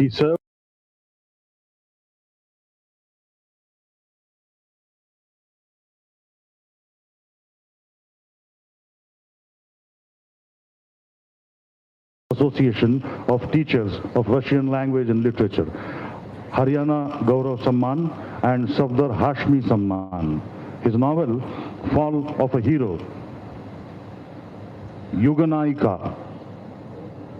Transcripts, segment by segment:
He served Association of Teachers of Russian Language and Literature, Haryana Gaurav Samman and Safdar Hashmi Samman. His novel, Fall of a Hero, Yuganaika,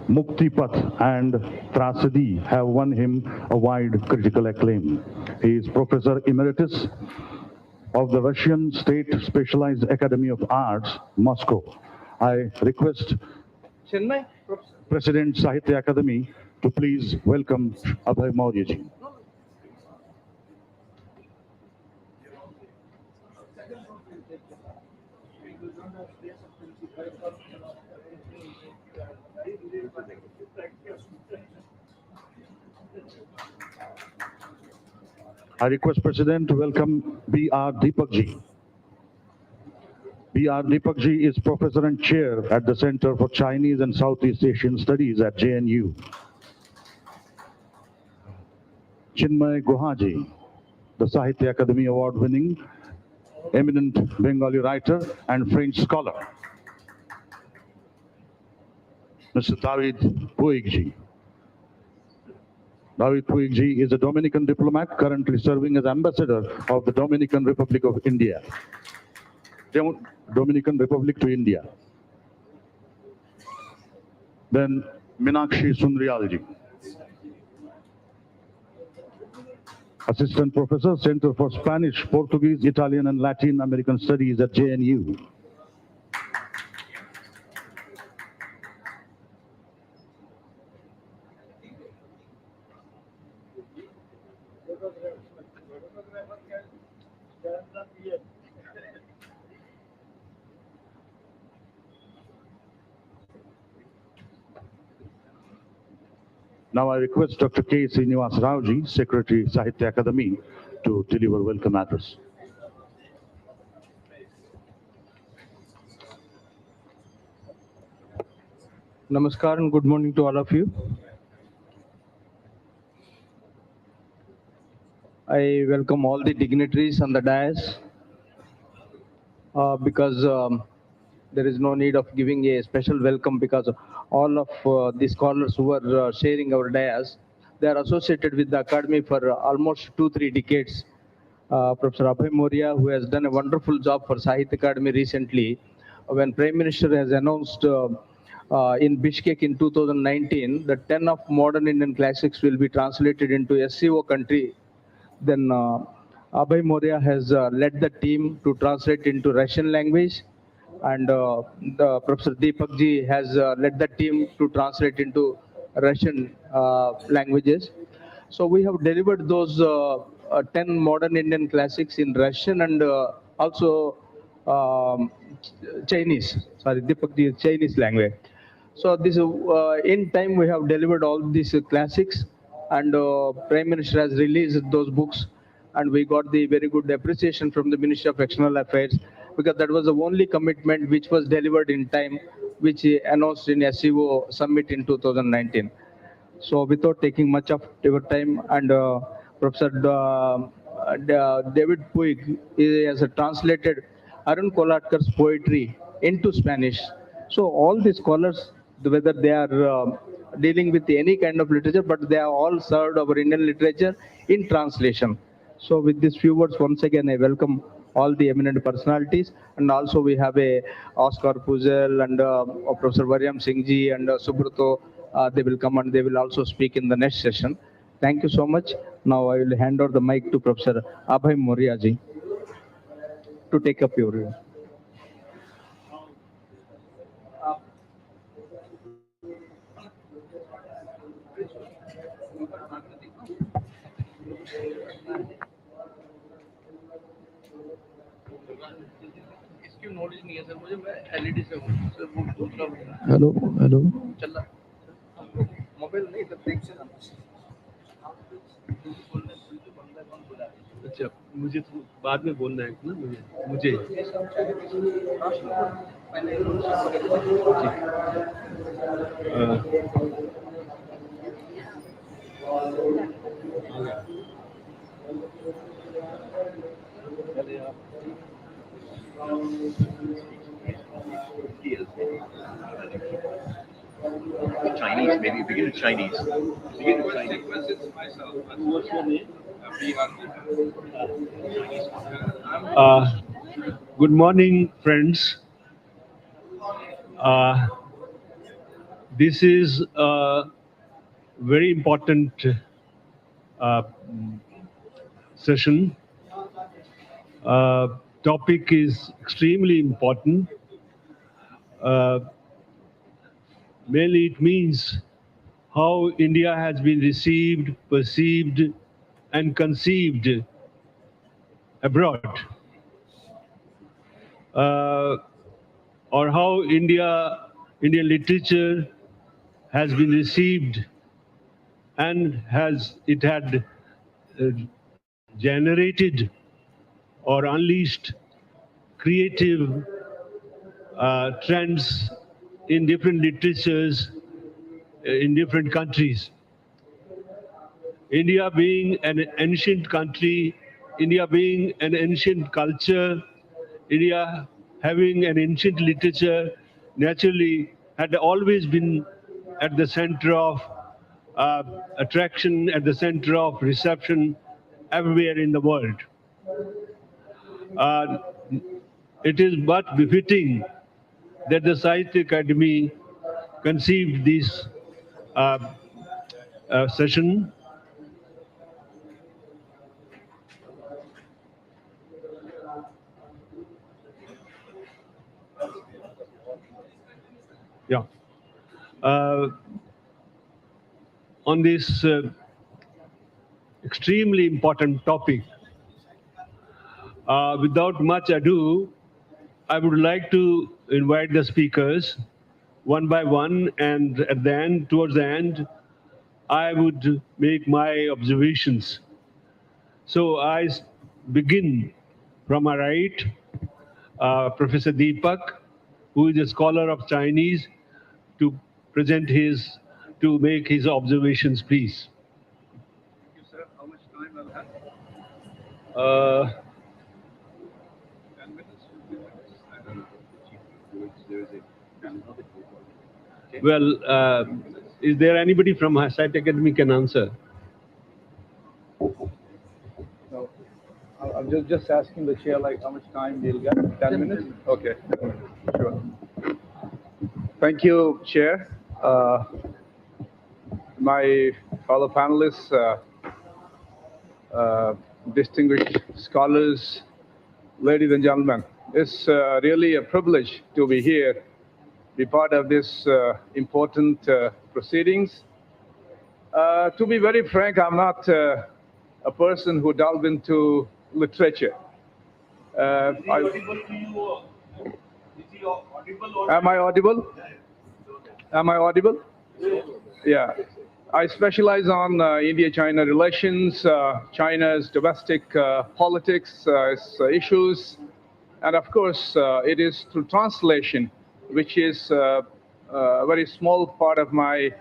Muktipath and Trasadi have won him a wide critical acclaim. He is Professor Emeritus of the Russian State Specialized Academy of Arts, Moscow. I request President Sahitya Academy to please welcome Abhay Maurya ji. I request President to welcome B.R. Deepak ji. B.R. Deepak ji is Professor and Chair at the Center for Chinese and Southeast Asian Studies at JNU. Chinmay Guha ji, the Sahitya Academy Award-winning eminent Bengali writer and French scholar. Mr. David Puig ji. David Puig ji is a Dominican diplomat currently serving as ambassador of the Dominican Republic of India. Dominican Republic to India. Then Minakshi Sundrial ji. Assistant Professor, Center for Spanish, Portuguese, Italian and Latin American Studies at JNU. Now I request Dr. K. Srinivas Rao ji, Secretary, Sahitya Academy, to deliver welcome address. Namaskar and good morning to all of you. I welcome all the dignitaries on the dais because there is no need of giving a special welcome because all of the scholars who are sharing our dais, they are associated with the academy for almost 2-3 decades. Professor Abhay Maurya, who has done a wonderful job for Sahitya Academy recently, when Prime Minister has announced in Bishkek in 2019 that 10 of modern Indian classics will be translated into SCO country, then Abhay Maurya has led the team to translate into Russian language, and Professor Deepak ji has led the team to translate into Russian languages. So we have delivered those 10 modern Indian classics in Russian and also Chinese. Sorry, Deepak ji is Chinese language. So this in time we have delivered all these classics, and Prime Minister has released those books, and we got the very good appreciation from the Ministry of External Affairs, because that was the only commitment which was delivered in time, which he announced in SCO summit in 2019. So without taking much of your time, and Professor David Puig has translated Arun Kolatkar's poetry into Spanish. So all the scholars, whether they are dealing with any kind of literature, but they are all served our Indian literature in translation. So with these few words, once again, I welcome all the eminent personalities, and also we have a Oscar Puzel and Professor Varyam Singh ji and Subrato. They will come and they will also speak in the next session. Thank you so much. Now I will hand over the mic to Professor Abhay Maurya ji to take up your. Knowledge नहीं है sir मुझे मैं LED से हूँ sir वो दूसरा hello hello चल रहा मोबाइल नहीं सर देख से अच्छा मुझे तो बाद में बोलना है ना मुझे in Chinese. Begin in Chinese. What's your name? Good morning, friends. This is a very important uh, session. Topic is extremely important. Mainly, it means how India has been received, perceived, and conceived abroad, uh, or how Indian literature has been received and had generated or unleashed creative trends in different literatures in different countries. India being an ancient country, India being an ancient culture, India having an ancient literature, naturally had always been at the center of attraction, at the center of reception everywhere in the world. Uh, it is but befitting that the Sahitya Academy conceived this uh, session. Yeah. Uh, on this extremely important topic. Without much ado, I would like to invite the speakers one by one, and at the end, towards the end, I would make my observations. So begin from my right, Professor Deepak, who is a scholar of Chinese, to to make his observations, please. Thank you, sir. How much time I'll have? Uh, 10 minutes? 15 minutes? I don't know. There is a okay. well, is there anybody from Sahitya Academy can answer? No, I'm just asking the chair, like, how much time we'll get? 10 minutes? Okay, 10 minutes, sure. Thank you, Chair. My fellow panelists, distinguished scholars, ladies and gentlemen, it's really a privilege to be here, be part of this important proceedings. To be very frank, I'm not a person who delved into literature. Am I audible? Am I audible? Yeah. I specialize on India-China relations, China's domestic politics issues, and of course, it is through translation, which is a very small part of my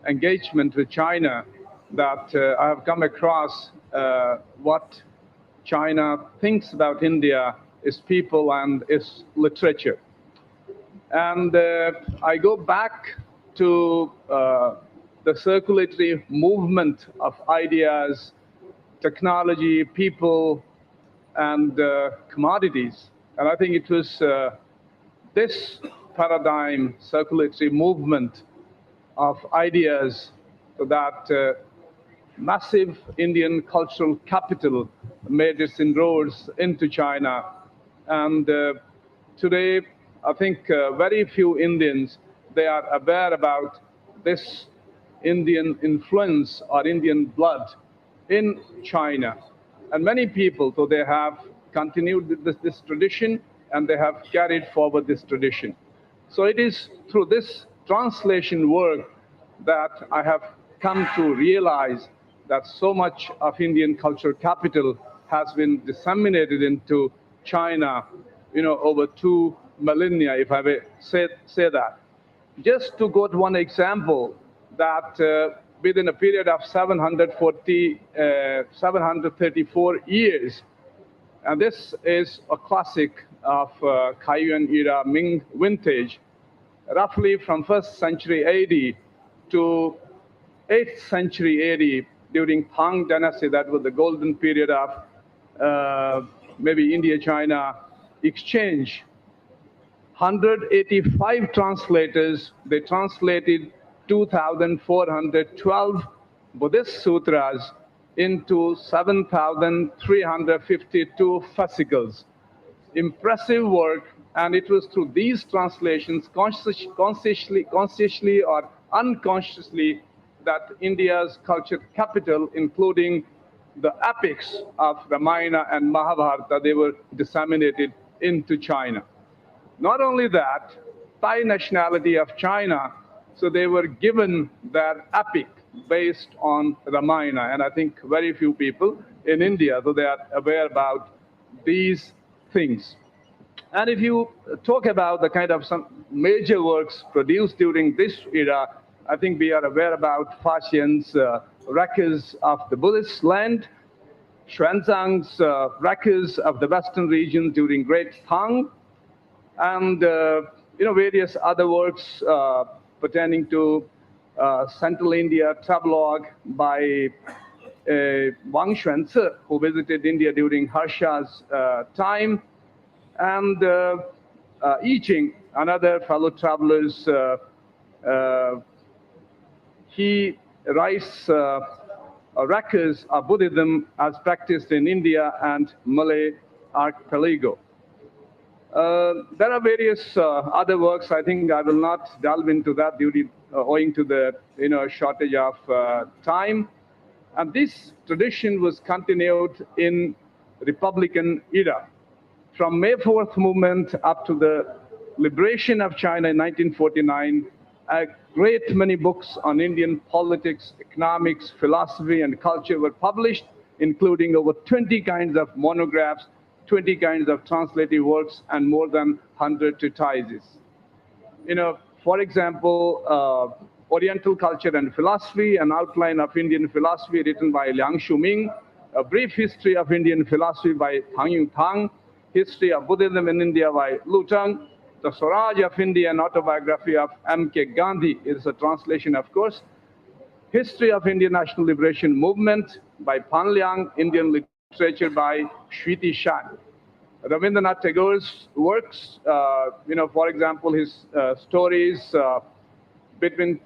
engagement with China, that I have come across what China thinks about India, its people, and its literature. And I go back to the circulatory movement of ideas, technology, people, and commodities. And I think it was this paradigm, circulatory movement of ideas, that massive Indian cultural capital made its inroads into China. And today, I think very few Indians, they are aware about this Indian influence or Indian blood in China. And many people, so they have continued this tradition, and they have carried forward this tradition. So it is through this translation work that I have come to realize that so much of Indian cultural capital has been disseminated into China, over 2 millennia, if I may say that. Just to quote one example, that within a period of 734 years, and this is a classic of Kaiyuan era Ming vintage, roughly from 1st century AD to 8th century AD during Tang Dynasty. That was the golden period of maybe India-China exchange. 185 translators, they translated 2,412 Buddhist sutras into 7,352 fascicles. Impressive work, and it was through these translations, consciously or unconsciously, that India's culture capital, including the epics of Ramayana and Mahabharata, they were disseminated into China. Not only that, Thai nationality of China, so they were given their epic based on Ramayana, and I think very few people in India, so they are aware about these things. And if you talk about the kind of some major works produced during this era, I think we are aware about Faxian's records of the Buddhist land, Xuanzang's records of the western region during Great Tang, and various other works pertaining to Central India travelogue by Wang Xuanzi, who visited India during Harsha's time, and I Ching, another fellow travelers. He writes records of Buddhism as practiced in India and Malay archipelago. There are various other works. I think I will not delve into that owing to the shortage of time. And this tradition was continued in Republican era. From May 4th movement up to the liberation of China in 1949, a great many books on Indian politics, economics, philosophy, and culture were published, including over 20 kinds of monographs, 20 kinds of translative works, and more than 100 treatises. For example, Oriental Culture and Philosophy, an outline of Indian philosophy written by Liang Shuming, a brief history of Indian philosophy by Tang Yung Tang, history of Buddhism in India by Lu Zheng, the Swaraj of India, an autobiography of M.K. Gandhi, is a translation, of course, History of Indian National Liberation Movement by Pan Liang, Indian literature by Shwiti Shan. Rabindranath Tagore's works, for example, his stories between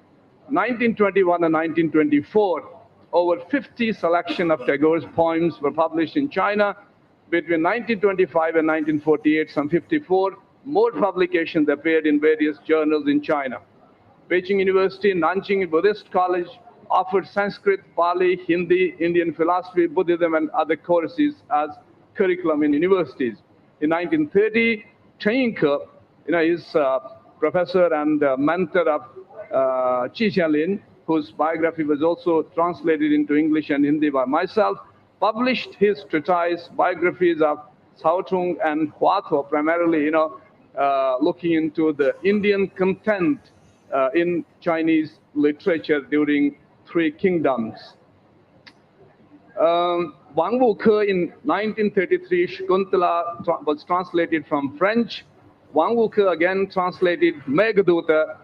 1921 and 1924, over 50 selection of Tagore's poems were published in China. Between 1925 and 1948, some 54 more publications appeared in various journals in China. Beijing University, Nanjing Buddhist College offered Sanskrit, Pali, Hindi, Indian philosophy, Buddhism, and other courses as curriculum in universities. In 1930, Chen Yingke, is professor and mentor of Qi Xianlin, whose biography was also translated into English and Hindi by myself, published his treatise biographies of Cao Tung and Hua Tuo, primarily, looking into the Indian content in Chinese literature during Three Kingdoms. Wang Wuke in 1933, Shakuntala was translated from French. Wang Wuke again translated Meghaduta,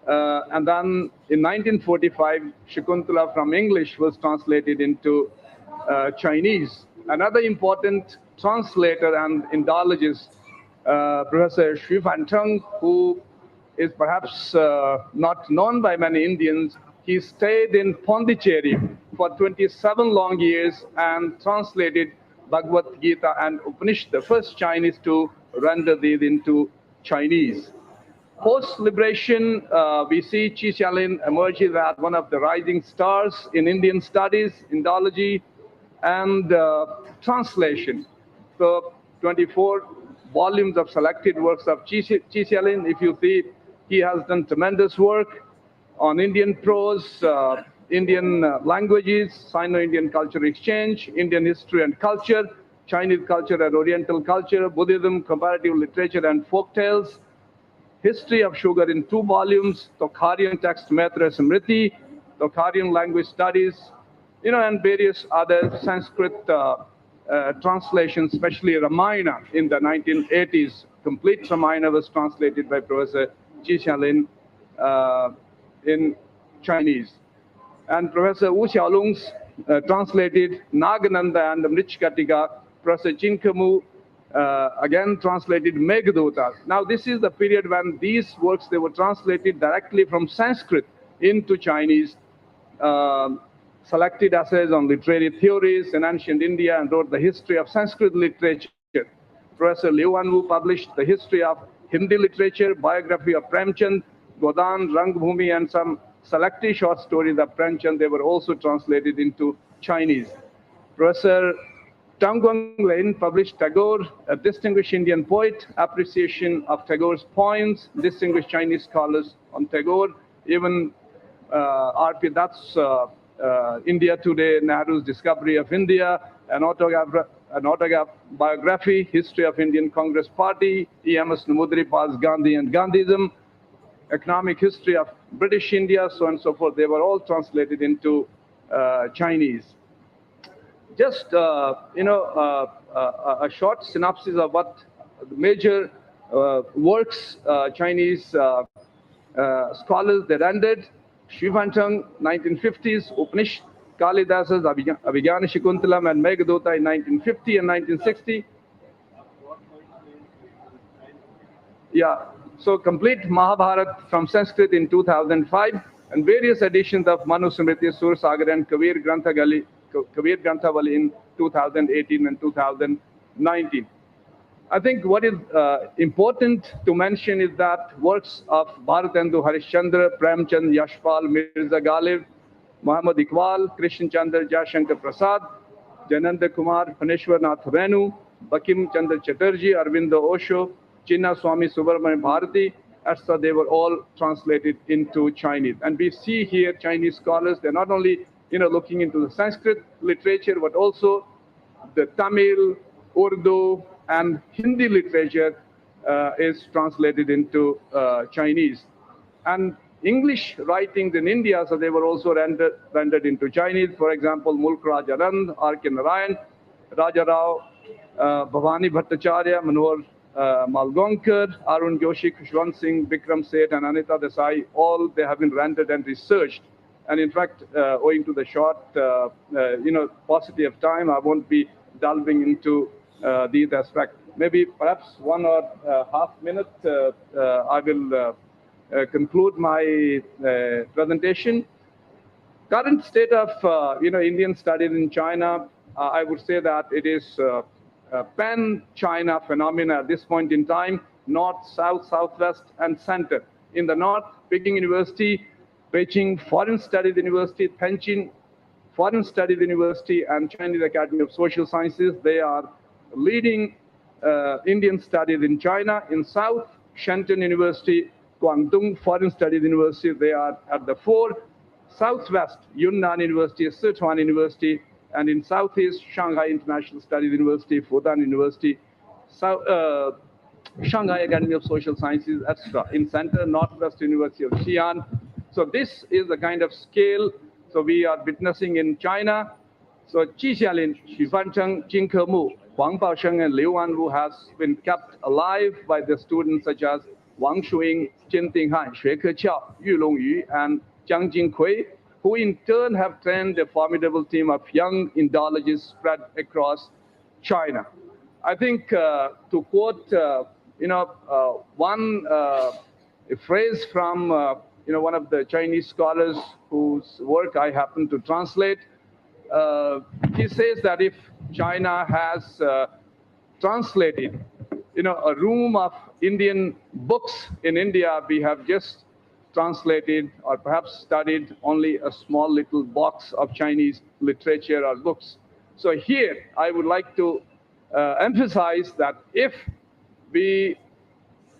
and then in 1945, Shakuntala from English was translated into Chinese. Another important translator and Indologist, Professor Xu Fancheng, who is perhaps not known by many Indians. He stayed in Pondicherry for 27 long years and translated Bhagavad Gita and Upanishad, the first Chinese to render these into Chinese. Post-liberation, we see Qi Xianlin emerges as one of the rising stars in Indian studies, Indology, and translation. So 24 volumes of selected works of Qi Xianlin. If you see, he has done tremendous work on Indian prose, Indian languages, Sino-Indian culture exchange, Indian history and culture, Chinese culture and Oriental culture, Buddhism, comparative literature and folk tales, history of sugar in 2 volumes, Tokharian text Maitra Smriti, Tokharian language studies, and various other Sanskrit translations, especially Ramayana in the 1980s. Complete Ramayana was translated by Professor Qi Xianlin in Chinese. And Professor Wu Xiaolung's translated Nagananda and Mrichkatika. Professor Jin Kemu again translated Meghdota. Now this is the period when these works, they were translated directly from Sanskrit into Chinese, selected essays on literary theories in ancient India, and wrote the history of Sanskrit literature. Professor Liu Anwu published the history of Hindi literature, biography of Premchand, Godan, Rangbhumi, and some selected short stories of Premchand. They were also translated into Chinese. Professor Tang Guanglin published Tagore, a distinguished Indian poet, appreciation of Tagore's poems, distinguished Chinese scholars on Tagore, even R.P. Dutt's India Today, Nehru's Discovery of India, an autobiography, History of Indian Congress Party, E.M.S. Namudripal's Gandhi and Gandhism, Economic History of British India, so on and so forth. They were all translated into Chinese. Just a short synopsis of what the major works Chinese scholars they rendered. Xu-Fan-Cheng, 1950s, Upanishad, Kalidasa's Abhigyan Shakuntalam and Meghdota in 1950 and 1960. Yeah, so complete Mahabharata from Sanskrit in 2005, and various editions of Manu Smriti, Sur Sagar, and Kabir Granthavali in 2018 and 2019. I think what is important to mention is that works of Bharatendu Harishchandra, Premchand, Yashpal, Mirza Ghalib, Muhammad Iqbal, Krishan Chandra, Jayashankar Prasad, Jananda Kumar, Phaneshwar Nath Renu, Bakim Chandra Chatterjee, Arvindo Osho, Chinna Swami Subramanian Bharati, etc. They were all translated into Chinese. And we see here Chinese scholars, they're not only looking into the Sanskrit literature, but also the Tamil, Urdu, and Hindi literature is translated into Chinese. And English writings in India, so they were also rendered into Chinese. For example, Mulk Raj Anand, R.K. Narayan, Raja Rao, Bhavani Bhattacharya, Manohar Malgonkar, Arun Joshi, Khushwant Singh, Bikram Seth, and Anita Desai, all they have been rendered and researched. And in fact, owing to the short, paucity of time, I won't be delving into these aspects. Maybe perhaps 1 or half minute, I will conclude my presentation. Current state of Indian studies in China, I would say that it is a pan-China phenomena at this point in time, north, south, southwest, and center. In the north, Peking University, Beijing Foreign Studies University, Tianjin Foreign Studies University, and Chinese Academy of Social Sciences, they are leading Indian studies in China. In south, Shenton University, Guangdong Foreign Studies University, they are at the fore. Southwest, Yunnan University, Sichuan University, and in southeast, Shanghai International Studies University, Fudan University, Shanghai Academy of Social Sciences, etc. In center, Northwest University of Xi'an. So this is the kind of scale so we are witnessing in China. So Qi Xialin, Xu-Fan-Cheng, Jin Kemu, Huang Baosheng, and Liu Anwu has been kept alive by the students such as Wang Shuying, Jin Dinghan, Xue Keqiao, Yu Longyu, and Jiang Jingkui, who in turn have trained a formidable team of young Indologists spread across China. I think to quote, one phrase from one of the Chinese scholars whose work I happen to translate, he says that if China has translated, a room of Indian books in India, we have just translated or perhaps studied only a small little box of Chinese literature or books. So here, I would like to emphasize that if we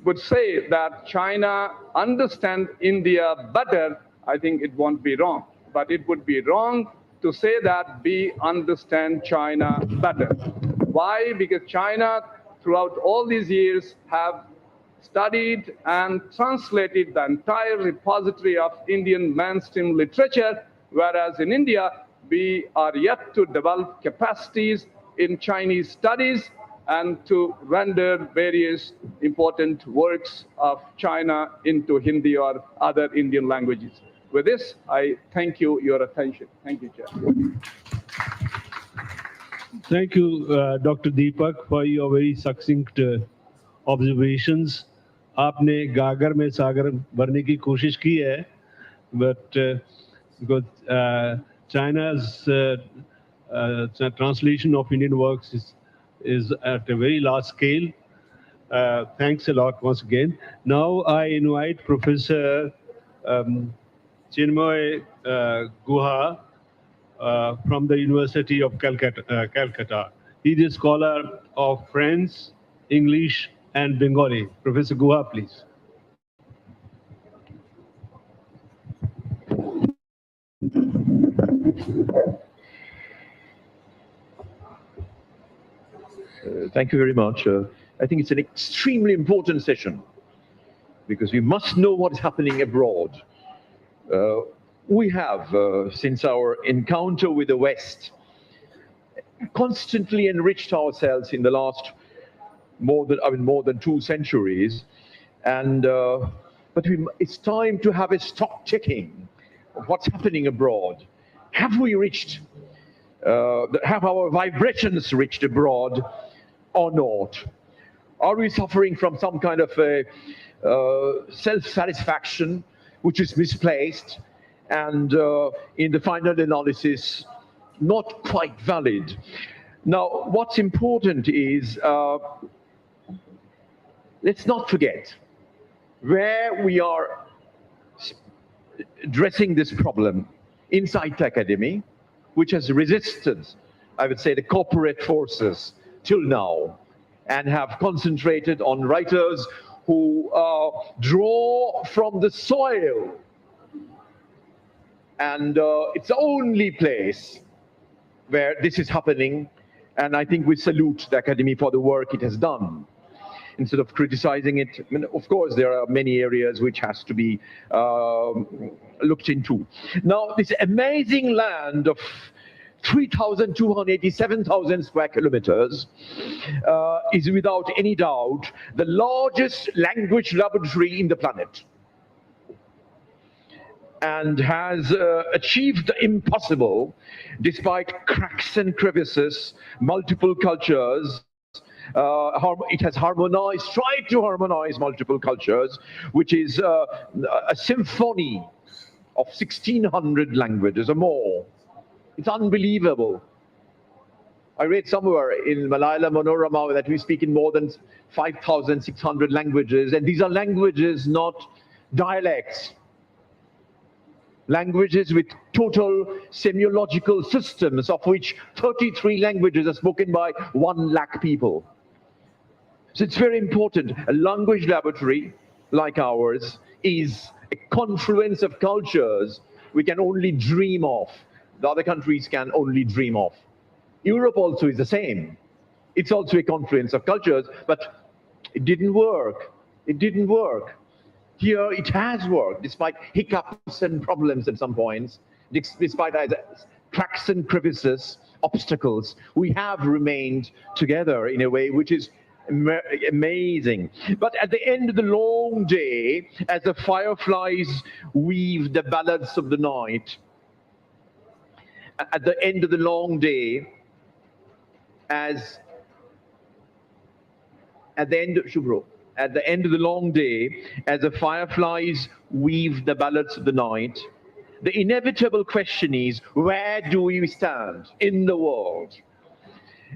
would say that China understands India better, I think it won't be wrong. But it would be wrong to say that we understand China better. Why? Because China, throughout all these years, have studied and translated the entire repository of Indian mainstream literature, whereas in India, we are yet to develop capacities in Chinese studies and to render various important works of China into Hindi or other Indian languages. With this, I thank you your attention. Thank you, Chair. Thank you, Dr. Deepak, for your very succinct observations. आपने गागर में सागर भरने की कोशिश की है, but because China's translation of Indian works is at a very large scale. Thanks a lot once again. Now I invite Professor Chinmoy Guha from the University of Calcutta. He is a scholar of French, English, and Bengali. Professor Guha, please. Thank you very much. I think it's an extremely important session because we must know what is happening abroad. We have, since our encounter with the West, constantly enriched ourselves in the last more than 2 centuries, and but it's time to have a stock checking of what's happening abroad. Have we reached? Have our vibrations reached abroad or not? Are we suffering from some kind of a self-satisfaction which is misplaced and in the final analysis not quite valid? Now, what's important is let's not forget where we are addressing this problem inside the academy, which has resisted, I would say, the corporate forces till now, and have concentrated on writers who draw from the soil. And it's the only place where this is happening, and I think we salute the Academy for the work it has done. Instead of criticizing it, I mean, of course, there are many areas which has to be looked into. Now, this amazing land of 3,287,000 square kilometers is without any doubt the largest language laboratory in the planet, and has achieved the impossible despite cracks and crevices, multiple cultures. It has tried to harmonize multiple cultures, which is a symphony of 1,600 languages or more. It's unbelievable. I read somewhere in Malayalam Manorama that we speak in more than 5,600 languages, and these are languages, not dialects. Languages with total semiological systems, of which 33 languages are spoken by 1 lakh people. So it's very important. A language laboratory like ours is a confluence of cultures we can only dream of. The other countries can only dream of. Europe also is the same. It's also a confluence of cultures, but it didn't work. It didn't work. Here it has worked, despite hiccups and problems at some points, despite cracks and crevices, obstacles. We have remained together in a way which is amazing. But at the end of the long day, as the fireflies weave the ballads of the night, at the end of the long day, at the end of the long day, as the fireflies weave the ballads of the night, the inevitable question is, where do we stand in the world?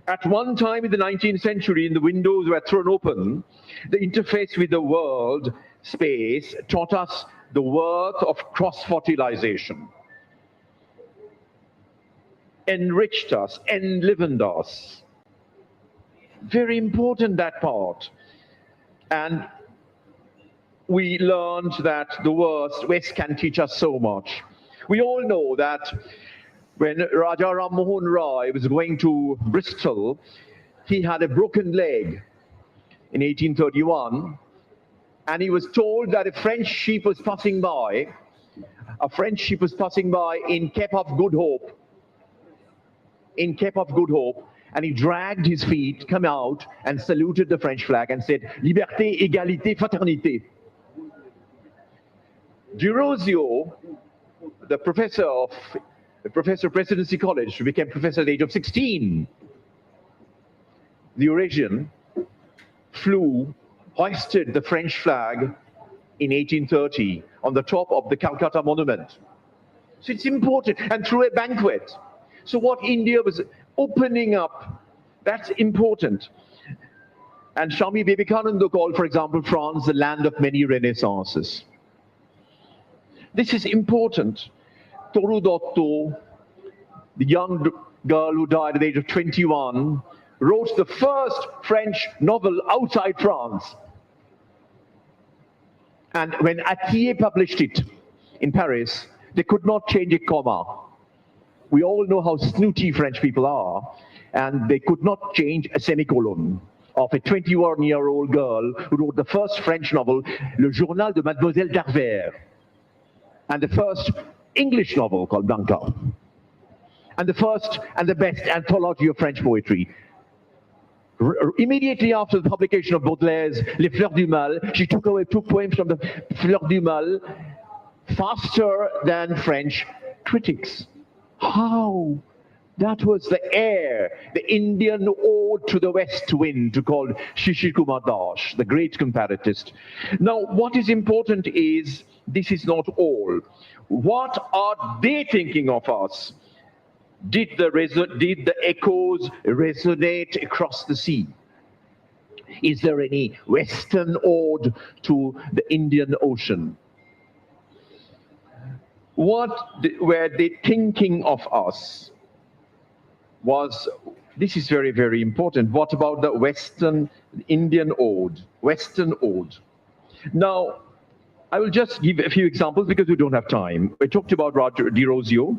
At one time in the 19th century, the windows were thrown open. The interface with the world space taught us the worth of cross-fertilization, enriched us, enlivened us. Very important, that part. And we learned that the West can teach us so much. We all know that when Raja Ram Mohan Rai was going to Bristol, he had a broken leg in 1831, and he was told that a French ship was passing by in Cape of Good Hope. And he dragged his feet, come out, and saluted the French flag and said, "Liberté, égalité, fraternité." Derozio the professor of Presidency College, who became professor at the age of 16. The Eurasian hoisted the French flag in 1830 on the top of the Calcutta Monument. So it's important, and through a banquet. So what India was opening up, that's important. And Swami Vivekananda called, for example, France the land of many renaissances. This is important. Toru Dotto, the young girl who died at the age of 21, wrote the first French novel outside France. And when Atier published it in Paris, they could not change a comma. We all know how snooty French people are, and they could not change a semicolon of a 21-year-old girl who wrote the first French novel, Le Journal de Mademoiselle d'Arvers, and the first English novel called Blanca, and the first and the best anthology of French poetry. Immediately after the publication of Baudelaire's Les Fleurs du Mal, she took poems from the Fleurs du Mal faster than French critics. How? That was the air, the Indian ode to the west wind, called Shishir Kumar Das, the great comparatist. Now, what is important is, this is not all. What are they thinking of us? Did the echoes resonate across the sea? Is there any Western ode to the Indian Ocean? What were they thinking of us? This is very, very important. What about the Western Indian ode, Western ode? Now, I will just give a few examples because we don't have time. I talked about Roger Di Rosio,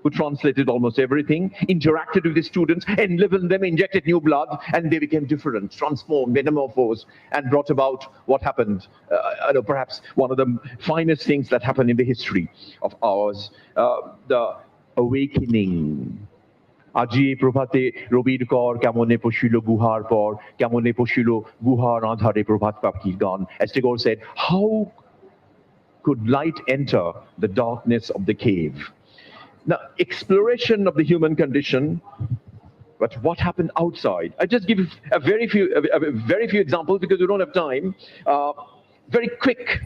who translated almost everything, interacted with the students, enlivened them, injected new blood, and they became different, transformed, metamorphosed, and brought about what happened. Perhaps one of the finest things that happened in the history of ours, the awakening. Aji Prabhate Robir Kor Kamone Poshulo Guhar Por Kamone Poshulo Guhar Andhare Prabhat Papkir Gan. As Tagore said, how could light enter the darkness of the cave? Now, exploration of the human condition, but what happened outside? I just give a very few examples because we don't have time. Very quick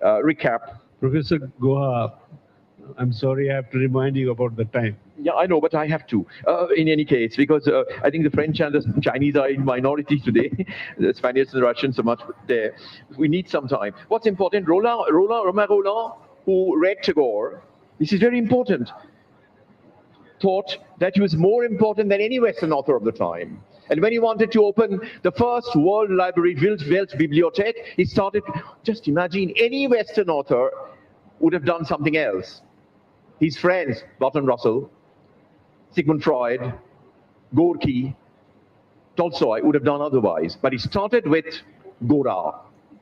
recap. Professor Goha, I'm sorry, I have to remind you about the time. Yeah, I know, but I have to, in any case, because I think the French and the Chinese are in minority today. The Spaniards and the Russians are much there. We need some time. What's important, Romain Rolland, who read Tagore, this is very important, thought that he was more important than any Western author of the time. And when he wanted to open the first world library, Weltbibliothek, he started, just imagine, any Western author would have done something else. His friends, Bertrand Russell, Sigmund Freud, Gorky, Tolstoy would have done otherwise. But he started with Gora,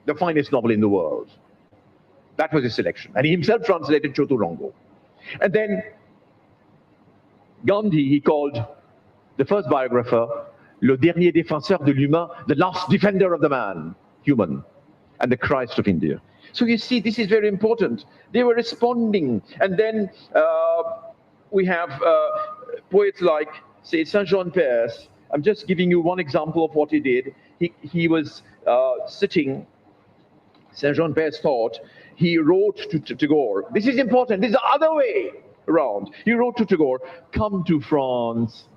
the finest novel in the world. That was his selection. And he himself translated Choturango. And then Gandhi, he called the first biographer, le dernier défenseur de l'humain, the last defender of the man, human, and the Christ of India. So you see, this is very important. They were responding. And then we have poets like, say, Saint-Jean Perse. I'm just giving you one example of what he did. He was sitting, Saint-Jean Perse thought, he wrote to Tagore. This is important. This is the other way around. He wrote to Tagore, come to France.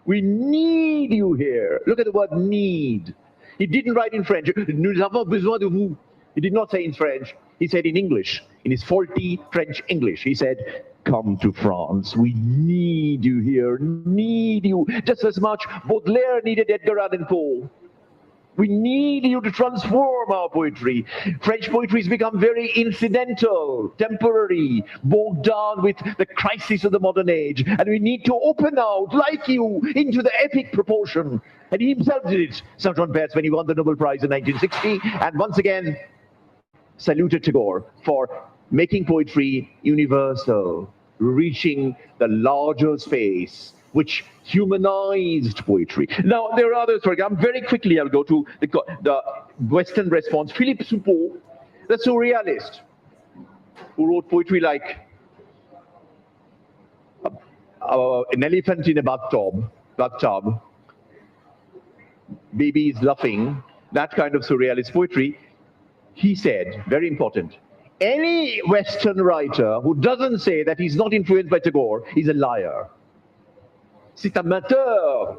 We need you here. Look at the word need. He didn't write in French. Nous avons besoin de vous. He did not say in French. He said in English, in his faulty French English. He said, come to France. We need you here. Need you. Just as much Baudelaire needed Edgar Allan Poe. We need you to transform our poetry. French poetry has become very incidental, temporary, bogged down with the crisis of the modern age. And we need to open out, like you, into the epic proportion. And he himself did it, Saint-Jean Perse, when he won the Nobel Prize in 1960. And once again, saluted Tagore for making poetry universal, reaching the larger space, which humanized poetry. Now, there are others. For example, very quickly, I'll go to the Western response. Philippe Soupeau, the surrealist, who wrote poetry like an elephant in a bathtub, baby is laughing, that kind of surrealist poetry. He said, very important, any Western writer who doesn't say that he's not influenced by Tagore is a liar. C'est un menteur.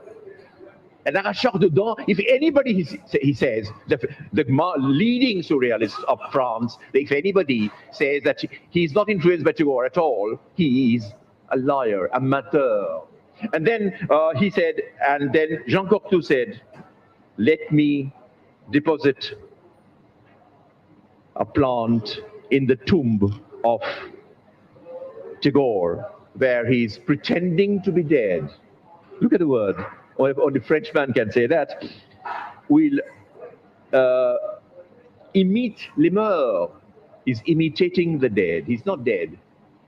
Un arracheur de dents. If anybody, he says, the leading surrealist of France, if anybody says that he's not influenced by Tagore at all, he is a liar, a menteur. And then he said, and then Jean Cocteau said, let me deposit a plant in the tomb of Tagore, where he's pretending to be dead. Look at the word. Only Frenchman can say that. Will imite les morts. He's imitating the dead. He's not dead,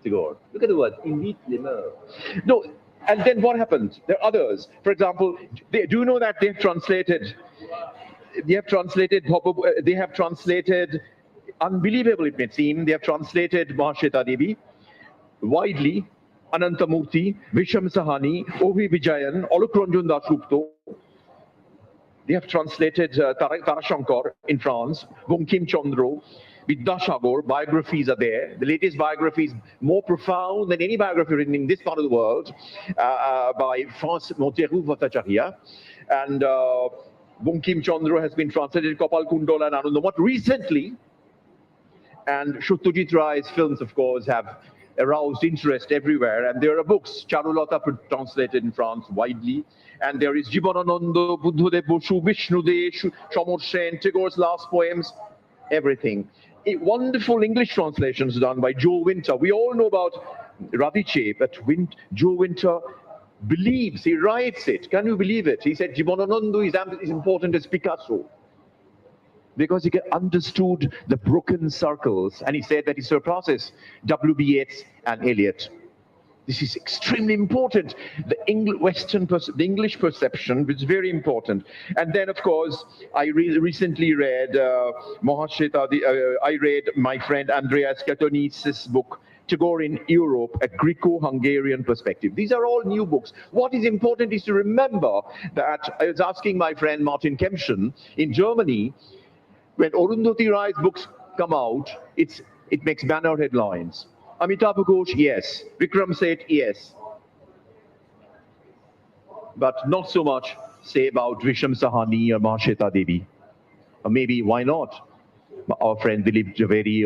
Tagore. Look at the word, imite les morts. No, and then what happens? There are others. For example, do you know that they have translated, unbelievable it may seem, they have translated Mahashweta Devi widely, Anantamurti, Visham Sahani, O.V. Vijayan, Alok Ranjan Das Gupta. They have translated Tarashankar in France, Bankim Chandra, Vidyasagar, biographies are there. The latest biography is more profound than any biography written in this part of the world by France Monteiro Bhattacharya. And Bankim Chandra has been translated, Kapal Kundola and Anandamat recently. And Satyajit Ray's films, of course, have aroused interest everywhere. And there are books, Charulata translated in France widely. And there is Jibanananda, Buddhadev Boshu, Vishnu De, Shamor Sen, Tagore's last poems, everything. Wonderful English translations done by Joe Winter. We all know about Radhiche, but Joe Winter believes, he writes it. Can you believe it? He said Jibanananda is as important as Picasso, because he understood the broken circles, and he said that he surpasses W.B. Yeats and Eliot. This is extremely important. The English perception is very important. And then, of course, I recently read Mahashweta. I read my friend Andreas Katonis' book, Tagore in Europe, A Greco-Hungarian Perspective. These are all new books. What is important is to remember that I was asking my friend Martin Kempschen, in Germany, when Arundhati Ray's books come out, it makes banner headlines. Amitabh Ghosh, yes. Vikram Seth, yes. But not so much, say, about Visham Sahani or Mahashweta Devi. Or maybe, why not? Our friend Dilip Javeri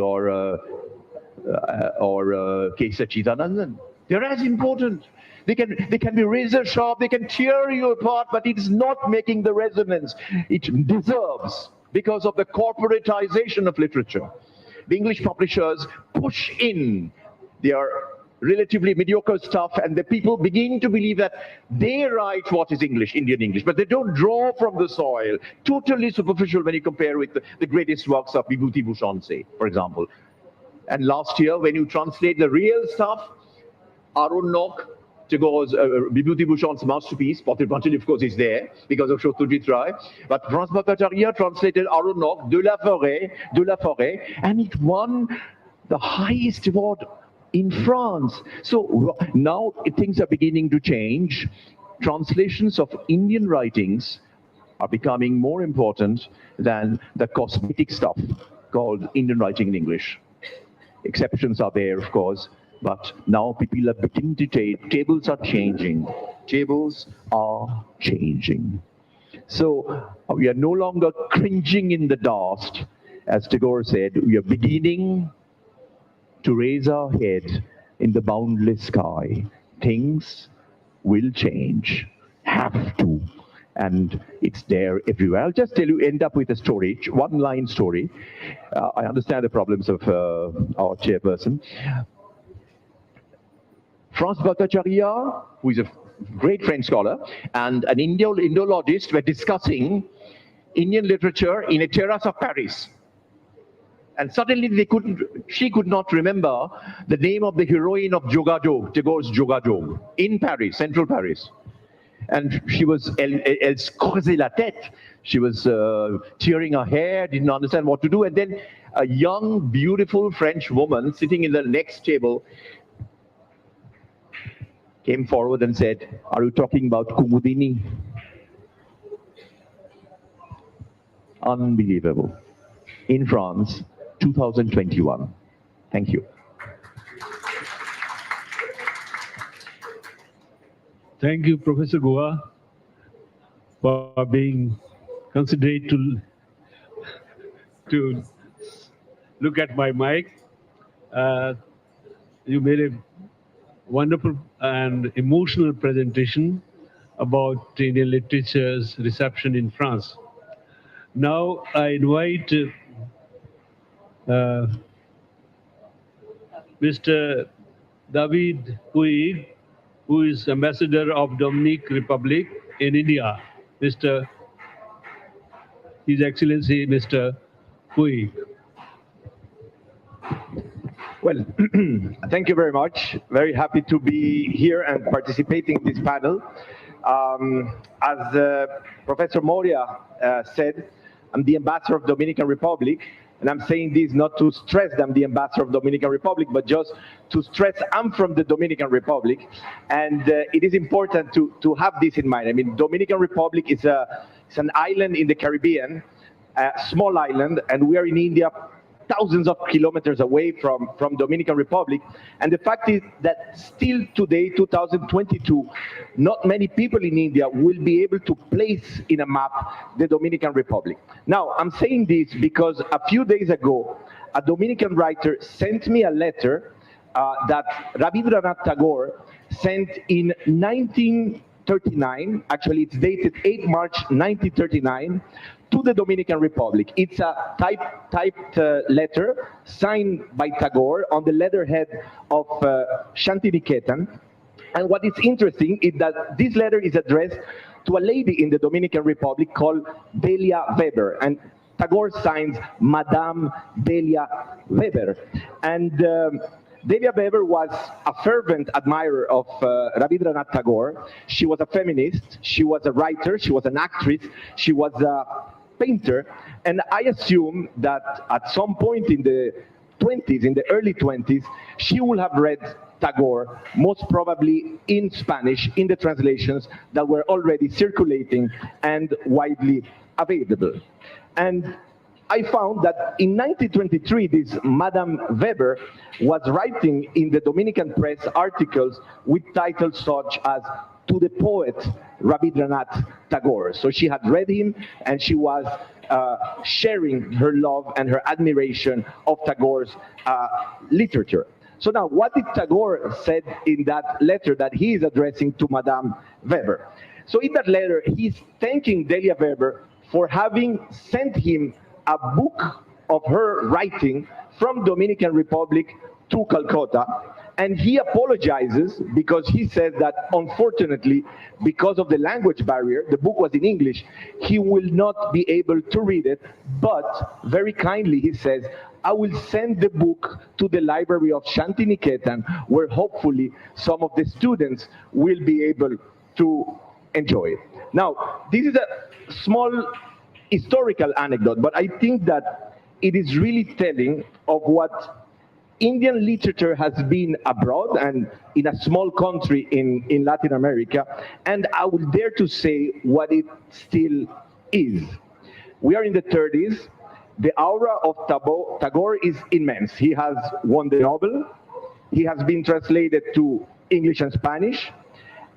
or K. Sachidanandan. They're as important. They can be razor sharp, they can tear you apart, but it's not making the resonance it deserves because of the corporatization of literature. The English publishers push in their relatively mediocre stuff, and the people begin to believe that they write what is English, Indian English, but they don't draw from the soil. Totally superficial when you compare with the greatest works of Vibhuti Bhushan, say, for example. And last year, when you translate the real stuff, Arunok, Tagore's Vibhuti Bhushan's masterpiece, Pathir Panchali, of course, is there because of Satyajit Ray. But France Bhattacharya translated Arunok, de la Forêt, and it won the highest award in France. So now things are beginning to change. Translations of Indian writings are becoming more important than the cosmetic stuff called Indian writing in English. Exceptions are there, of course, but now people are beginning to tables are changing. Tables are changing. So we are no longer cringing in the dust, as Tagore said. We are beginning to raise our head in the boundless sky. Things will change, have to, and it's there everywhere. I'll just tell you, end up with a story, one-line story. I understand the problems of our chairperson. France Bhattacharya, who is a great French scholar, and an Indologist were discussing Indian literature in a terrace of Paris. And suddenly she could not remember the name of the heroine of Jogajog, Tagore's Jogajog, in Paris, central Paris. And she was, elle se creusait la tête. She was tearing her hair, didn't understand what to do. And then a young, beautiful French woman sitting in the next table came forward and said, "Are you talking about Kumudini?" Unbelievable. In France, 2021. Thank you. Thank you, Professor Goa, for being considerate to look at my mic. You made a wonderful and emotional presentation about Indian literature's reception in France. Now I invite Mr. David Puig, who is Ambassador of Dominican Republic in India. His Excellency, Mr. Puig. Well, thank you very much. Very happy to be here and participating in this panel. As Professor Moria said, I'm the ambassador of Dominican Republic, and I'm saying this not to stress that I'm the ambassador of Dominican Republic, but just to stress I'm from the Dominican Republic, and it is important to have this in mind. I mean, Dominican Republic is it's an island in the Caribbean, a small island, and we are in India, thousands of kilometers away from Dominican Republic. And the fact is that still today, 2022, not many people in India will be able to place in a map the Dominican Republic. Now, I'm saying this because a few days ago, a Dominican writer sent me a letter that Rabindranath Tagore sent in 1939, actually it's dated 8 March 1939, to the Dominican Republic. It's a typed letter signed by Tagore on the letterhead of Shantiniketan. And what is interesting is that this letter is addressed to a lady in the Dominican Republic called Delia Weber. And Tagore signs Madame Delia Weber. And Delia Weber was a fervent admirer of Rabindranath Tagore. She was a feminist, she was a writer, she was an actress, she was a painter, and I assume that at some point in the 20s, in the early 20s, she will have read Tagore, most probably in Spanish, in the translations that were already circulating and widely available. And I found that in 1923, this Madame Weber was writing in the Dominican press articles with titles such as "To the Poet Rabindranath Tagore." So she had read him and she was sharing her love and her admiration of Tagore's literature. So now, what did Tagore said in that letter that he is addressing to Madame Weber? So in that letter, he's thanking Delia Weber for having sent him a book of her writing from Dominican Republic to Calcutta, and he apologizes because he said that unfortunately, because of the language barrier, the book was in English, he will not be able to read it, but very kindly he says, I will send the book to the library of Shantiniketan, where hopefully some of the students will be able to enjoy it. Now, this is a small historical anecdote, but I think that it is really telling of what Indian literature has been abroad and in a small country in Latin America, and I would dare to say what it still is. We are in the 30s. The aura of Tagore is immense. He has won the Nobel. He has been translated to English and Spanish,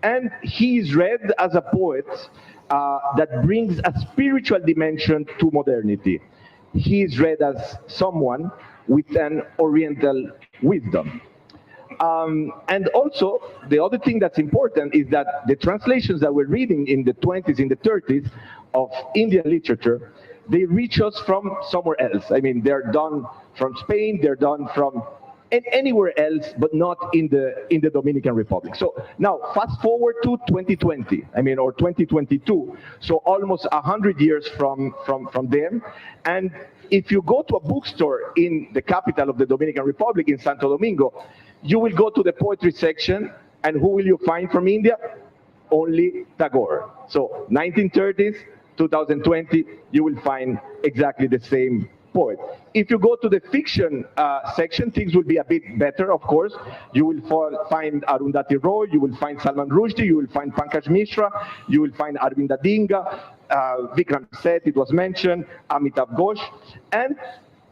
and he is read as a poet that brings a spiritual dimension to modernity. He is read as someone with an Oriental wisdom. And also, the other thing that's important is that the translations that we're reading in the 20s, in the 30s of Indian literature, they reach us from somewhere else. I mean, they're done from Spain, they're done from anywhere else, but not in the Dominican Republic. So now, fast forward to 2020, or 2022, so almost 100 years from them. And if you go to a bookstore in the capital of the Dominican Republic, in Santo Domingo, you will go to the poetry section, and who will you find from India? Only Tagore. So 1930s, 2020, you will find exactly the same poet. If you go to the fiction section, things will be a bit better, of course. You will find Arundhati Roy, you will find Salman Rushdie, you will find Pankaj Mishra, you will find Arvind Adinga, Vikram Seth, it was mentioned, Amitav Ghosh, and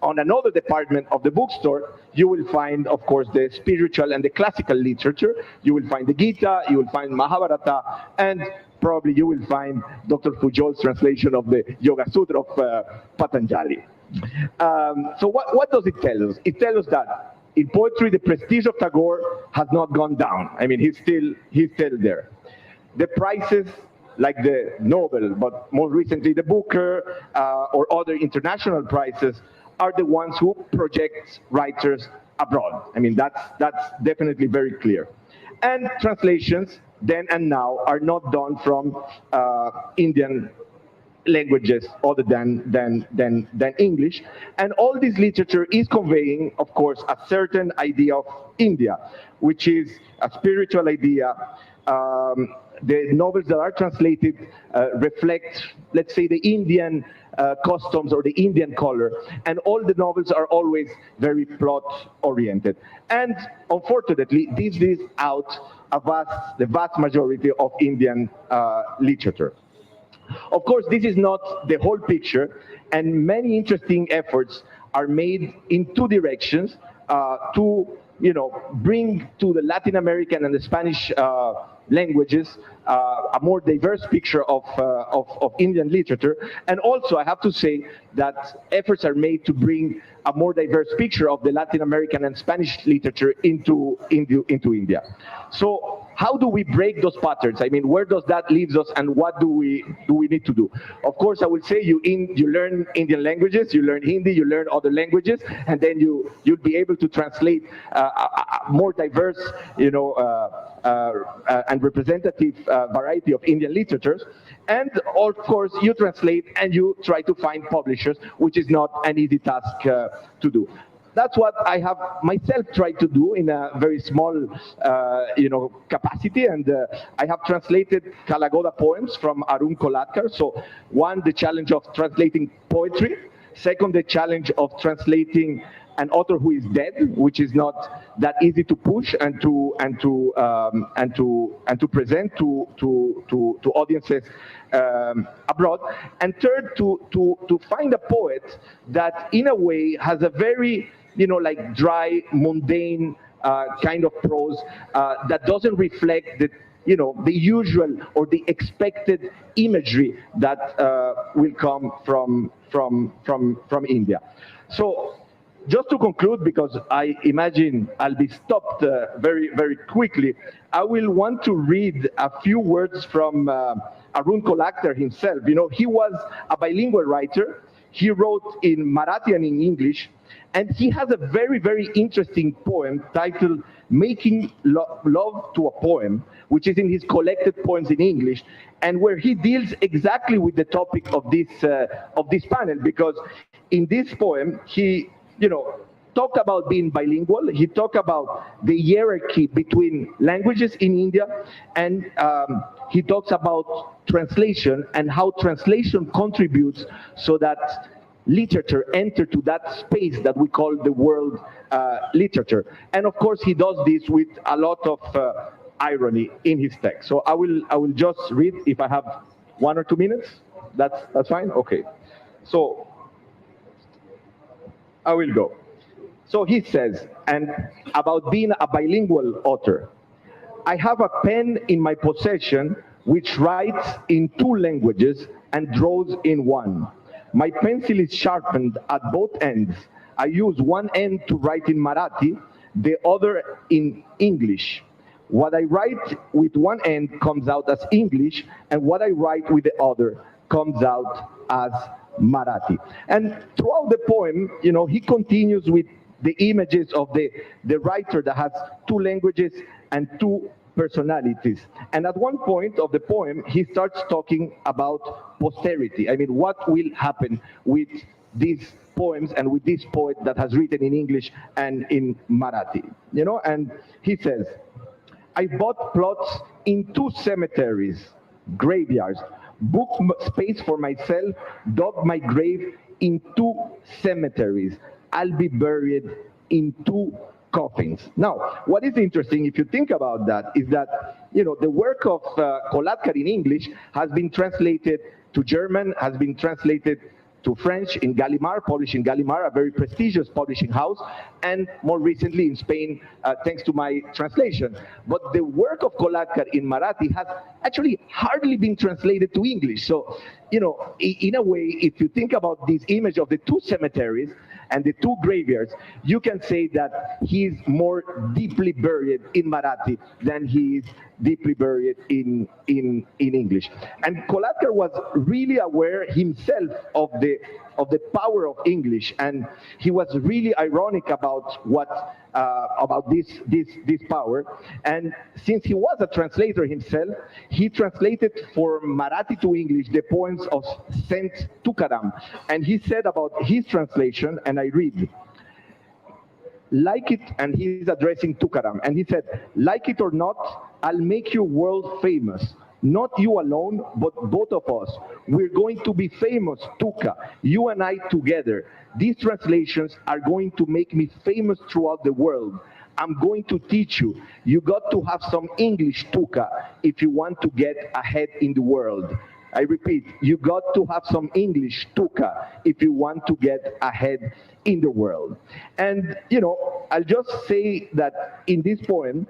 on another department of the bookstore, you will find, of course, the spiritual and the classical literature. You will find the Gita, you will find Mahabharata, and probably you will find Dr. Pujol's translation of the Yoga Sutra of Patanjali. So what does it tell us? It tells us that in poetry, the prestige of Tagore has not gone down. I mean, he's still there. The prices, like the Nobel, but more recently the Booker or other international prizes, are the ones who project writers abroad. I mean, that's definitely very clear. And translations, then and now, are not done from Indian languages other than English. And all this literature is conveying, of course, a certain idea of India, which is a spiritual idea. The novels that are translated reflect, let's say, the Indian customs or the Indian color, and all the novels are always very plot-oriented. And unfortunately, this is out the vast majority of Indian literature. Of course, this is not the whole picture, and many interesting efforts are made in two directions to, bring to the Latin American and the Spanish languages a more diverse picture of Indian literature. And also, I have to say that efforts are made to bring a more diverse picture of the Latin American and Spanish literature into India. So how do we break those patterns? I mean, where does that leave us, and what do we need to do? Of course, I would say you learn Indian languages, you learn Hindi, you learn other languages, and then you'll be able to translate a more diverse, and representative variety of Indian literatures. And of course, you translate and you try to find publishers, which is not an easy task to do. That's what I have myself tried to do in a very small, capacity. And I have translated Kalagoda poems from Arun Kolatkar. So one, the challenge of translating poetry. Second, the challenge of translating an author who is dead, which is not that easy to push and to present to audiences abroad. And third, to find a poet that in a way has a very dry, mundane kind of prose that doesn't reflect the usual or the expected imagery that will come from India. So just to conclude, because I imagine I'll be stopped very, very quickly, I will want to read a few words from Arun Kolatkar himself. He was a bilingual writer. He wrote in Marathi and in English, and he has a very, very interesting poem titled Making Love to a Poem, which is in his collected poems in English, and where he deals exactly with the topic of this panel, because in this poem, he talked about being bilingual. He talked about the hierarchy between languages in India, and he talks about translation and how translation contributes so that literature enter to that space that we call the world literature. And of course, he does this with a lot of irony in his text. So I will just read, if I have 1 or 2 minutes. That's fine. Okay. So I will go. So he says, and about being a bilingual author, I have a pen in my possession which writes in 2 languages and draws in 1. My pencil is sharpened at both ends. I use one end to write in Marathi, the other in English. What I write with one end comes out as English, and what I write with the other comes out as Marathi. And throughout the poem, he continues with the images of the writer that has 2 languages and 2 personalities. And at one point of the poem, he starts talking about posterity. I mean, what will happen with these poems and with this poet that has written in English and in Marathi, and he says, I bought plots in 2 cemeteries, graveyards, booked space for myself, dug my grave in 2 cemeteries. I'll be buried in 2 coffins. Now, what is interesting, if you think about that, is that, the work of Kolatkar in English has been translated to German, has been translated to French in Gallimard, published in Gallimard, a very prestigious publishing house, and more recently in Spain, thanks to my translation. But the work of Kolatkar in Marathi has actually hardly been translated to English. So, in a way, if you think about this image of the 2 cemeteries and the 2 graveyards, you can say that he is more deeply buried in Marathi than he is deeply buried in English. And Kolatkar was really aware himself of the power of English, and he was really ironic about this power. And since he was a translator himself, he translated for Marathi to English the poems of Saint Tukaram, and he said about his translation, and I read, like it, and he's addressing Tukaram, and he said, like it or not, I'll make you world famous. Not you alone, but both of us. We're going to be famous, Tuka, you and I together. These translations are going to make me famous throughout the world. I'm going to teach you. You got to have some English, Tuka, if you want to get ahead in the world. I repeat, you got to have some English, Tuka, if you want to get ahead in the world. And, I'll just say that in this poem,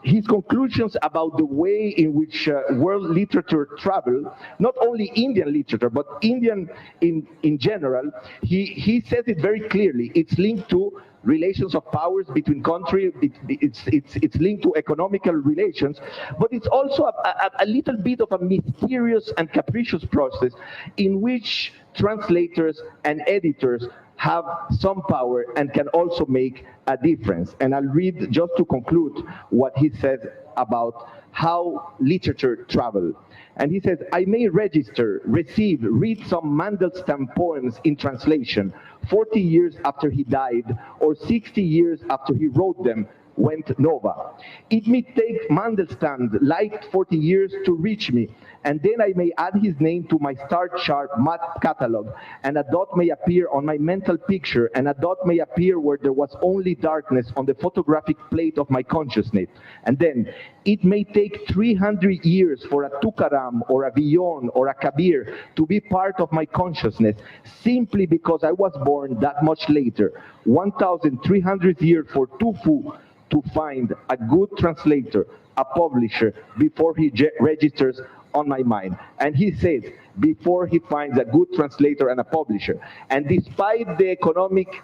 his conclusions about the way in which world literature travel, not only Indian literature, but Indian in general, he says it very clearly. It's linked to relations of powers between countries, it's linked to economical relations, but it's also a little bit of a mysterious and capricious process in which translators and editors have some power and can also make a difference. And I'll read, just to conclude, what he says about how literature travel. And he says, I may register, receive, read some Mandelstam poems in translation 40 years after he died, or 60 years after he wrote them, went nova. It may take Mandelstam like 40 years to reach me, and then I may add his name to my star chart math catalog, and a dot may appear on my mental picture, and a dot may appear where there was only darkness on the photographic plate of my consciousness. And then it may take 300 years for a Tukaram or a Villon or a Kabir to be part of my consciousness, simply because I was born that much later. 1,300 years for Tufu to find a good translator, a publisher, before he registers on my mind. And he says, before he finds a good translator and a publisher. And despite the economic,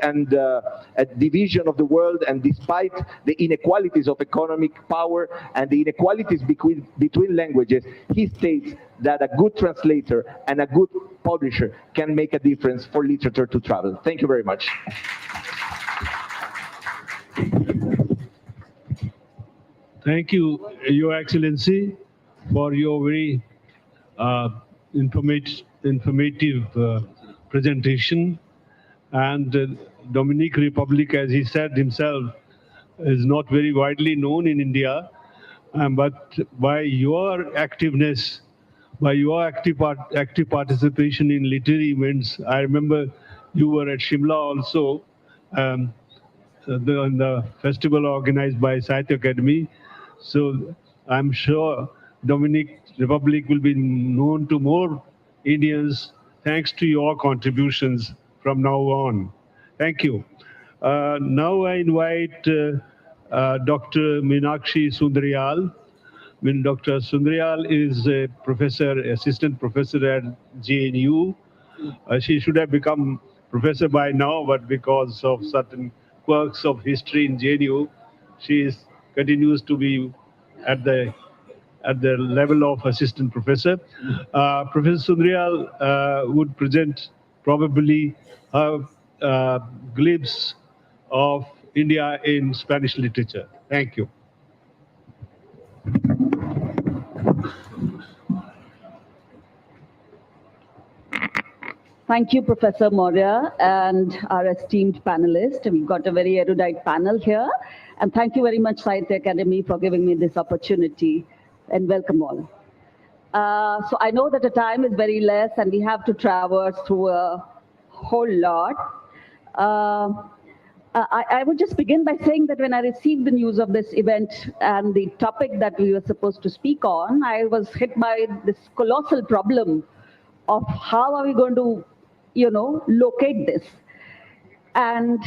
and division of the world, and despite the inequalities of economic power and the inequalities between languages, he states that a good translator and a good publisher can make a difference for literature to travel. Thank you very much. Thank you, Your Excellency, for your very informative presentation. And Dominican Republic, as he said himself, is not very widely known in India. But by your activeness, by your active participation in literary events, I remember you were at Shimla also, the festival organized by Sahitya Academy. So I'm sure Dominican Republic will be known to more Indians thanks to your contributions from now on. Thank you. Now I invite Dr. Meenakshi Sundaryal. Dr. Sundaryal is a professor, assistant professor at JNU. She should have become professor by now, but because of certain quirks of history in JNU, she continues to be at the level of assistant professor. Professor Sundaryal would present probably a glimpse of India in Spanish literature. Thank you. Thank you, Professor Maurya, and our esteemed panelists. We've got a very erudite panel here. And thank you very much, Sahitya Academy, for giving me this opportunity. And welcome all. So I know that the time is very less and we have to traverse through a whole lot. I would just begin by saying that when I received the news of this event and the topic that we were supposed to speak on, I was hit by this colossal problem of how are we going to, locate this. And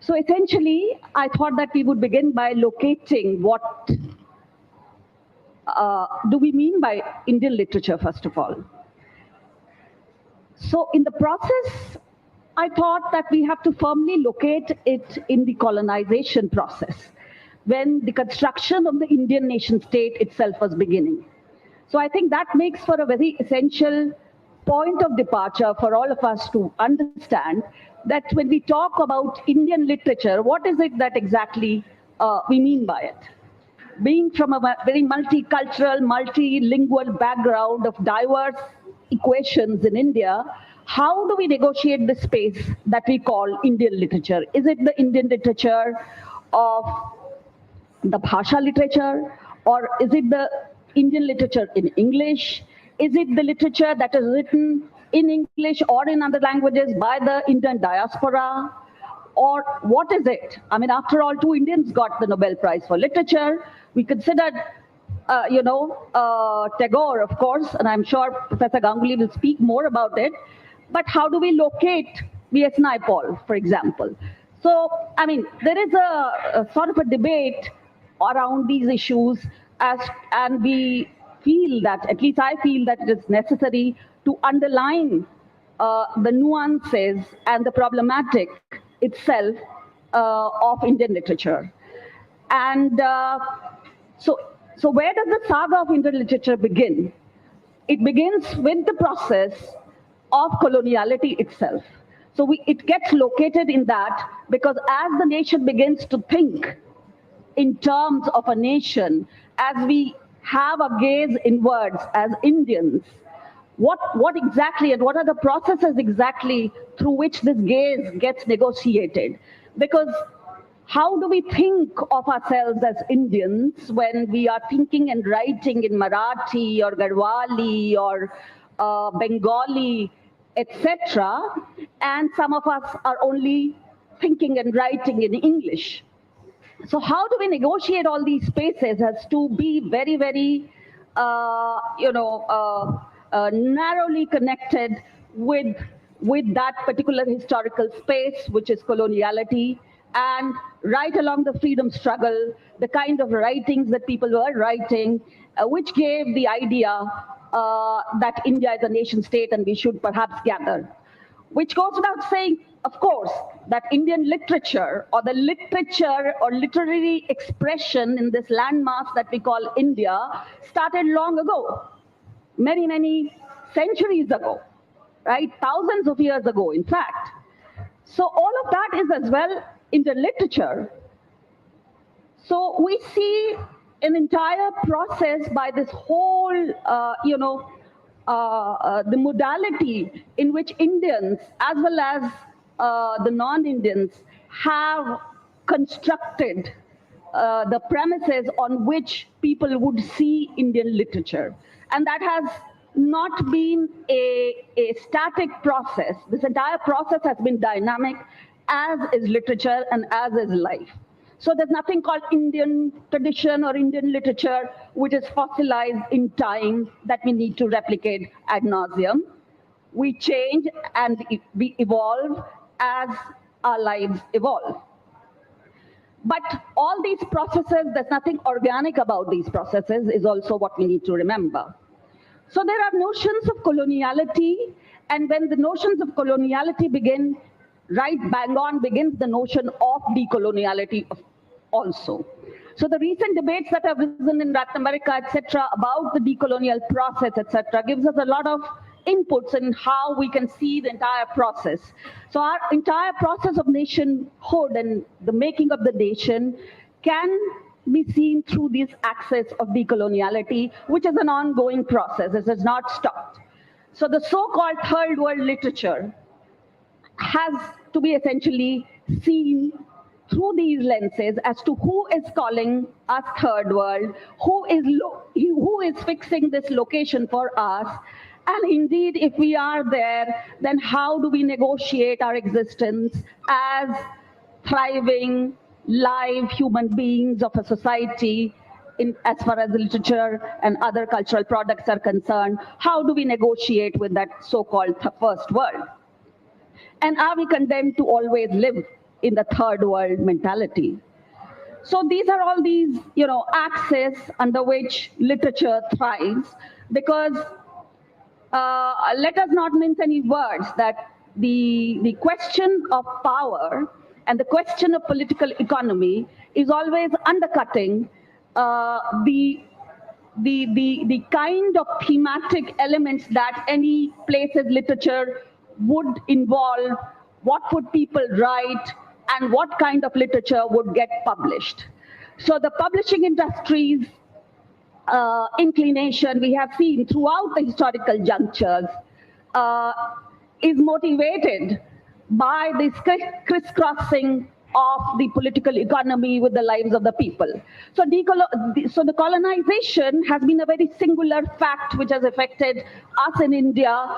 so essentially, I thought that we would begin by locating what do we mean by Indian literature, first of all. So in the process, I thought that we have to firmly locate it in the colonization process, when the construction of the Indian nation state itself was beginning. So I think that makes for a very essential point of departure for all of us to understand that when we talk about Indian literature, what is it that exactly we mean by it? Being from a very multicultural, multilingual background of diverse equations in India, how do we negotiate the space that we call Indian literature? Is it the Indian literature of the Bhasha literature, or is it the Indian literature in English? Is it the literature that is written in English or in other languages by the Indian diaspora? Or what is it? I mean, after all, 2 Indians got the Nobel Prize for Literature. We considered, Tagore, of course, and I'm sure Professor Ganguly will speak more about it. But how do we locate V.S. Naipaul, for example? So, I mean, there is a sort of a debate around these issues, and we feel that, at least I feel that it is necessary to underline the nuances and the problematic itself of Indian literature. And so where does the saga of Indian literature begin? It begins with the process of coloniality itself. So it gets located in that because as the nation begins to think in terms of a nation, as we have a gaze inwards as Indians, what exactly and what are the processes exactly through which this gaze gets negotiated? Because how do we think of ourselves as Indians when we are thinking and writing in Marathi or Garhwali or Bengali, etc., and some of us are only thinking and writing in English? So how do we negotiate all these spaces as to be very, very, narrowly connected with that particular historical space, which is coloniality, and right along the freedom struggle, the kind of writings that people were writing, which gave the idea that India is a nation state and we should perhaps gather. Which goes without saying, of course, that Indian literature or the literature or literary expression in this landmass that we call India started long ago, many, many centuries ago, right? Thousands of years ago, in fact. So all of that is as well Indian literature. So we see an entire process by this whole, the modality in which Indians, as well as the non-Indians, have constructed the premises on which people would see Indian literature. And that has not been a static process. This entire process has been dynamic, as is literature and as is life. So there's nothing called Indian tradition or Indian literature which is fossilized in time that we need to replicate ad nauseum. We change and we evolve as our lives evolve. But all these processes, there's nothing organic about these processes, is also what we need to remember. So there are notions of coloniality, and when the notions of coloniality begin, right bang on begins the notion of decoloniality also. So the recent debates that have risen in Latin America, etc., about the decolonial process, etc., gives us a lot of inputs in how we can see the entire process. So our entire process of nationhood and the making of the nation can be seen through this axis of decoloniality, which is an ongoing process. It has not stopped. So the so-called third world literature has to be essentially seen through these lenses as to who is calling us third world, who is fixing this location for us, and indeed, if we are there, then how do we negotiate our existence as thriving, live human beings of a society as far as literature and other cultural products are concerned? How do we negotiate with that so-called first world? And are we condemned to always live in the third world mentality? So these are all these, axes under which literature thrives, because let us not mince any words that the question of power and the question of political economy is always undercutting the kind of thematic elements that any place's literature would involve, what would people write, and what kind of literature would get published. So the publishing industry's inclination, we have seen throughout the historical junctures, is motivated by this crisscrossing of the political economy with the lives of the people. So the colonization has been a very singular fact which has affected us in India,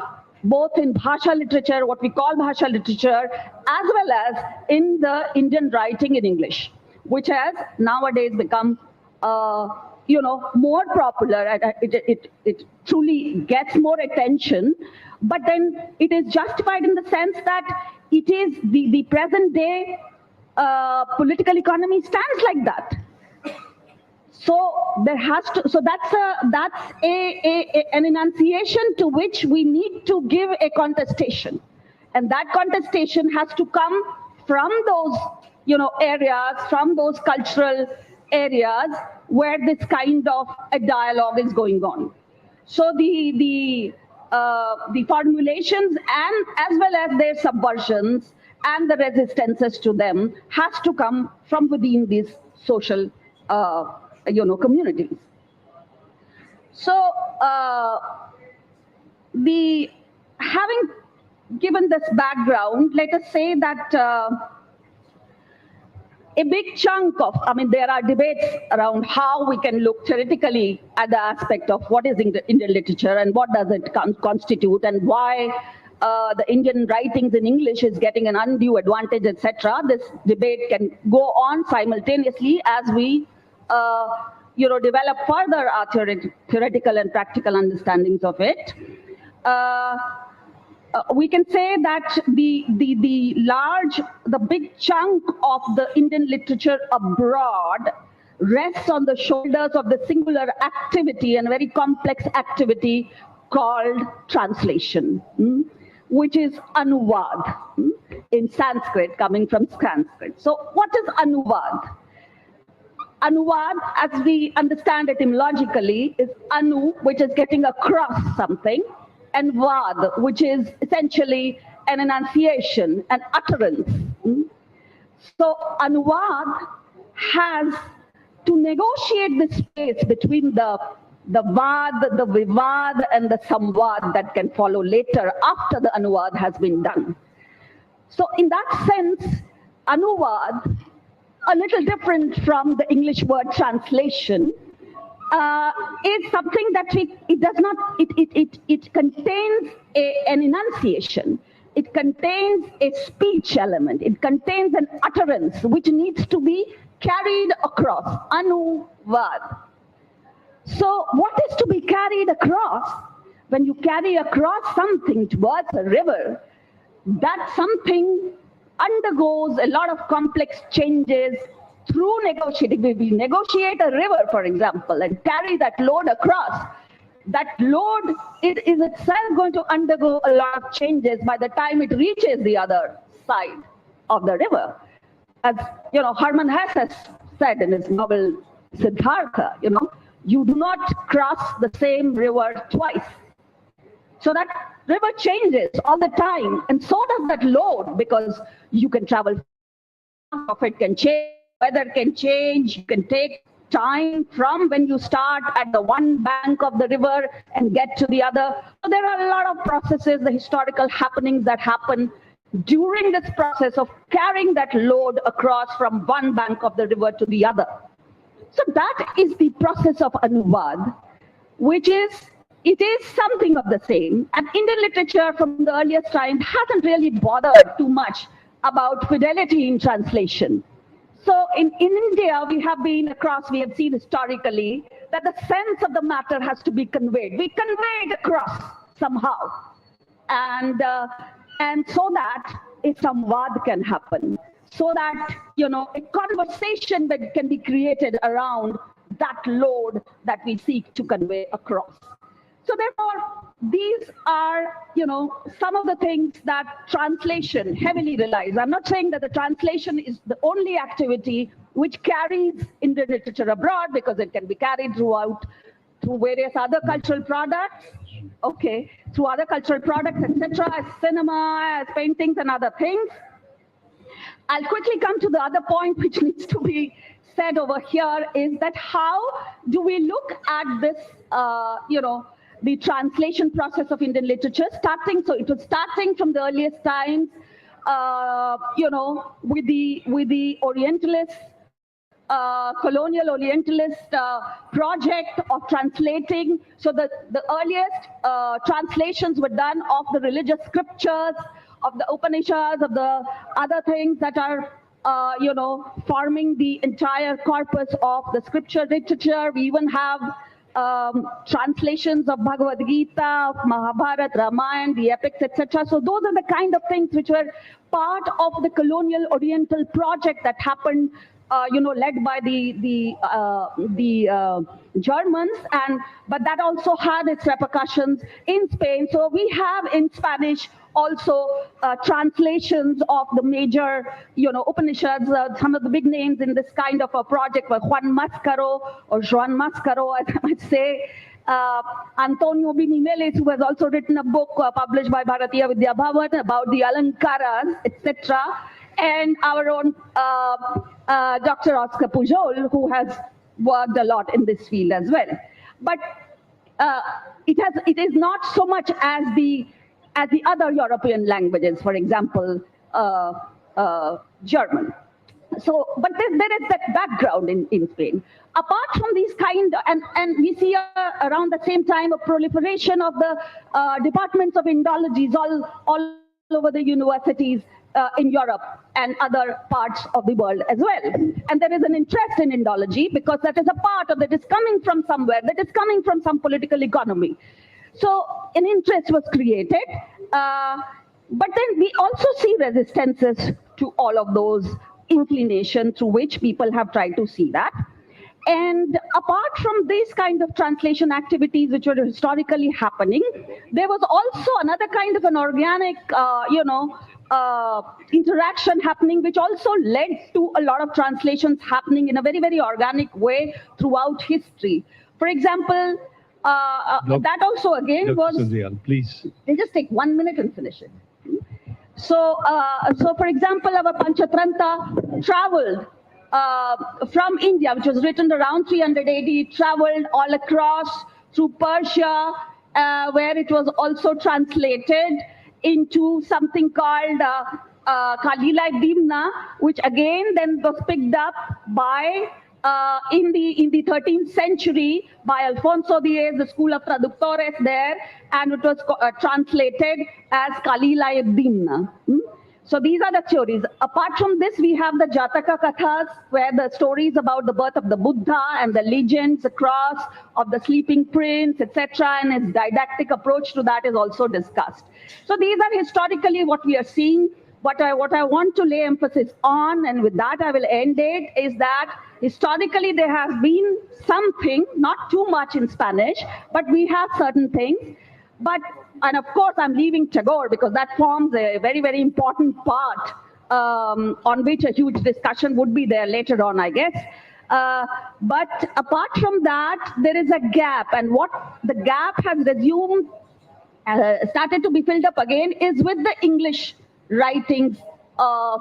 both in Bhasha literature, what we call Bhasha literature, as well as in the Indian writing in English, which has nowadays become more popular, and it truly gets more attention. But then it is justified in the sense that it is the present day political economy stands like that. So there has to. So that's an enunciation to which we need to give a contestation, and that contestation has to come from those areas, from those cultural areas where this kind of a dialogue is going on. So the formulations and as well as their subversions and the resistances to them has to come from within these social communities. So having given this background, let us say that a big chunk of, there are debates around how we can look theoretically at the aspect of what is Indian literature and what does it constitute, and why the Indian writings in English is getting an undue advantage, etc. This debate can go on simultaneously as we develop further our theoretical and practical understandings of it. We can say that the big chunk of the Indian literature abroad rests on the shoulders of the singular activity and very complex activity called translation, which is anuvad in Sanskrit, coming from Sanskrit. So what is anuvad? Anuvad, as we understand etymologically, is anu, which is getting across something, and vad, which is essentially an enunciation, an utterance. So anuvad has to negotiate the space between the vad, the vivad, and the samvad that can follow later after the anuvad has been done. So in that sense, anuvad, a little different from the English word translation, is something that it contains an enunciation. It contains a speech element. It contains an utterance which needs to be carried across. Anuvad. So what is to be carried across? When you carry across something towards a river, that something undergoes a lot of complex changes through negotiating. We negotiate a river, for example, and carry that load across. That load is itself going to undergo a lot of changes by the time it reaches the other side of the river. As Hermann Hesse has said in his novel Siddhartha, you do not cross the same river twice. So that river changes all the time, and so does that load, because you can travel, it can change, weather can change, you can take time from when you start at the one bank of the river and get to the other. So there are a lot of processes, the historical happenings that happen during this process of carrying that load across from one bank of the river to the other. So that is the process of Anuvad, which is, it is something of the same. And Indian literature from the earliest time hasn't really bothered too much about fidelity in translation. So in India, we have seen historically that the sense of the matter has to be conveyed. We convey it across somehow. And so that a samvad can happen. So that, a conversation that can be created around that load that we seek to convey across. So therefore, these are, some of the things that translation heavily relies. I'm not saying that the translation is the only activity which carries Indian literature abroad, because it can be carried through various other cultural products, through other cultural products, etc., as cinema, as paintings and other things. I'll quickly come to the other point which needs to be said over here, is that how do we look at this, the translation process of Indian literature, so it was starting from the earliest times, with the Orientalists, colonial Orientalist project of translating. So the earliest translations were done of the religious scriptures, of the Upanishads, of the other things that are, forming the entire corpus of the scripture literature. We even have translations of Bhagavad Gita, of Mahabharata, Ramayana, the epics, etc. So those are the kind of things which were part of the colonial Oriental project that happened, led by the Germans, but that also had its repercussions in Spain. So we have in Spanish also translations of the major, Upanishads. Some of the big names in this kind of a project were Juan Mascaro, as I might say, Antonio Binimelis, who has also written a book published by Bharatiya Vidya Bhavan about the Alankaras, etc., and our own Dr. Oscar Pujol, who has worked a lot in this field as well. But it is not so much as the other European languages, for example, German. So, but there is that background in Spain. Apart from these and we see around the same time a proliferation of the departments of Indologies all over the universities in Europe and other parts of the world as well. And there is an interest in Indology because that is a part of that is coming from somewhere, that is coming from some political economy. So an interest was created, but then we also see resistances to all of those inclinations through which people have tried to see that. And apart from these kind of translation activities which were historically happening, there was also another kind of an organic, interaction happening, which also led to a lot of translations happening in a very, very organic way throughout history. For example, that also again was. Sundayal, please. They'll just take 1 minute and finish it. So, for example, our Panchatranta traveled from India, which was written around 300 AD, traveled all across through Persia, where it was also translated into something called Kalila Dimna, which again then was picked up by in the 13th century by Alfonso X, the school of traductores there, and it was translated as Kalila Dimna. So these are the theories. Apart from this, we have the Jataka Kathas, where the stories about the birth of the Buddha and the legends across of the sleeping prince, etc., and its didactic approach to that is also discussed. So these are historically what we are seeing. What I want to lay emphasis on, and with that I will end it, is that historically there has been something, not too much in Spanish, but we have certain things. And of course, I'm leaving Tagore because that forms a very, very important part on which a huge discussion would be there later on, I guess. But apart from that, there is a gap, and what the gap has resumed, started to be filled up again, is with the English writings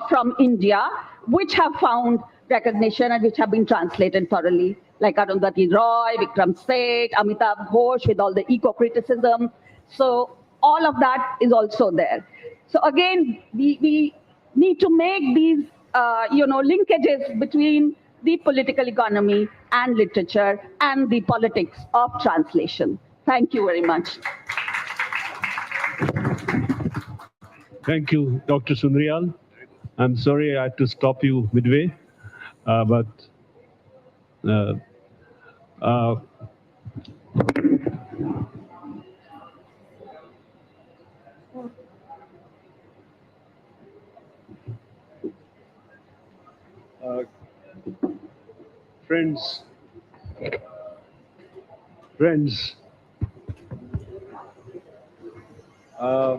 from India, which have found recognition and which have been translated thoroughly, like Arundhati Roy, Vikram Seth, Amitabh Ghosh, with all the eco-criticism. So all of that is also there. So again, we need to make these, linkages between the political economy and literature and the politics of translation. Thank you very much. Thank you, Dr. Sunrial. I'm sorry I had to stop you midway, but uh, uh, friends, uh,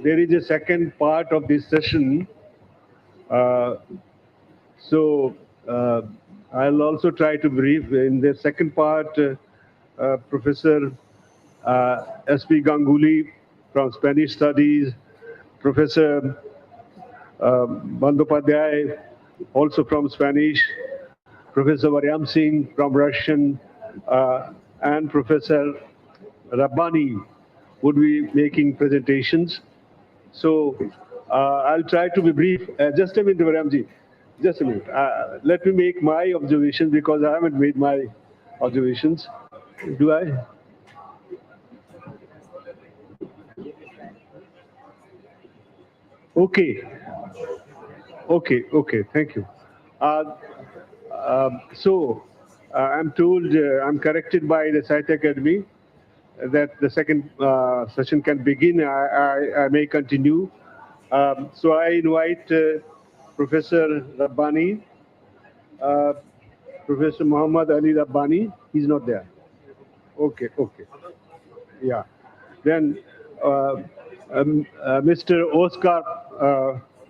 there is a second part of this session. So I'll also try to brief. In the second part, Professor S.P. Ganguly from Spanish Studies, Professor Bandyopadhyay, also from Spanish, Professor Varyam Singh from Russian, and Professor Rabbani would be making presentations. So I'll try to be brief. Just a minute, Varyamji. Just a minute. Let me make my observations because I haven't made my observations. Do I? Okay. Okay. Thank you. I'm told, I'm corrected by the Sahitya Academy that the second session can begin. I may continue. So I invite Professor Rabbani, Professor Muhammad Ali Rabbani. He's not there. Okay. Yeah. Then Mr. Oscar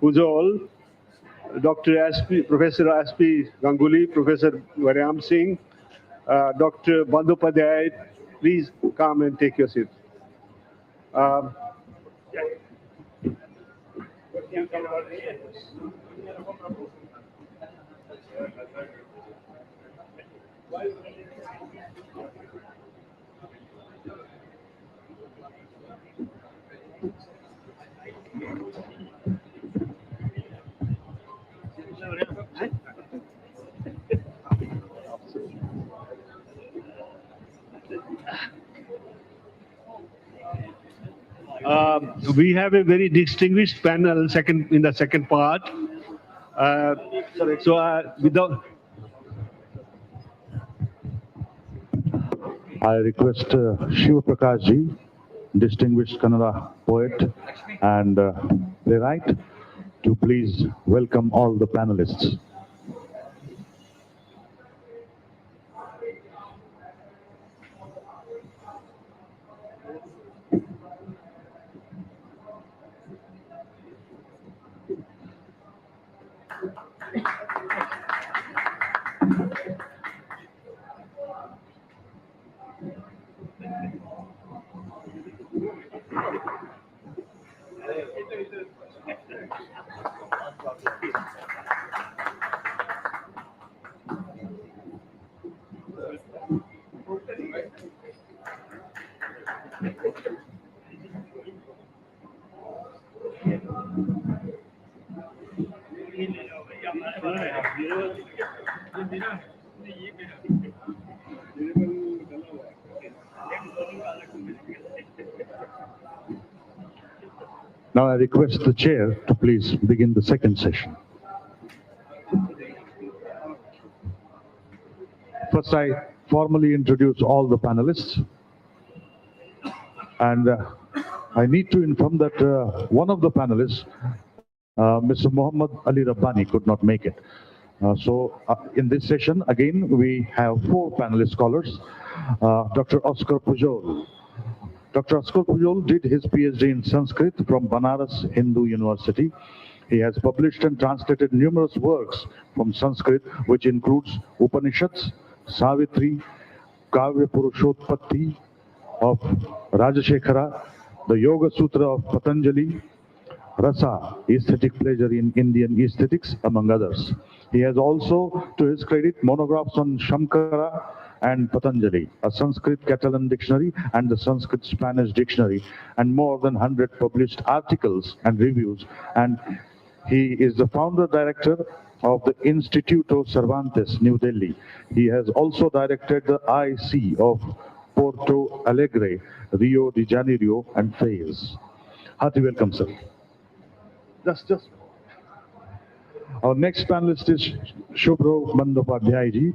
Pujol, Professor S.P. Ganguly, Professor Varyam Singh, Dr. Bandyopadhyay, please come and take your seat. We have a very distinguished panel in the second part. Without I request Shiva Prakash ji, distinguished Kannada poet and playwright, to please welcome all the panelists. Now I request the chair to please begin the second session. First, I formally introduce all the panelists. And I need to inform that one of the panelists, Mr. Muhammad Ali Rabbani, could not make it. In this session, again, we have 4 panelist scholars. Dr. Oscar Pujol. Dr. Oscar Pujol did his PhD in Sanskrit from Banaras Hindu University. He has published and translated numerous works from Sanskrit, which includes Upanishads, Savitri, Kavya Purushotpatti of Rajashekhara, the Yoga Sutra of Patanjali, Rasa, aesthetic pleasure in Indian aesthetics, among others. He has also, to his credit, monographs on Shamkara, and Patanjali, a Sanskrit Catalan dictionary and the Sanskrit Spanish dictionary, and more than 100 published articles and reviews. And he is the founder director of the Instituto Cervantes, New Delhi. He has also directed the IC of Porto Alegre, Rio de Janeiro, and Fez. Hearty welcome, sir. Just. Our next panelist is Shubhro Bandyopadhyay ji.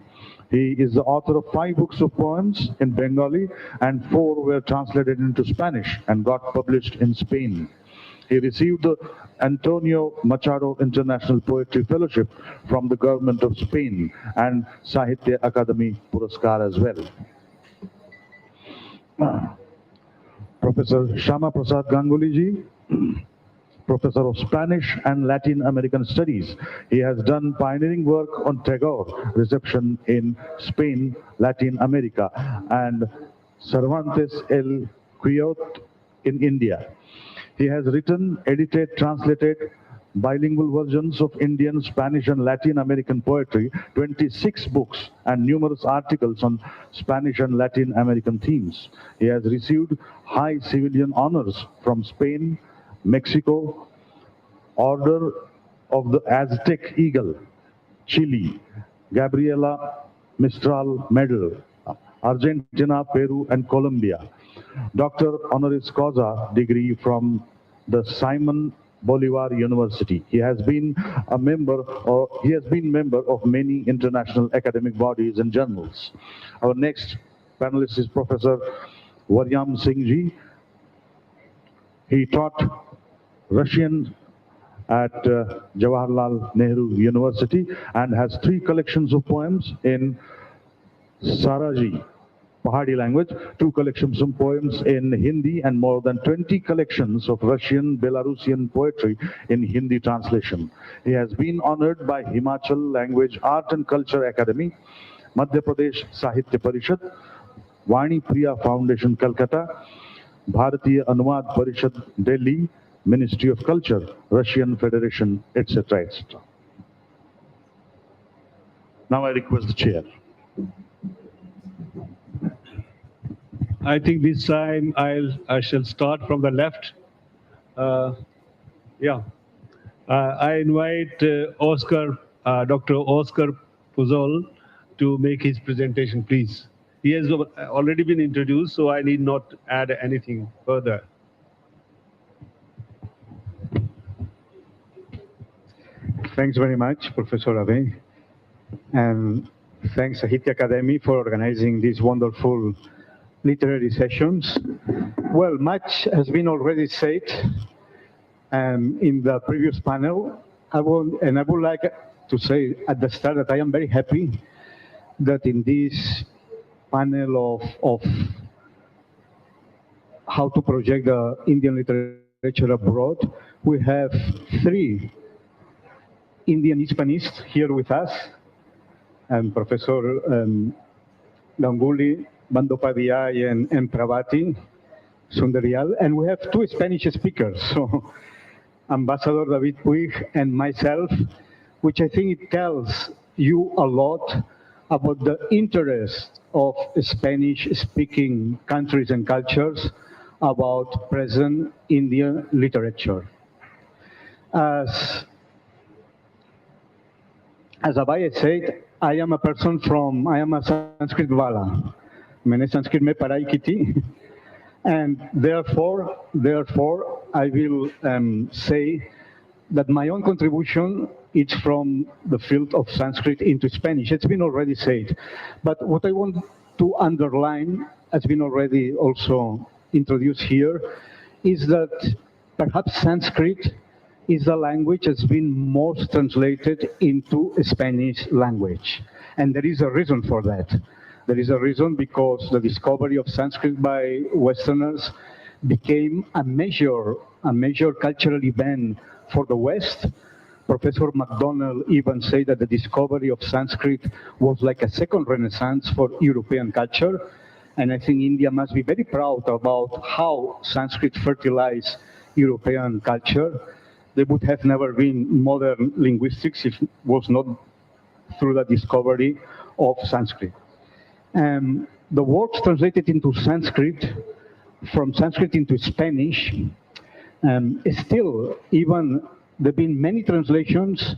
He is the author of 5 books of poems in Bengali, and 4 were translated into Spanish and got published in Spain. He received the Antonio Machado International Poetry Fellowship from the government of Spain and Sahitya Akademi Puraskar as well. Professor Shama Prasad Ganguly ji, Professor of Spanish and Latin American Studies. He has done pioneering work on Tagore reception in Spain, Latin America, and Cervantes El Quixote in India. He has written, edited, translated bilingual versions of Indian, Spanish, and Latin American poetry, 26 books, and numerous articles on Spanish and Latin American themes. He has received high civilian honors from Spain, Mexico, Order of the Aztec Eagle, Chile, Gabriela Mistral Medal, Argentina, Peru, and Colombia. Doctor honoris causa degree from the Simon Bolivar University. He has been member of many international academic bodies and journals. Our next panelist is Professor Waryam Singh ji. He taught Russian at Jawaharlal Nehru University and has 3 collections of poems in Saraji, Pahadi language, 2 collections of poems in Hindi, and more than 20 collections of Russian, Belarusian poetry in Hindi translation. He has been honored by Himachal Language, Art and Culture Academy, Madhya Pradesh Sahitya Parishad, Vani Priya Foundation, Calcutta, Bharatiya Anumad Parishad, Delhi, Ministry of Culture, Russian Federation, etc., etc. Now I request the chair. I think this time I shall start from the left. I invite Dr. Oscar Puzol to make his presentation, please. He has already been introduced, so I need not add anything further. Thanks very much, Professor Abe. And thanks Sahitya Academy for organizing these wonderful literary sessions. Well, much has been already said in the previous panel. I would like to say at the start that I am very happy that in this panel of how to project the Indian literature abroad, we have 3 Indian Hispanists here with us, and Professor Ganguly, Bandyopadhyay, and Pravati Sundarial, and we have 2 Spanish speakers, so Ambassador David Puig and myself, which I think it tells you a lot about the interest of Spanish-speaking countries and cultures about present Indian literature. As Abhay said, I am a Sanskrit Vala. मैंने संस्कृत में पढ़ाई की थी, and therefore I will say that my own contribution is from the field of Sanskrit into Spanish. It's been already said, but what I want to underline, has been already also introduced here, is that perhaps Sanskrit is the language that's been most translated into Spanish language, and there is a reason for that. There is a reason because the discovery of Sanskrit by Westerners became a major cultural event for the West. Professor MacDonald even said that the discovery of Sanskrit was like a second renaissance for European culture. And I think India must be very proud about how Sanskrit fertilized European culture. There would have never been modern linguistics if it was not through the discovery of Sanskrit. The works translated into Sanskrit, from Sanskrit into Spanish, still, even there have been many translations.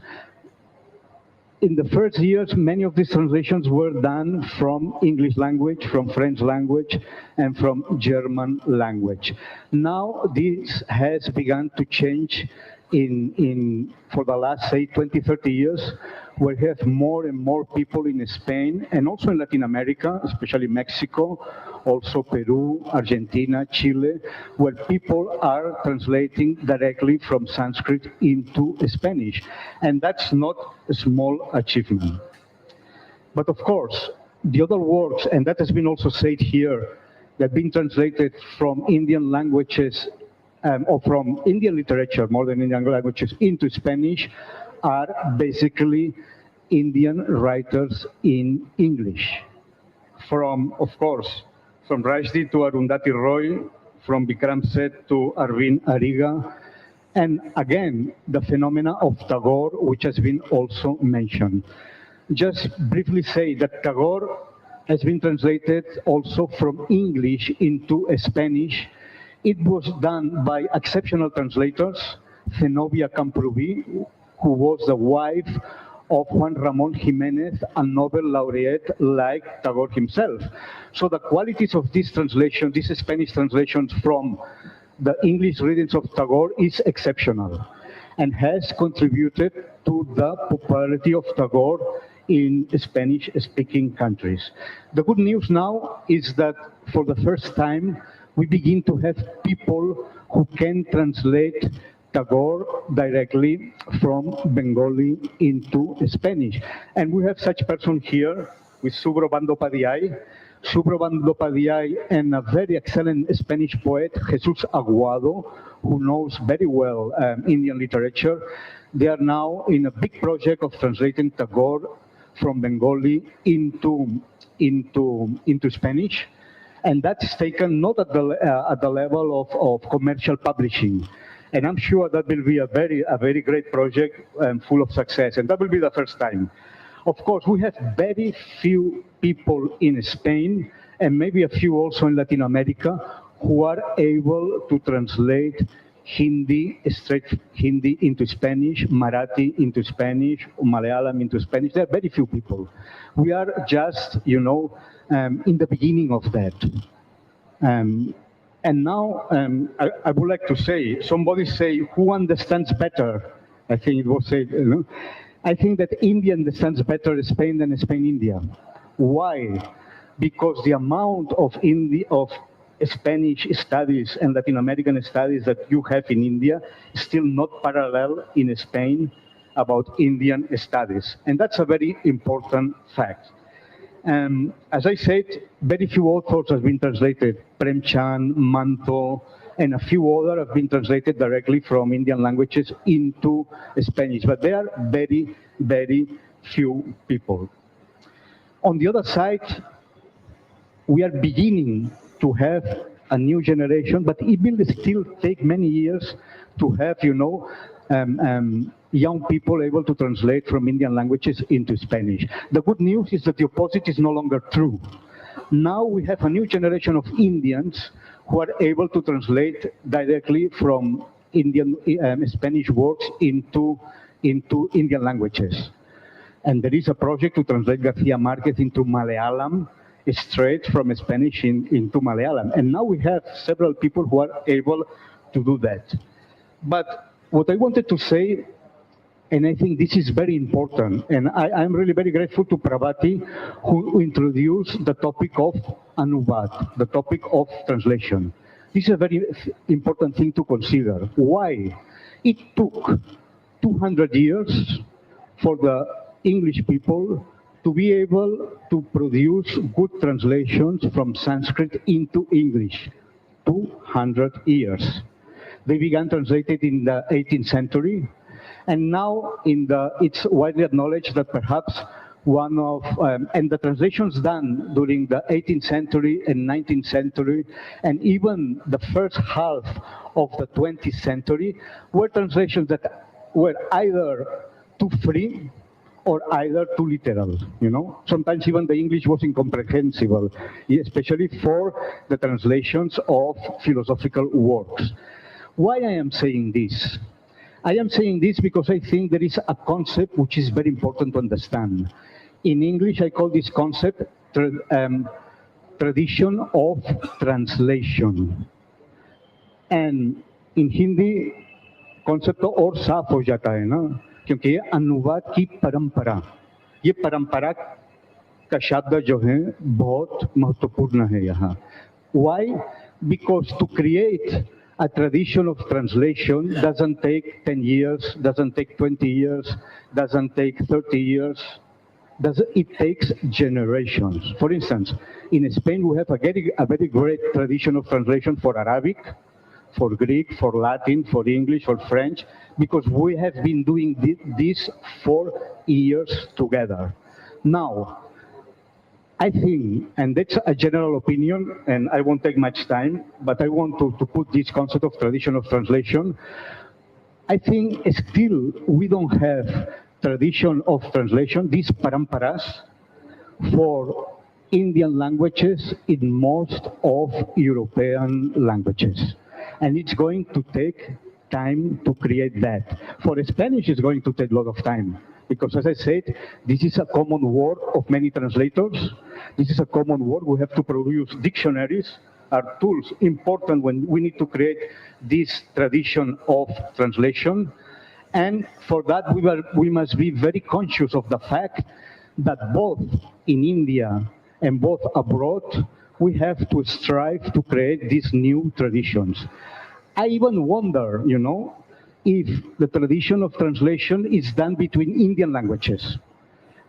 In the first years, many of these translations were done from English language, from French language, and from German language. Now this has begun to change for the last, say, 20, 30 years, where we have more and more people in Spain and also in Latin America, especially Mexico, also Peru, Argentina, Chile, where people are translating directly from Sanskrit into Spanish. And that's not a small achievement. But of course, the other works, and that has been also said here, that have been translated from Indian languages or from Indian literature, more than Indian languages, into Spanish, are basically Indian writers in English. From, of course, from Rushdie to Arundhati Roy, from Vikram Seth to Arvind Ariga, and again, the phenomena of Tagore, which has been also mentioned. Just briefly say that Tagore has been translated also from English into Spanish. It was done by exceptional translators, Zenobia Camprubí, who was the wife of Juan Ramón Jiménez, a Nobel laureate like Tagore himself. So the qualities of this translation, these Spanish translations from the English readings of Tagore is exceptional and has contributed to the popularity of Tagore in Spanish-speaking countries. The good news now is that for the first time, we begin to have people who can translate Tagore directly from Bengali into Spanish. And we have such person here with Subro Bandopadiay. Subro Bandopadiay and a very excellent Spanish poet, Jesus Aguado, who knows very well Indian literature. They are now in a big project of translating Tagore from Bengali into Spanish. And that's taken not at the level of commercial publishing. And I'm sure that will be a very great project full of success. And that will be the first time. Of course, we have very few people in Spain and maybe a few also in Latin America who are able to translate straight Hindi into Spanish, Marathi into Spanish, Malayalam into Spanish. There are very few people. We are just, in the beginning of that. And now I would like to say, somebody say, who understands better? I think it was said, I think that India understands better Spain than Spain India. Why? Because the amount of Spanish studies and Latin American studies that you have in India is still not parallel in Spain about Indian studies. And that's a very important fact. As I said, very few authors have been translated. Prem Chand, Manto, and a few others have been translated directly from Indian languages into Spanish. But there are very, very few people. On the other side, we are beginning to have a new generation, but it will still take many years to have, young people able to translate from Indian languages into Spanish. The good news is that the opposite is no longer true. Now we have a new generation of Indians who are able to translate directly from Indian Spanish works into Indian languages. And there is a project to translate Garcia Marquez into Malayalam, straight from Spanish into Malayalam. And now we have several people who are able to do that. But what I wanted to say, and I think this is very important, and I'm really very grateful to Prabhati, who introduced the topic of Anubad, the topic of translation. This is a very important thing to consider. Why? It took 200 years for the English people to be able to produce good translations from Sanskrit into English. 200 years. They began translated in the 18th century, and now it's widely acknowledged that perhaps one of, and the translations done during the 18th century and 19th century, and even the first half of the 20th century, were translations that were either too free or either too literal, you know? Sometimes even the English was incomprehensible, especially for the translations of philosophical works. Why I am saying this? I am saying this because I think there is a concept which is very important to understand. In English, I call this concept tradition of translation. And in Hindi, concept तो और साफ हो जाता है ना, क्योंकि ये अनुवाद की परंपरा, ये परंपरा का शब्द जो है बहुत महत्वपूर्ण है यहाँ. Why? Because to create a tradition of translation doesn't take 10 years, doesn't take 20 years, doesn't take 30 years. It takes generations. For instance, in Spain, we have a very great tradition of translation for Arabic, for Greek, for Latin, for English, for French, because we have been doing this for years together. Now, I think, and that's a general opinion, and I won't take much time, but I want to put this concept of tradition of translation. I think still we don't have tradition of translation, these paramparas, for Indian languages in most of European languages. And it's going to take time to create that. For Spanish, it's going to take a lot of time. Because as I said, this is a common word of many translators. This is a common word. We have to produce dictionaries, are tools important when we need to create this tradition of translation. And for that, we must be very conscious of the fact that both in India and both abroad, we have to strive to create these new traditions. I even wonder, you know, if the tradition of translation is done between Indian languages.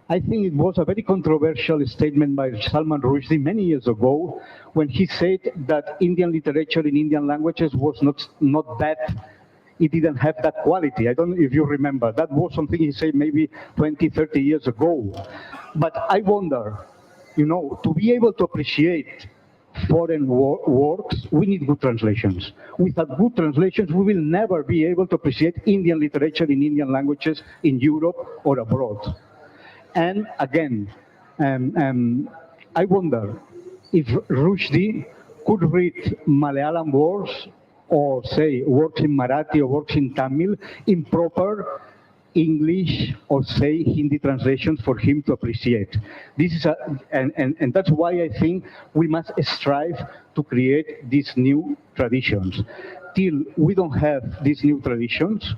I think it was a very controversial statement by Salman Rushdie many years ago when he said that Indian literature in Indian languages was not that, it didn't have that quality. I don't know if you remember. That was something he said maybe 20, 30 years ago. But I wonder, you know, to be able to appreciate foreign works, we need good translations. Without good translations, we will never be able to appreciate Indian literature in Indian languages in Europe or abroad. And again, I wonder if Rushdie could read Malayalam works or say works in Marathi or works in Tamil in proper English or say Hindi translations for him to appreciate. This is and that's why I think we must strive to create these new traditions. Till we don't have these new traditions,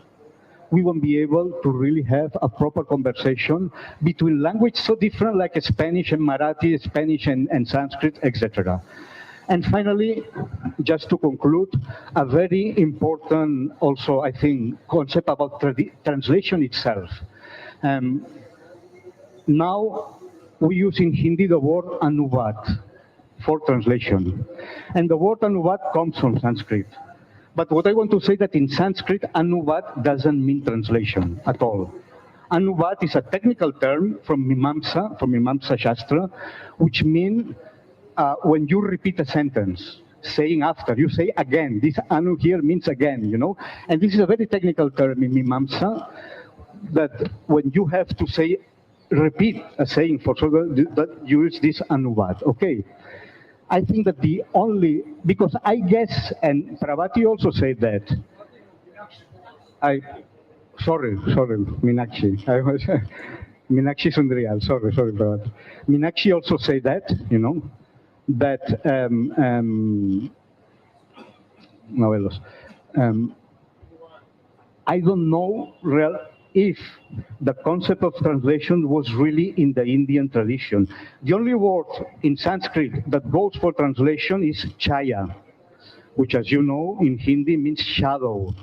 we won't be able to really have a proper conversation between languages so different like Spanish and Marathi, Spanish and Sanskrit, etc. And finally, just to conclude, a very important also, I think, concept about translation itself. Now, we use in Hindi the word anuvad for translation. And the word anuvad comes from Sanskrit. But what I want to say that in Sanskrit, anuvad doesn't mean translation at all. Anuvad is a technical term from Mimamsa Shastra, which means when you repeat a sentence, saying after, you say again. This anu here means again, you know. And this is a very technical term in Mimamsa, that when you have to say, repeat a saying for so that you use this anuvad, okay. I think that the only, because I guess, and Pravati also said that, sorry, Meenakshi. Meenakshi Sundriyal, sorry, Pravati. Meenakshi also said that, you know, that I don't know if the concept of translation was really in the Indian tradition. The only word in Sanskrit that goes for translation is chaya, which, as you know, in Hindi means shadow.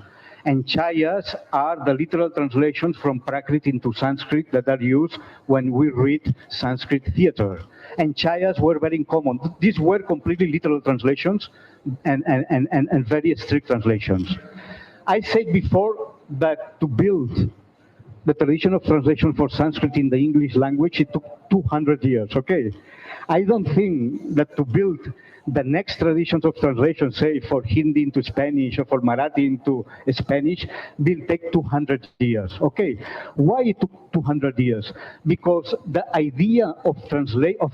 And chayas are the literal translations from Prakrit into Sanskrit that are used when we read Sanskrit theater. And chayas were very common. These were completely literal translations and very strict translations. I said before that to build the tradition of translation for Sanskrit in the English language, it took 200 years, okay? I don't think that to build the next traditions of translation, say for Hindi into Spanish or for Marathi into Spanish, will take 200 years. Okay, why it took 200 years? Because the idea of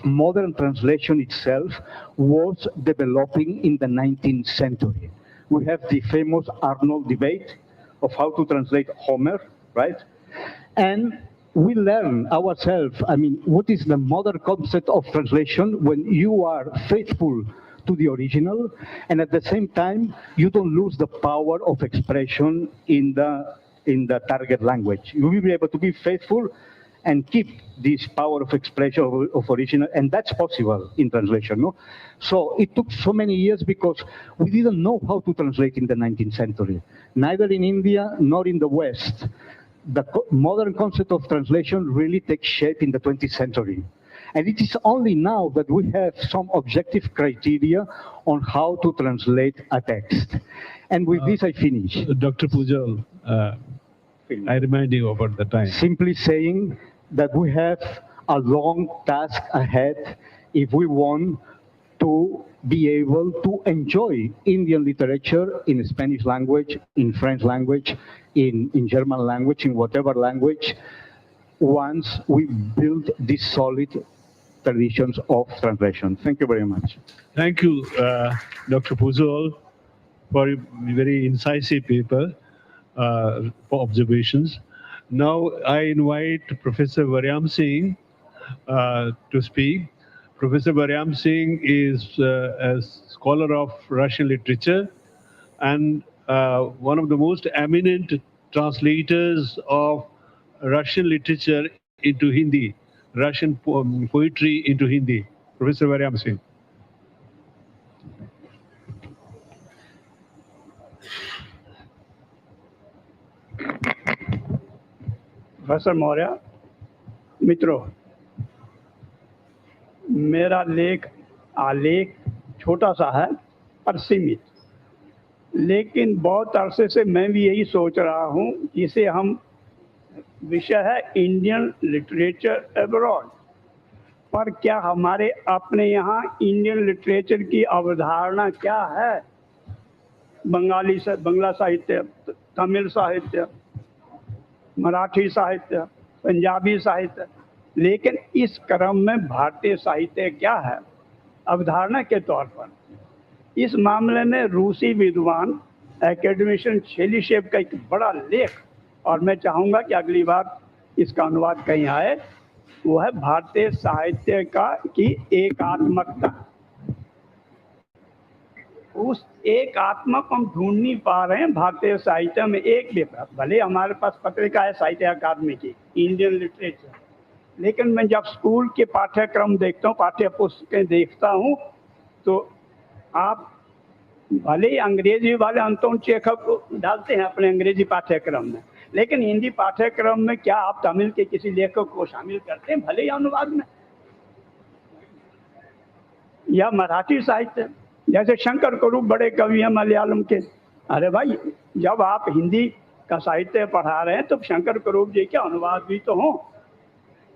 modern translation itself was developing in the 19th century. We have the famous Arnold debate of how to translate Homer, right? And we learn ourselves, I mean, what is the modern concept of translation when you are faithful to the original, and at the same time, you don't lose the power of expression in the target language. You will be able to be faithful and keep this power of expression of original, and that's possible in translation, no? So it took so many years because we didn't know how to translate in the 19th century, neither in India nor in the West. The modern concept of translation really takes shape in the 20th century. And it is only now that we have some objective criteria on how to translate a text. And with this, I finish. Dr. Pujol, I remind you about the time. Simply saying that we have a long task ahead if we want to be able to enjoy Indian literature in Spanish language, in French language, in German language, in whatever language, once we build these solid traditions of translation. Thank you very much. Thank you, Dr. Pujol, for a very incisive paper for observations. Now I invite Professor Varyam Singh to speak. Professor Varyam Singh is a scholar of Russian literature and one of the most eminent translators of Russian literature into Hindi, Russian poetry into Hindi. Professor Varyam Singh. Professor Maurya, मित्रों, मेरा आलेख छोटा सा है पर सीमित, लेकिन बहुत अरसे से मैं भी यही सोच रहा हूँ, जिसे हम विषय है इंडियन लिटरेचर अब्रॉड, पर क्या हमारे अपने यहाँ इंडियन लिटरेचर की अवधारणा क्या है? बंगला साहित्य, तमिल साहित्य, मराठी साहित्य, पंजाबी साहित्य, लेकिन इस क्रम में भारतीय साहित्य क्या है अवधारणा के तौर पर? इस मामले में रूसी विद्वान एकेडमिशियन शेलिशेव का एक बड़ा लेख, और मैं चाहूँगा कि अगली बार इसका अनुवाद कहीं आए, वो है भारतीय साहित्य की एकात्मकता। उस एकात्मक हम ढूंढ नहीं पा रहे हैं भारतीय साहित्य में। एक भी, भले हमारे पास पत्रिका है साहित्य अकादमी की, इंडियन लिटरेचर, लेकिन मैं जब स्कूल के पाठ्यक्रम देखता हूँ, पाठ्य पुस्तकें देखता हूँ, तो आप भले ही अंग्रेजी वाले अंतोन चेखव को डालते हैं अपने अंग्रेजी पाठ्यक्रम में, लेकिन हिंदी पाठ्यक्रम में क्या आप तमिल के किसी लेखक को शामिल करते हैं, भले ही अनुवाद में? या मराठी साहित्य, जैसे शंकर करूप बड़े कवि हैं मलयालम के। अरे भाई, जब आप हिंदी का साहित्य पढ़ा रहे हैं तो शंकर करूप जी के अनुवाद भी तो हों।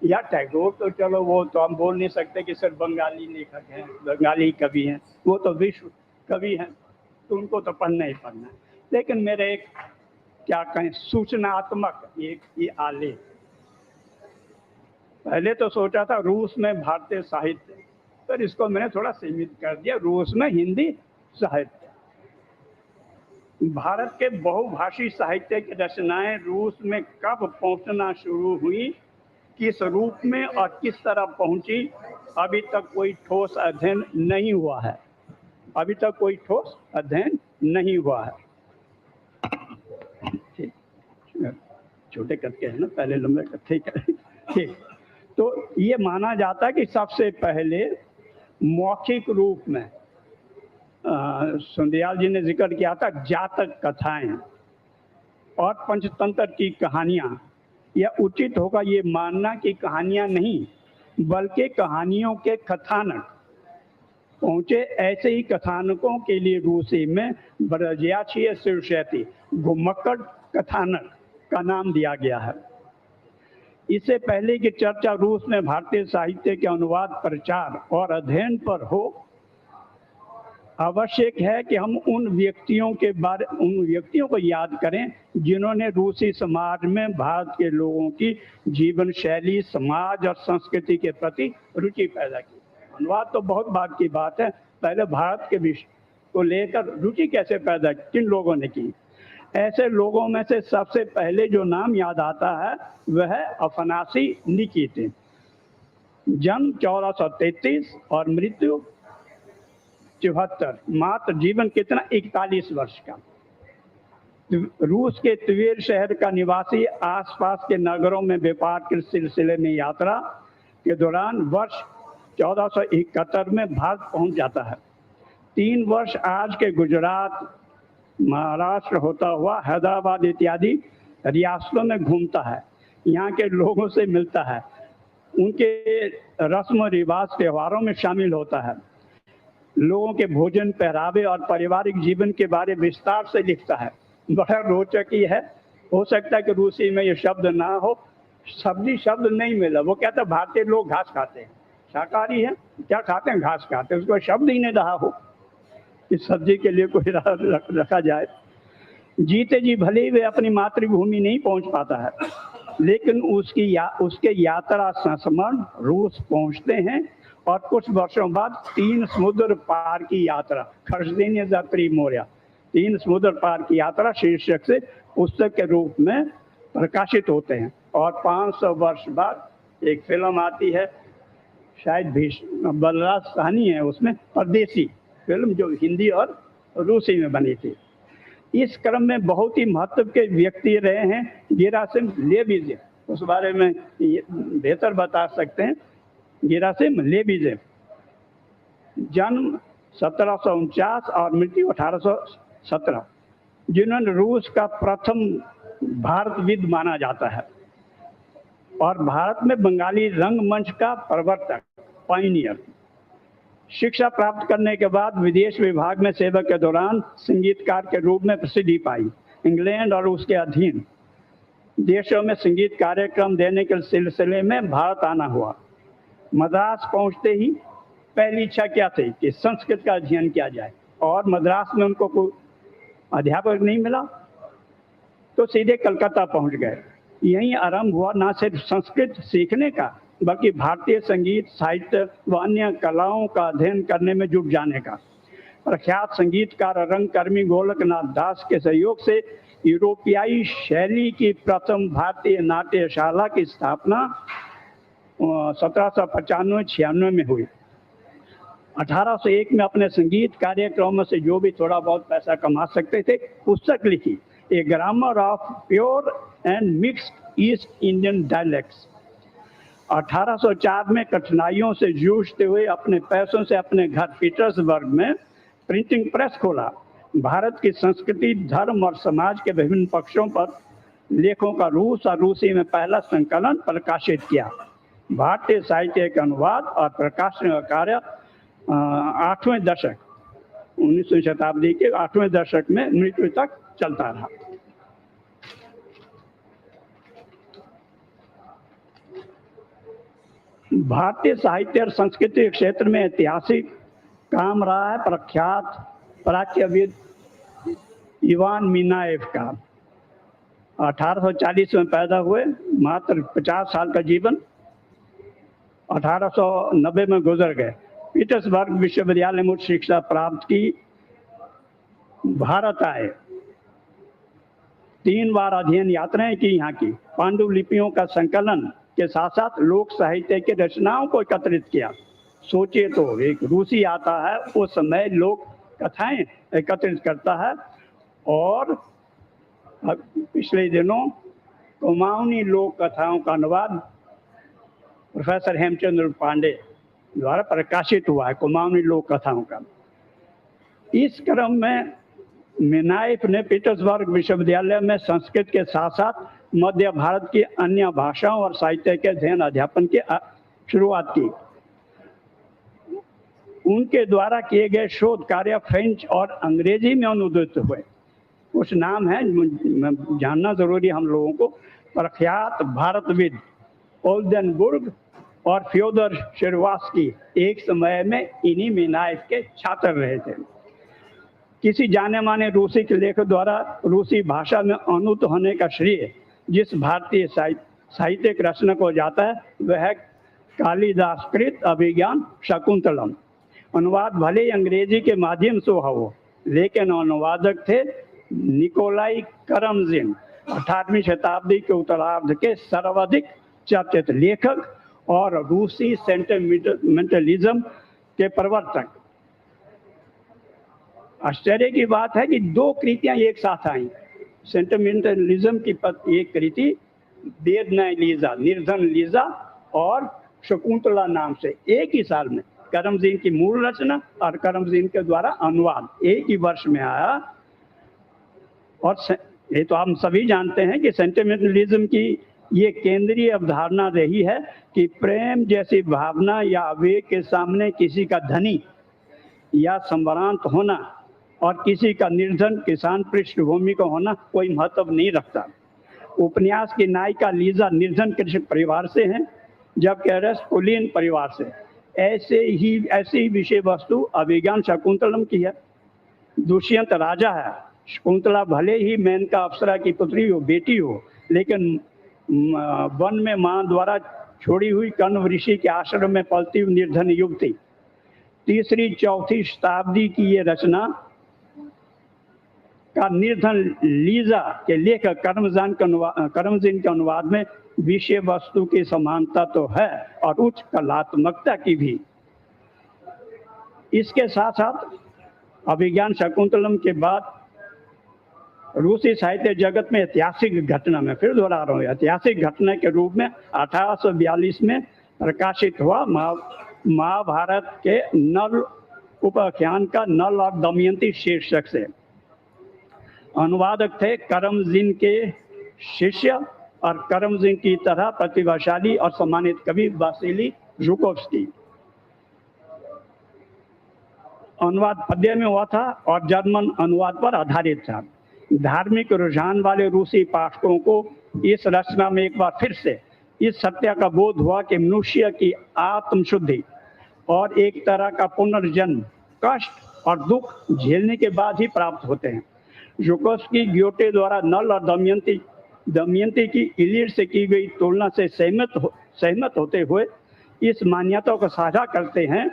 या टैगोर तो चलो वो तो हम बोल नहीं सकते कि सिर्फ बंगाली लेखक हैं, बंगाली कवि हैं, वो तो विश्व कवि हैं, तो उनको तो पढ़ना ही पढ़ना है। लेकिन मेरे एक क्या कहें सूचनात्मक ये आलेख, पहले तो सोचा था रूस में भारतीय साहित्य, पर इसको मैंने थोड़ा सीमित कर दिया, रूस में हिंदी साहित्य। भारत के बहुभाषी साहित्य की रचनाएं रूस में कब पहुंचना शुरू हुई, किस रूप में और किस तरह पहुंची, अभी तक कोई ठोस अध्ययन नहीं हुआ है। अभी तक कोई ठोस अध्ययन नहीं हुआ है। ठीक, छोटे कथके हैं ना, पहले लंबे कथके। ठीक, तो ये माना जाता है कि सबसे पहले मौखिक रूप में सुंदयाल जी ने जिक्र किया था जातक कथाएं और पंचतंत्र की कहानियां। यह उचित होगा ये मानना कि कहानियां नहीं बल्कि कहानियों के कथानक पहुंचे। ऐसे ही कथानकों के लिए रूसी में ब्रजयाचीय शीर्षैती घुमक्कड़ कथानक का नाम दिया गया है। इससे पहले की चर्चा रूस में भारतीय साहित्य के अनुवाद, प्रचार और अध्ययन पर हो, आवश्यक है कि हम उन व्यक्तियों को याद करें जिन्होंने रूसी समाज में भारत के लोगों की जीवन शैली, समाज और संस्कृति के प्रति रुचि पैदा की। अनुवाद तो बहुत बाद की बात है, पहले भारत के विषय को लेकर रुचि कैसे पैदा किन लोगों ने की। ऐसे लोगों में से सबसे पहले जो नाम याद आता है वह है अफनासी निकितिन। जन्म 1433 और मृत्यु 74, मात्र जीवन कितना 41 वर्ष का। रूस के त्वेर शहर का निवासी आसपास के नगरों में व्यापार के सिलसिले में यात्रा के दौरान वर्ष 1471 में भारत पहुंच जाता है। 3 वर्ष आज के गुजरात, महाराष्ट्र होता हुआ हैदराबाद इत्यादि रियासतों में घूमता है। यहाँ के लोगों से मिलता है, उनके रस्म रिवाज त्योहारों में शामिल होता है, लोगों के भोजन, पहरावे और पारिवारिक जीवन के बारे में विस्तार से लिखता है। बड़ा रोचक ही है। हो सकता है कि रूसी में ये शब्द ना हो, सब्जी शब्द नहीं मिला। वो कहता है भारतीय लोग घास खाते हैं, शाकाहारी है, क्या खाते हैं? घास खाते हैं। उसको शब्द ही नहीं रहा हो कि सब्जी के लिए कोई रखा जाए। जीते जी भले ही वे अपनी मातृभूमि नहीं पहुंच पाता है, लेकिन उसके यात्रा संस्मरण रूस पहुंचते हैं और कुछ वर्षों बाद 3 समुद्र पार की यात्रा, खर्चदीन यात्री मौर्य, 3 समुद्र पार की यात्रा शीर्षक से पुस्तक के रूप में प्रकाशित होते हैं। और 500 वर्ष बाद एक फिल्म आती है, शायद बलराज साहनी है उसमें, परदेसी फिल्म, जो हिंदी और रूसी में बनी थी। इस क्रम में बहुत ही महत्व के व्यक्ति रहे हैं गेरासिम लेविजेव, उस बारे में बेहतर बता सकते हैं। गेरासिम लेविजेव जन्म 1749 और मृत्यु 1817, जिन्होंने रूस का प्रथम भारतविद माना जाता है और भारत में बंगाली रंगमंच का प्रवर्तक, पायनियर। शिक्षा प्राप्त करने के बाद विदेश विभाग में सेवा के दौरान संगीतकार के रूप में प्रसिद्धि पाई। इंग्लैंड और उसके अधीन देशों में संगीत कार्यक्रम देने के सिलसिले में भारत आना हुआ। मद्रास पहुंचते ही पहली इच्छा क्या थी कि संस्कृत का अध्ययन किया जाए, और मद्रास में उनको कोई अध्यापक नहीं मिला तो सीधे कलकत्ता पहुंच गए। यहीं आरंभ हुआ न सिर्फ संस्कृत सीखने का, बल्कि भारतीय संगीत, साहित्य व अन्य कलाओं का अध्ययन करने में जुट जाने का। प्रख्यात संगीतकार और रंगकर्मी गोलकनाथ दास के सहयोग से यूरोपियाई शैली की प्रथम भारतीय नाट्यशाला की स्थापना 1795-96 में हुई। 1801 में अपने संगीत कार्यक्रमों से जो भी थोड़ा बहुत पैसा कमा सकते थे, पुस्तक लिखी, a grammar of pure and mixed East Indian dialects. 1804 में कठिनाइयों से जूझते हुए अपने पैसों से अपने घर पीटर्सबर्ग में प्रिंटिंग प्रेस खोला। भारत की संस्कृति, धर्म और समाज के विभिन्न पक्षों पर लेखों का रूस और रूसी में पहला संकलन प्रकाशित किया। भारतीय साहित्य के अनुवाद और प्रकाशन का कार्य 8वें दशक, 19वीं शताब्दी के 8वें दशक में मृत्यु तक चलता रहा। भारतीय साहित्य और संस्कृति के क्षेत्र में ऐतिहासिक काम रहा है प्रख्यात प्राच्यविद इवान मिनाएव का। 1840 में पैदा हुए, मात्र 50 साल का जीवन, 1890 में गुजर गए। पीटर्सबर्ग विश्वविद्यालय में उच्च शिक्षा प्राप्त की, भारत आए, 3 बार अध्ययन यात्राएं की यहाँ की, पांडुलिपियों का संकलन के साथ साथ लोक साहित्य की रचनाओं को एकत्रित किया। सोचिए तो, एक रूसी आता है, उस समय लोक कथाएं एकत्रित करता है, और पिछले दिनों कुमाऊनी लोक कथाओं का अनुवाद प्रोफेसर हेमचंद्र पांडे द्वारा प्रकाशित हुआ है, कुमाऊनी लोक कथाओं का। इस क्रम में मिनाएव ने पीटर्सबर्ग विश्वविद्यालय में संस्कृत के साथ साथ मध्य भारत की अन्य भाषाओं और साहित्य के अध्ययन अध्यापन की शुरुआत की। उनके द्वारा किए गए शोध कार्य फ्रेंच और अंग्रेजी में अनुदित हुए। कुछ नाम है जानना जरूरी हम लोगों को। प्रख्यात भारतविद ओल्डेनबुर्ग और फ्योदर शेरवास्की एक समय में इन्हीं मिनाएव के छात्र रहे थे। किसी जाने माने रूसी के लेखक द्वारा रूसी भाषा में अनुत होने का श्रेय जिस भारतीय साहित्यिक रचना को जाता है वह कालिदासकृत अभिज्ञान शकुंतलम। अनुवाद भले ही अंग्रेजी के माध्यम से हो, लेकिन अनुवादक थे निकोलाई करमजिन, 18वीं शताब्दी के उत्तरार्ध के सर्वाधिक चर्चित लेखक और रूसी सेंटिमेंटलिज्म के प्रवर्तक। आश्चर्य की बात है कि दो कृतियां एक साथ आई। सेंटिमेंटलिज्म की एक कृति वेदनय लीजा, निर्धन लीजा और शकुंतला नाम से एक ही साल में, करमजीन की मूल रचना और करमजीन के द्वारा अनुवाद एक ही वर्ष में आया। और ये तो हम सभी जानते हैं कि सेंटिमेंटलिज्म की ये केंद्रीय अवधारणा रही है कि प्रेम जैसी भावना या आवेग के सामने किसी का धनी या संभ्रांत होना और किसी का निर्धन किसान पृष्ठभूमि का होना कोई महत्व नहीं रखता। उपन्यास की नायिका लीजा निर्धन कृषक परिवार से है, जबकि अरेस्ट कुलीन परिवार से। ऐसी विषय वस्तु अभिज्ञान शकुंतलम की है। दुष्यंत राजा है, शकुंतला भले ही मेनका अप्सरा की पुत्री हो, बेटी हो, लेकिन वन में मां द्वारा छोड़ी हुई कण्व ऋषि के आश्रम में पलती हुई निर्धन युवती। 3री-4वीं शताब्दी की ये रचना का निर्धन लीजा के लेखक करमजीन के अनुवाद में विषय वस्तु की समानता तो है और उच्च कलात्मकता की भी। इसके साथ साथ अभिज्ञान शकुंतलम के बाद रूसी साहित्य जगत में ऐतिहासिक घटना, में फिर दोहरा रहा हूँ, ऐतिहासिक घटना के रूप में 1842 में प्रकाशित हुआ महाभारत के नल उपाख्यान का नल और दमयंती शीर्षक से। अनुवादक थे करमजीन के शिष्य और करमजीन की तरह प्रतिभाशाली और सम्मानित कवि वासिली जुकोव्स्की। अनुवाद पद्य में हुआ था और जर्मन अनुवाद पर आधारित था। धार्मिक रुझान वाले रूसी पाठकों को इस रचना में एक बार फिर से इस सत्य का बोध हुआ कि मनुष्य की आत्मशुद्धि और एक तरह का पुनर्जन्म कष्ट और दुख झेलने के बाद ही प्राप्त होते हैं। जुकोव्स्की ग्योटे द्वारा नल और दमयंती की इलियड से की गई तुलना से सहमत होते हुए इस मान्यता को साझा करते हैं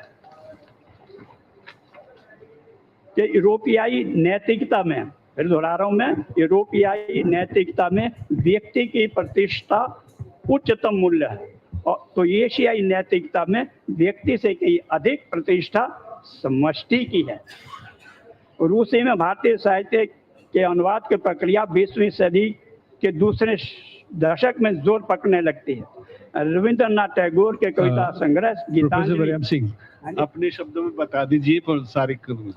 कि यूरोपियाई नैतिकता में, फिर दोहरा रहा हूं मैं, यूरोपियाई नैतिकता में व्यक्ति की प्रतिष्ठा उच्चतम मूल्य है, और तो एशियाई नैतिकता में व्यक्ति से कहीं अधिक प्रतिष्ठा समष्टि की है। रूसी में भारतीय साहित्य के अनुवाद की प्रक्रिया 20वीं सदी के दूसरे दशक में जोर पकड़ने लगती है। रविंद्रनाथ टैगोर के कविता संग्रह प्रोफेसर सिंह, अपने शब्दों में बता दीजिए प्रसारित करूँ,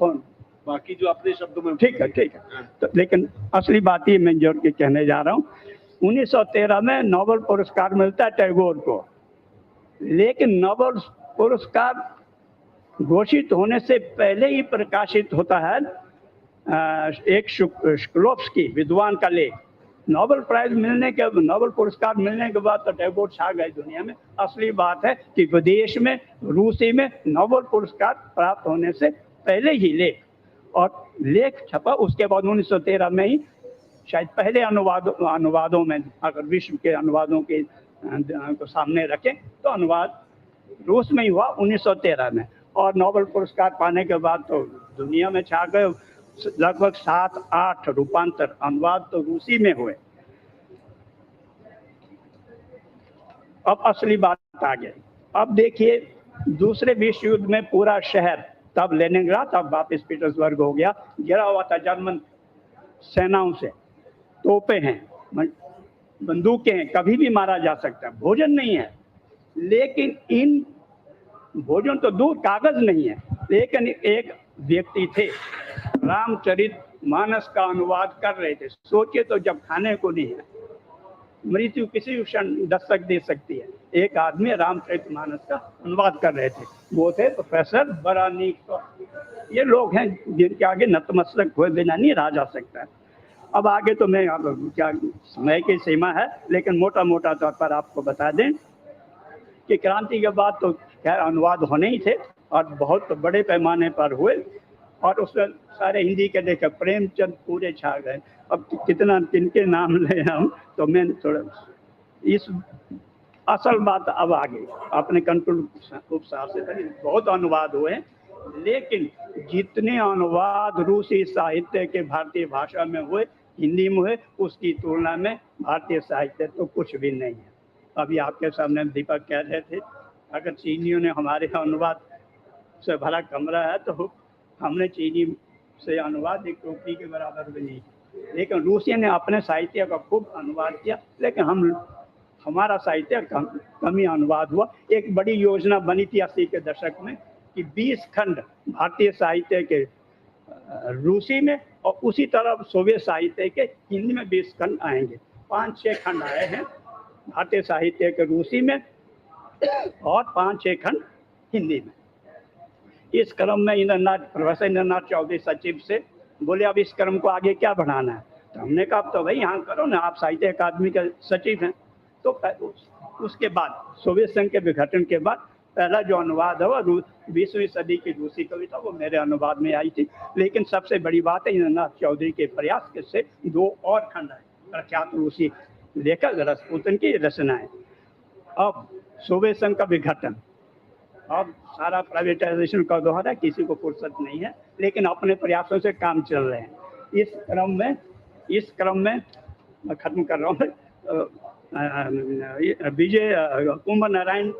बाकी जो अपने शब्दों में। ठीक है तो, लेकिन असली बात ये मैं जोड़ के कहने जा रहा हूँ। 1913 में नोबेल पुरस्कार मिलता है टैगोर को, लेकिन नोबेल पुरस्कार घोषित होने से पहले ही प्रकाशित होता है एक शुक्लोव्स्की विद्वान का लेख। नोबेल पुरस्कार मिलने के बाद तो टैगोर छा गए दुनिया में। असली बात है कि विदेश में, रूसी में नोबेल पुरस्कार प्राप्त होने से पहले ही लेख छपा। उसके बाद 1913 में ही शायद पहले अनुवादों में, अगर विश्व के अनुवादों के को सामने रखें तो अनुवाद रूस में ही हुआ 1913 में, और नोबेल पुरस्कार पाने के बाद तो दुनिया में छा गए। लगभग 7-8 रूपांतर अनुवाद तो रूसी में हुए। अब असली बात आ गई। अब देखिए, दूसरे विश्व युद्ध में पूरा शहर, तब लेनिनग्राड, तब वापस पीटर्सबर्ग हो गया, घिरा हुआ था जर्मन सेनाओं से। तोपें हैं, बंदूकें हैं, कभी भी मारा जा सकता है। भोजन नहीं है, लेकिन भोजन तो दूर, कागज नहीं है, लेकिन एक व्यक्ति थे रामचरितमानस का अनुवाद कर रहे थे। सोचिए तो, जब खाने को नहीं है, मृत्यु किसी क्षण दस्तक दे सकती है, एक आदमी रामचरितमानस का अनुवाद कर रहे थे। वो थे प्रोफेसर बरानिक। ये लोग हैं जिनके आगे नतमस्तक हुए बिना नहीं रहा जा सकता है। अब आगे तो मैं, अब क्या समय की सीमा है, लेकिन मोटा मोटा तौर पर आपको बता दें कि क्रांति के बाद तो खैर अनुवाद होने ही थे और बहुत बड़े पैमाने पर हुए। और उसमें सारे हिंदी के देखे प्रेमचंद पूरे छा गए। अब कितना किनके नाम ले हम, तो मैं थोड़ा इस असल बात अब आ गई अपने कंट्रोल उपसार से बहुत अनुवाद हुए, लेकिन जितने अनुवाद रूसी साहित्य के भारतीय भाषा में हुए, हिंदी में हुए, उसकी तुलना में भारतीय साहित्य तो कुछ भी नहीं है। अभी आपके सामने दीपक कह रहे थे, अगर चीनियों ने हमारे अनुवाद से भरा कमरा है तो हमने चीनी से अनुवाद एक टोकरी के बराबर भी नहीं। लेकिन रूसियों ने अपने साहित्य का खूब अनुवाद किया, लेकिन हमारा साहित्य कम ही अनुवाद हुआ। एक बड़ी योजना बनी थी 80 के दशक में कि 20 खंड भारतीय साहित्य के रूसी में और उसी तरह सोवियत साहित्य के हिंदी में 20 खंड आएंगे। 5-6 खंड आए हैं भारतीय साहित्य के रूसी में और 5-6 खंड हिंदी में। इस क्रम में प्रोफेसर इंद्रनाथ चौधरी सचिव से बोले अब इस क्रम को आगे क्या बढ़ाना है, तो हमने कहा तो भाई यहाँ करो ना, आप साहित्य अकादमी के सचिव हैं। तो उसके बाद सोवियत संघ के विघटन के बाद पहला जो अनुवाद हुआ 20वीं सदी की रूसी कविता वो मेरे अनुवाद में आई थी। लेकिन सबसे बड़ी बात है इंद्रनाथ चौधरी के प्रयास से 2 और खंड है प्रख्यात रूसी लेखक रसपुतन की रचनाएं। अब सोवियत संघ का विघटन, अब सारा प्राइवेटाइजेशन का दौर है, किसी को फुर्सत नहीं है, लेकिन अपने प्रयासों से काम चल रहे हैं। इस क्रम में मैं खत्म कर रहा हूँ। विजय कुंभ नारायण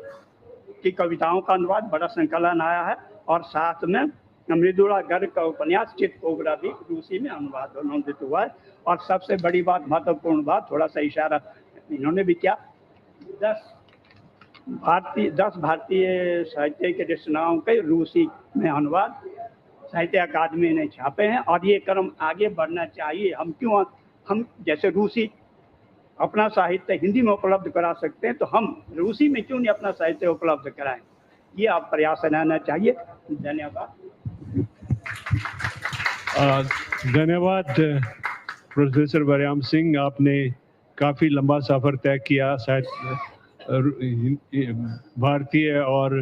की कविताओं का अनुवाद बड़ा संकलन आया है, और साथ में मृदुला गर्ग का उपन्यास चित कोबरा भी रूसी में अनुवाद अनुवादित हुआ है। और सबसे बड़ी बात, महत्वपूर्ण बात, थोड़ा सा इशारा इन्होंने भी किया, 10 भारतीय साहित्य के रचनाओं के रूसी में अनुवाद साहित्य अकादमी ने छापे हैं, और ये क्रम आगे बढ़ना चाहिए। हम जैसे रूसी अपना साहित्य हिंदी में उपलब्ध करा सकते हैं, तो हम रूसी में क्यों नहीं अपना साहित्य उपलब्ध कराएं? ये आप प्रयास रहना चाहिए। धन्यवाद। धन्यवाद प्रोफेसर बरयाम सिंह, आपने काफ़ी लंबा सफ़र तय किया भारतीय और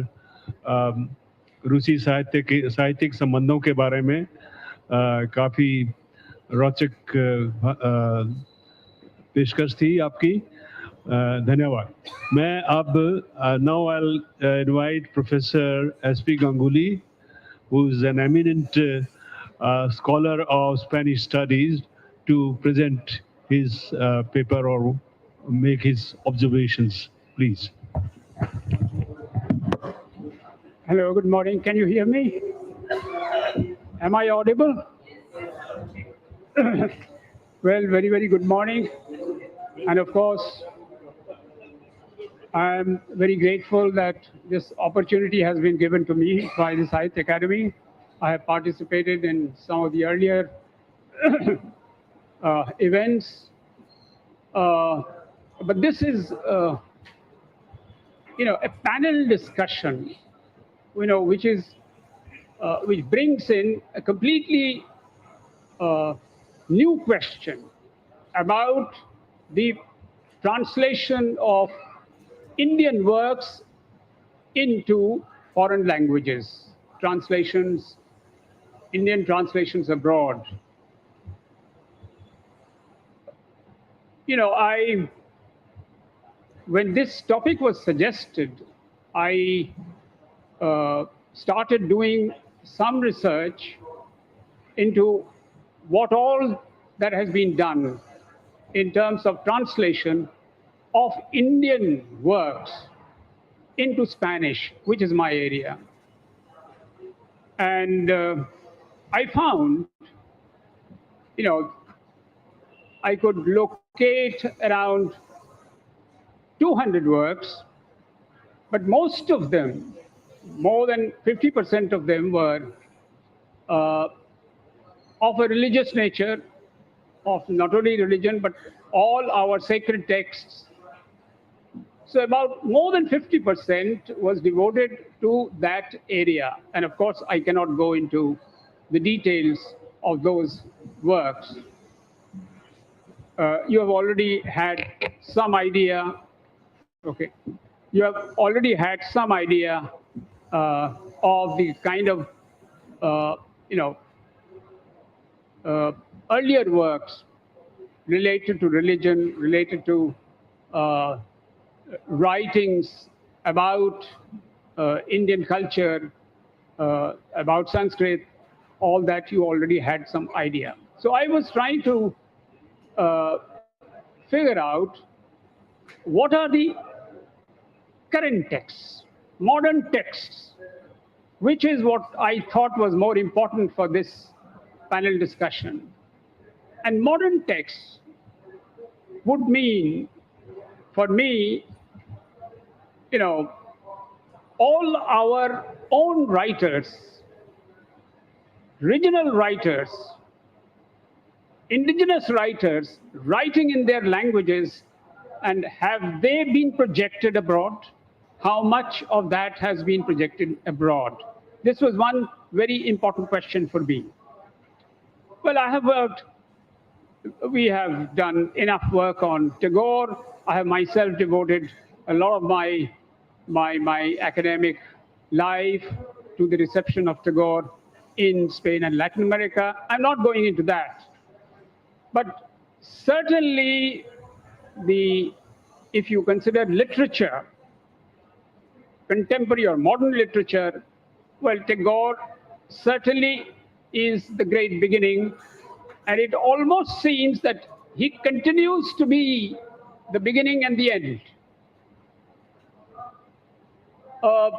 रूसी साहित्य के साहित्यिक संबंधों के बारे में। काफ़ी रोचक पेशकश थी आपकी। धन्यवाद। मैं अब now I invite professor SP Ganguly, who is an eminent scholar of Spanish studies, to present his paper or make his observations. Please. Hello, good morning. Can you hear me? Am I audible? Well, very, very good morning. And of course, I am very grateful that this opportunity has been given to me by the Sahitya Academy. I have participated in some of the earlier events. But this is, a panel discussion, which brings in a completely new question about the translation of Indian works into foreign languages, Indian translations abroad. When this topic was suggested, I started doing some research into what all that has been done in terms of translation of Indian works into Spanish, which is my area. And I found, I could locate around 200 works, but most of them, more than 50% of them, were of a religious nature, of not only religion, but all our sacred texts. So about more than 50% was devoted to that area. And of course, I cannot go into the details of those works. You have already had some idea, okay. You have already had some idea of the kind of, earlier works related to religion, related to writings about Indian culture, about Sanskrit, all that you already had some idea. So I was trying to figure out what are the current texts, modern texts, which is what I thought was more important for this panel discussion. And modern texts would mean, for me, all our own writers, regional writers, indigenous writers writing in their languages, and have they been projected abroad? How much of that has been projected abroad? This was one very important question for me. Well, we have done enough work on Tagore. I have myself devoted a lot of my academic life to the reception of Tagore in Spain and Latin America. I'm not going into that. But certainly, if you consider literature, contemporary or modern literature, well, Tagore certainly is the great beginning, and it almost seems that he continues to be the beginning and the end. A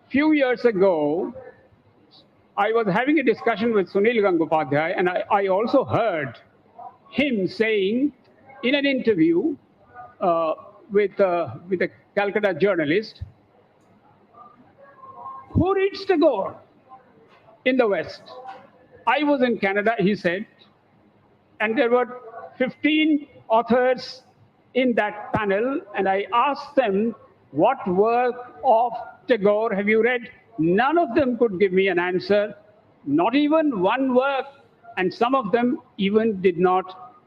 few years ago, I was having a discussion with Sunil Gangopadhyay, and I also heard him saying in an interview with a Calcutta journalist, who reads Tagore in the West? I was in Canada, he said, and there were 15 authors in that panel, and I asked them, what work of Tagore have you read? None of them could give me an answer, not even one work, and some of them even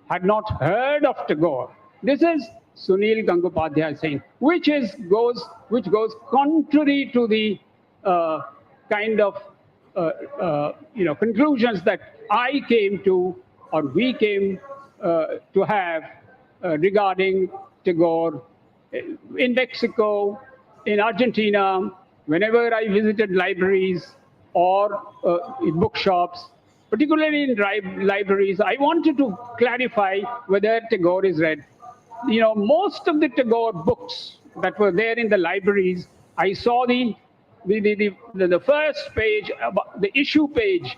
had not heard of Tagore. This is Sunil Gangopadhyay saying, which goes contrary to the kind of conclusions that I came to, or we came to have regarding Tagore in Mexico, in Argentina. Whenever I visited libraries or bookshops, particularly in libraries, I wanted to clarify whether Tagore is read. Most of the Tagore books that were there in the libraries, I saw the first page, the issue page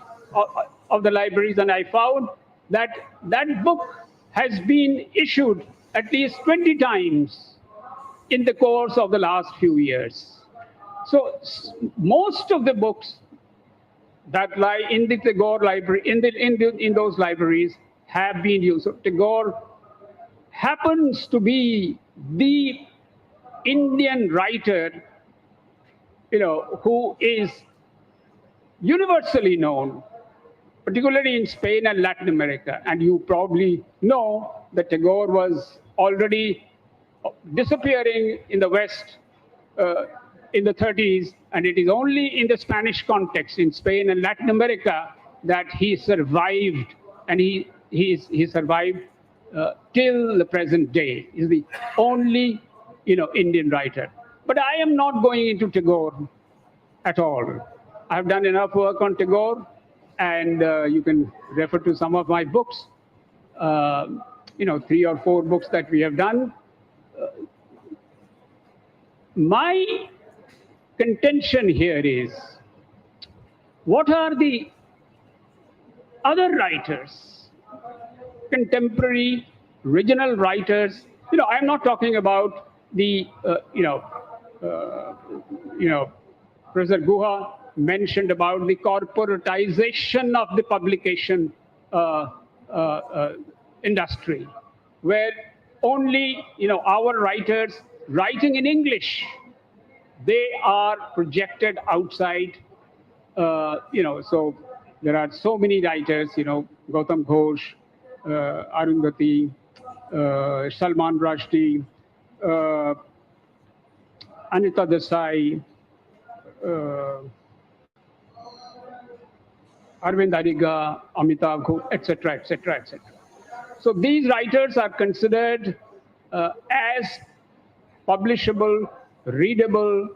of the libraries, and I found that that book has been issued at least 20 times in the course of the last few years. So most of the books that lie in the Tagore library, in those libraries, have been used. So Tagore happens to be the Indian writer, who is universally known, particularly in Spain and Latin America. And you probably know that Tagore was already disappearing in the West in the 30s, and it is only in the Spanish context in Spain and Latin America that he survived, and he survived till the present day. He's the only Indian writer. But I am not going into Tagore at all. I've done enough work on Tagore, and you can refer to some of my books. 3 or 4 books that we have done. My contention here is, what are the other writers, contemporary, regional writers? I'm not talking about the, Professor Guha mentioned about the corporatization of the publication industry, where only our writers writing in English, they are projected outside. So there are so many writers, Gautam Ghosh, Arundhati, Salman Rushdie, Anita Desai. Arvind Adiga, Amitav Ghosh, etc., etc., etc. So these writers are considered as publishable, readable,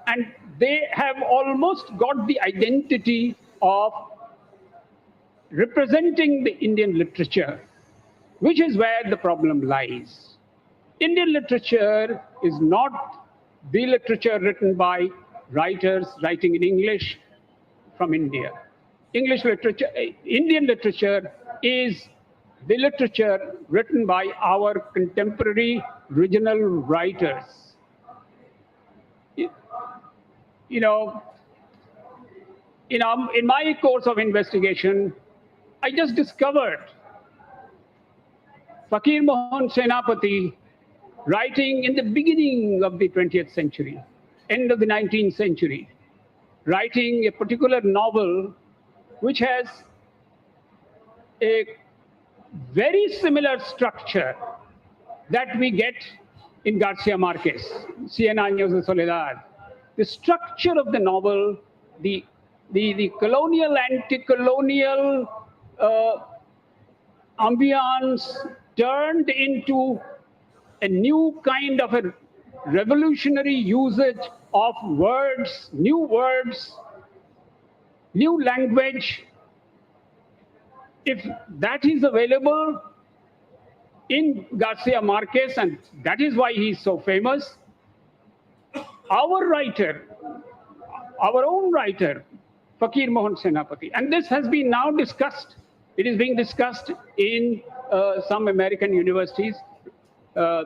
and they have almost got the identity of representing the Indian literature, which is where the problem lies. Indian literature is not the literature written by writers writing in English from India. English literature, Indian literature is the literature written by our contemporary regional writers. You know, in my course of investigation, I just discovered Fakir Mohan Senapati writing in the beginning of the 20th century, end of the 19th century, writing a particular novel which has a very similar structure that we get in Garcia Marquez, Cien Años de Soledad. The structure of the novel, the colonial, anti-colonial ambiance turned into a new kind of a revolutionary usage of words, new language. If that is available in Garcia Marquez, and that is why he is so famous, our writer, our own writer, Fakir Mohan Senapati, and this has been now discussed. It is being discussed in some American universities.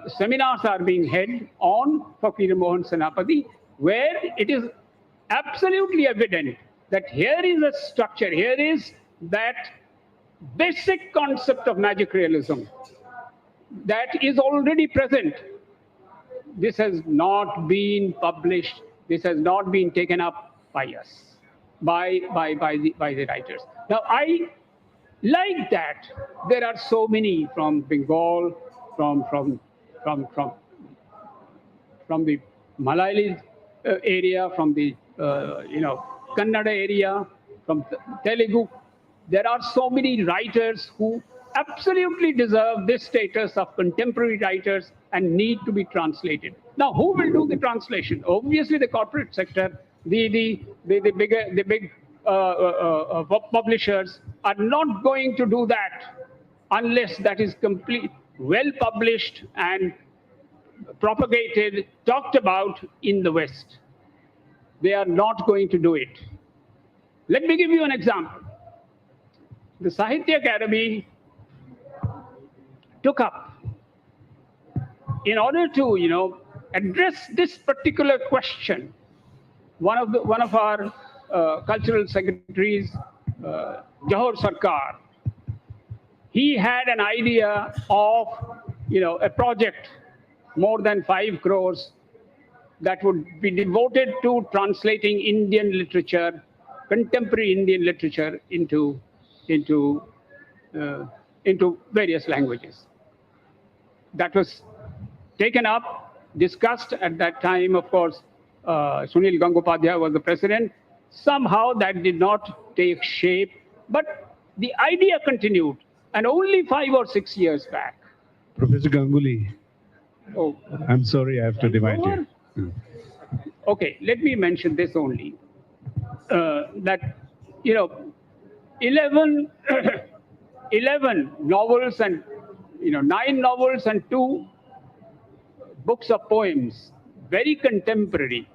Seminars are being held on Fakir Mohan Senapati, where it is absolutely evident that here is a structure, here is that basic concept of magic realism that is already present. This has not been published, this has not been taken up by us, by the writers. Now, I like that there are so many from Bengal, from the Malayali area, from the Kannada area, from Telugu. There are so many writers who absolutely deserve this status of contemporary writers and need to be translated. Now, who will do the translation? Obviously, the corporate sector, the big publishers are not going to do that unless that is complete, well published and propagated, talked about in the West. They are not going to do it. Let me give you an example. The Sahitya Academy took up, in order to address this particular question, one of our cultural secretaries, Johor Sarkar, he had an idea of a project more than 5 crores that would be devoted to translating Indian literature, contemporary Indian literature into various languages. That was taken up, discussed at that time. Of course, Sunil Gangopadhyay was the president. Somehow that did not take shape, but the idea continued. And only 5 or 6 years back. Professor Ganguly, Oh, I'm sorry I have to divide you. okay, let me mention this only. That 11 novels and 9 novels and 2 books of poems, very contemporary.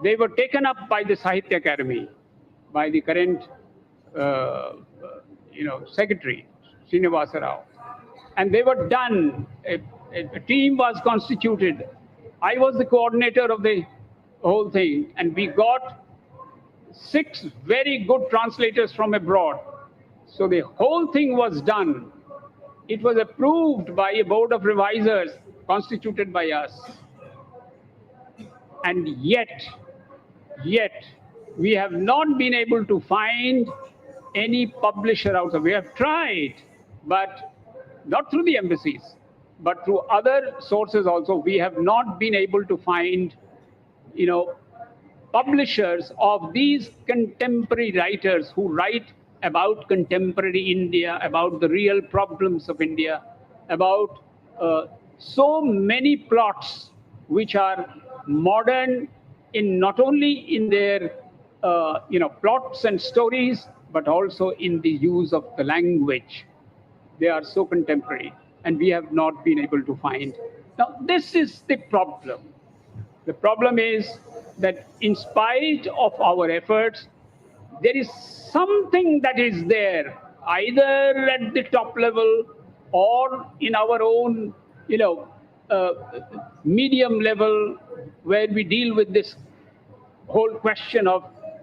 They were taken up by the Sahitya Academy, by the current secretary, Srinivasa Rao, and they were done. A team was constituted. I was the coordinator of the whole thing, and we got 6 very good translators from abroad. So the whole thing was done. It was approved by a board of revisers constituted by us. And yet, we have not been able to find any publisher out there. We have tried, but not through the embassies, but through other sources also. We have not been able to find, publishers of these contemporary writers who write about contemporary India, about the real problems of India, about so many plots which are modern in not only in their plots and stories, but also in the use of the language. They are so contemporary, and we have not been able to find. Now, this is the problem. The problem is that in spite of our efforts, there is something that is there, either at the top level or in our own, medium level, where we deal with this whole question of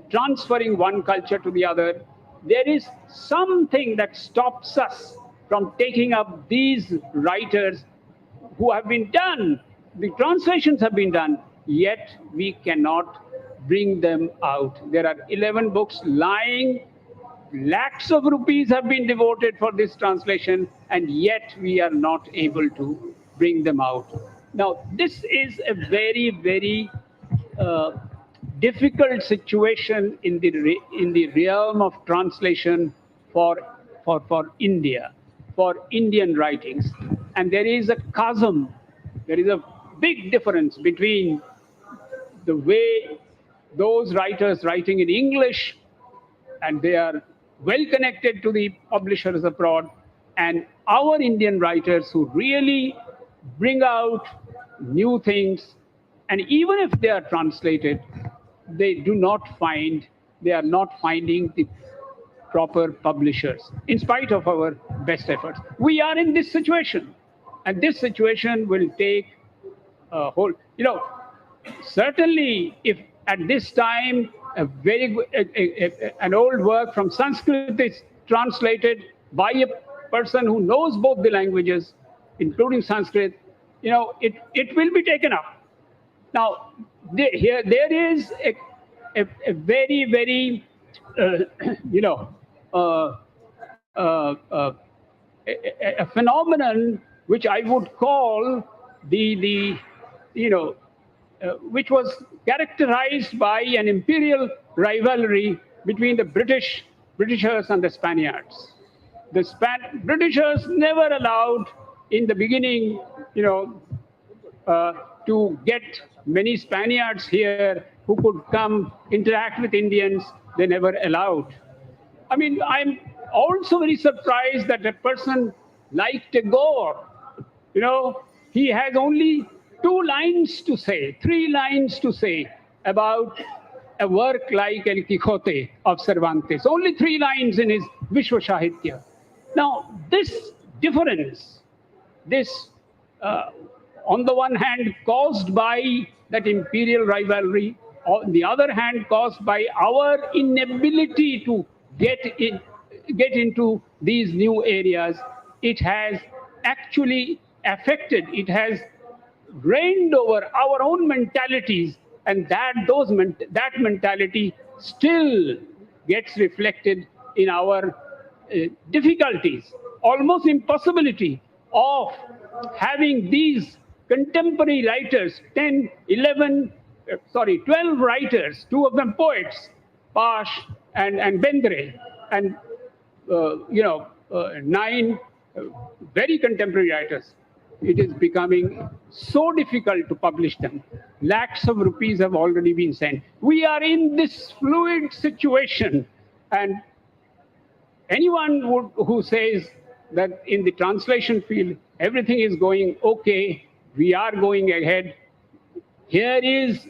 transferring one culture to the other. There is something that stops us from taking up these writers who have been done. The translations have been done, yet we cannot bring them out. There are 11 books lying. Lakhs of rupees have been devoted for this translation, and yet we are not able to bring them out. Now, this is a very, very difficult situation in the realm of translation for India, for Indian writings. And there is a chasm, there is a big difference between the way those writers writing in English, and they are well connected to the publishers abroad, and our Indian writers who really bring out new things. And even if they are translated, they are not finding the proper publishers, in spite of our best efforts. We are in this situation, and this situation will take a whole, certainly if at this time an old work from Sanskrit is translated by a person who knows both the languages, including Sanskrit, it will be taken up. Now, there is a very, very, a phenomenon which I would call which was characterized by an imperial rivalry between the Britishers and the Spaniards. The Britishers never allowed, in the beginning, to get many Spaniards here who could come interact with Indians. They never allowed. I mean, I'm also very surprised that a person like Tagore, he has only 3 lines to say about a work like El Quixote of Cervantes. Only 3 lines in his Vishwa Sahitya. Now, this difference, on the one hand caused by that imperial rivalry, on the other hand caused by our inability to get into these new areas, it has actually affected, it has reigned over our own mentalities, and that mentality still gets reflected in our difficulties, almost impossibility of having these contemporary writers, 12 writers, 2 of them poets, Pash and Bendre, and 9 very contemporary writers. It is becoming so difficult to publish them. Lakhs of rupees have already been sent. We are in this fluid situation, and anyone who says that in the translation field everything is going okay, we are going ahead, here is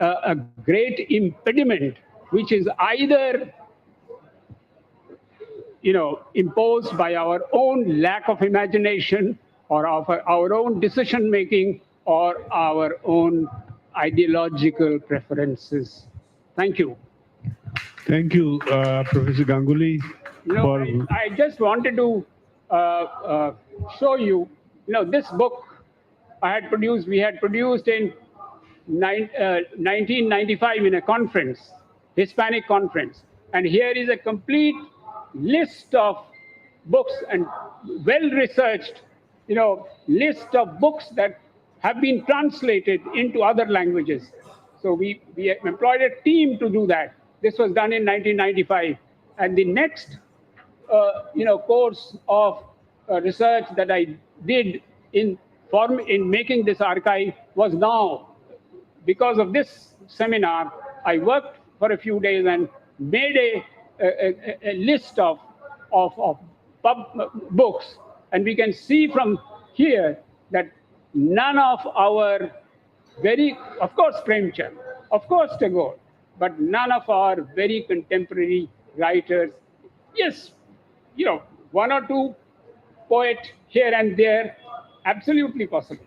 a great impediment, which is either imposed by our own lack of imagination, or of our own decision making, or our own ideological preferences. Thank you. Thank you, Professor Ganguly. I just wanted to show you, this book we had produced in 1995 in a conference, Hispanic conference. And here is a complete list of books, and well-researched, list of books that have been translated into other languages. So we employed a team to do that. This was done in 1995. And the next, course of research that I did in making this archive was now, because of this seminar, I worked for a few days and made a list of books. And we can see from here that none of our of course, Premchand, of course, Tagore, but none of our very contemporary writers, yes, one or two poet here and there, absolutely possible.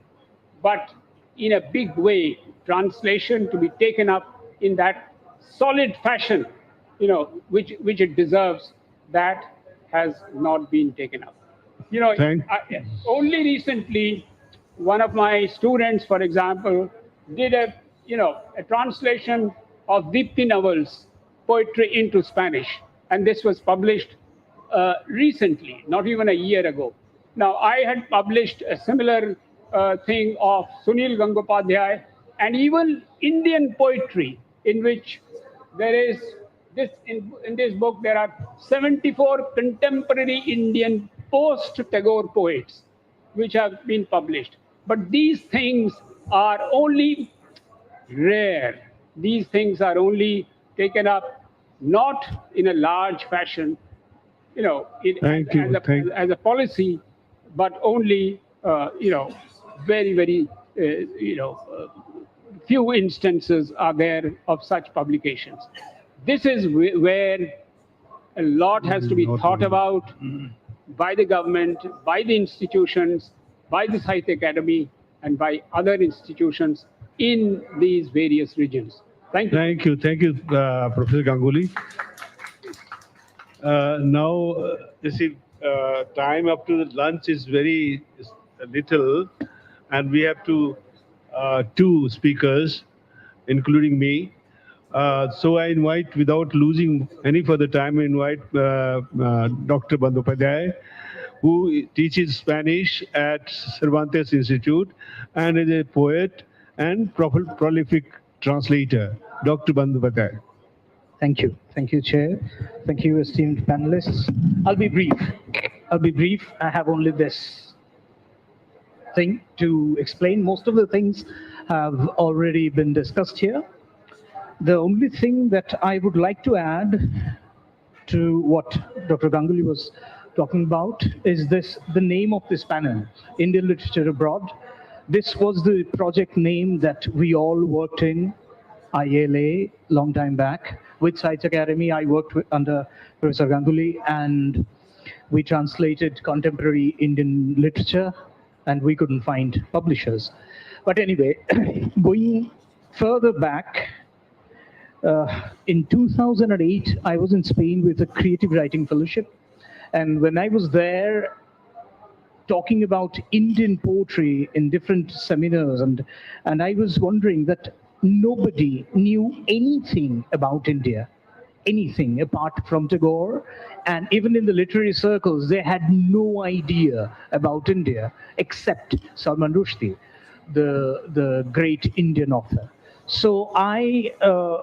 But in a big way, translation to be taken up in that solid fashion, which it deserves, that has not been taken up. Only recently, one of my students, for example, did a translation of Deepti Naval's poetry into Spanish, and this was published recently, not even a year ago. Now, I had published a similar thing of Sunil Gangopadhyay, and even Indian poetry, in which there is this in this book there are 74 contemporary Indian post-Tagore poets which have been published. But these things are only rare. These things are only taken up not in a large fashion, as a policy, but only, very, very, few instances are there of such publications. This is where a lot has to be thought about by the government, by the institutions, by the Sahitya Academy, and by other institutions in these various regions. Thank you. Thank you, Professor Ganguly. Now, you see, time up to the lunch is very little, and we have two speakers, including me. So I invite, without losing any further time, I invite Dr. Bandyopadhyay, who teaches Spanish at Cervantes Institute and is a poet and prolific translator. Dr. Bandyopadhyay. Thank you. Thank you, Chair. Thank you, esteemed panelists. I'll be brief. I have only this thing to explain. Most of the things have already been discussed here. The only thing that I would like to add to what Dr. Ganguly was talking about is the name of this panel, Indian Literature Abroad. This was the project name that we all worked in ILA long time back. With Sahitya Academy, I worked under Professor Ganguly, and we translated contemporary Indian literature, and we couldn't find publishers. But anyway, going further back, in 2008, I was in Spain with a creative writing fellowship. And when I was there talking about Indian poetry in different seminars, and I was wondering that nobody knew anything about India, anything apart from Tagore. And even in the literary circles, they had no idea about India except Salman Rushdie, the great Indian author. So I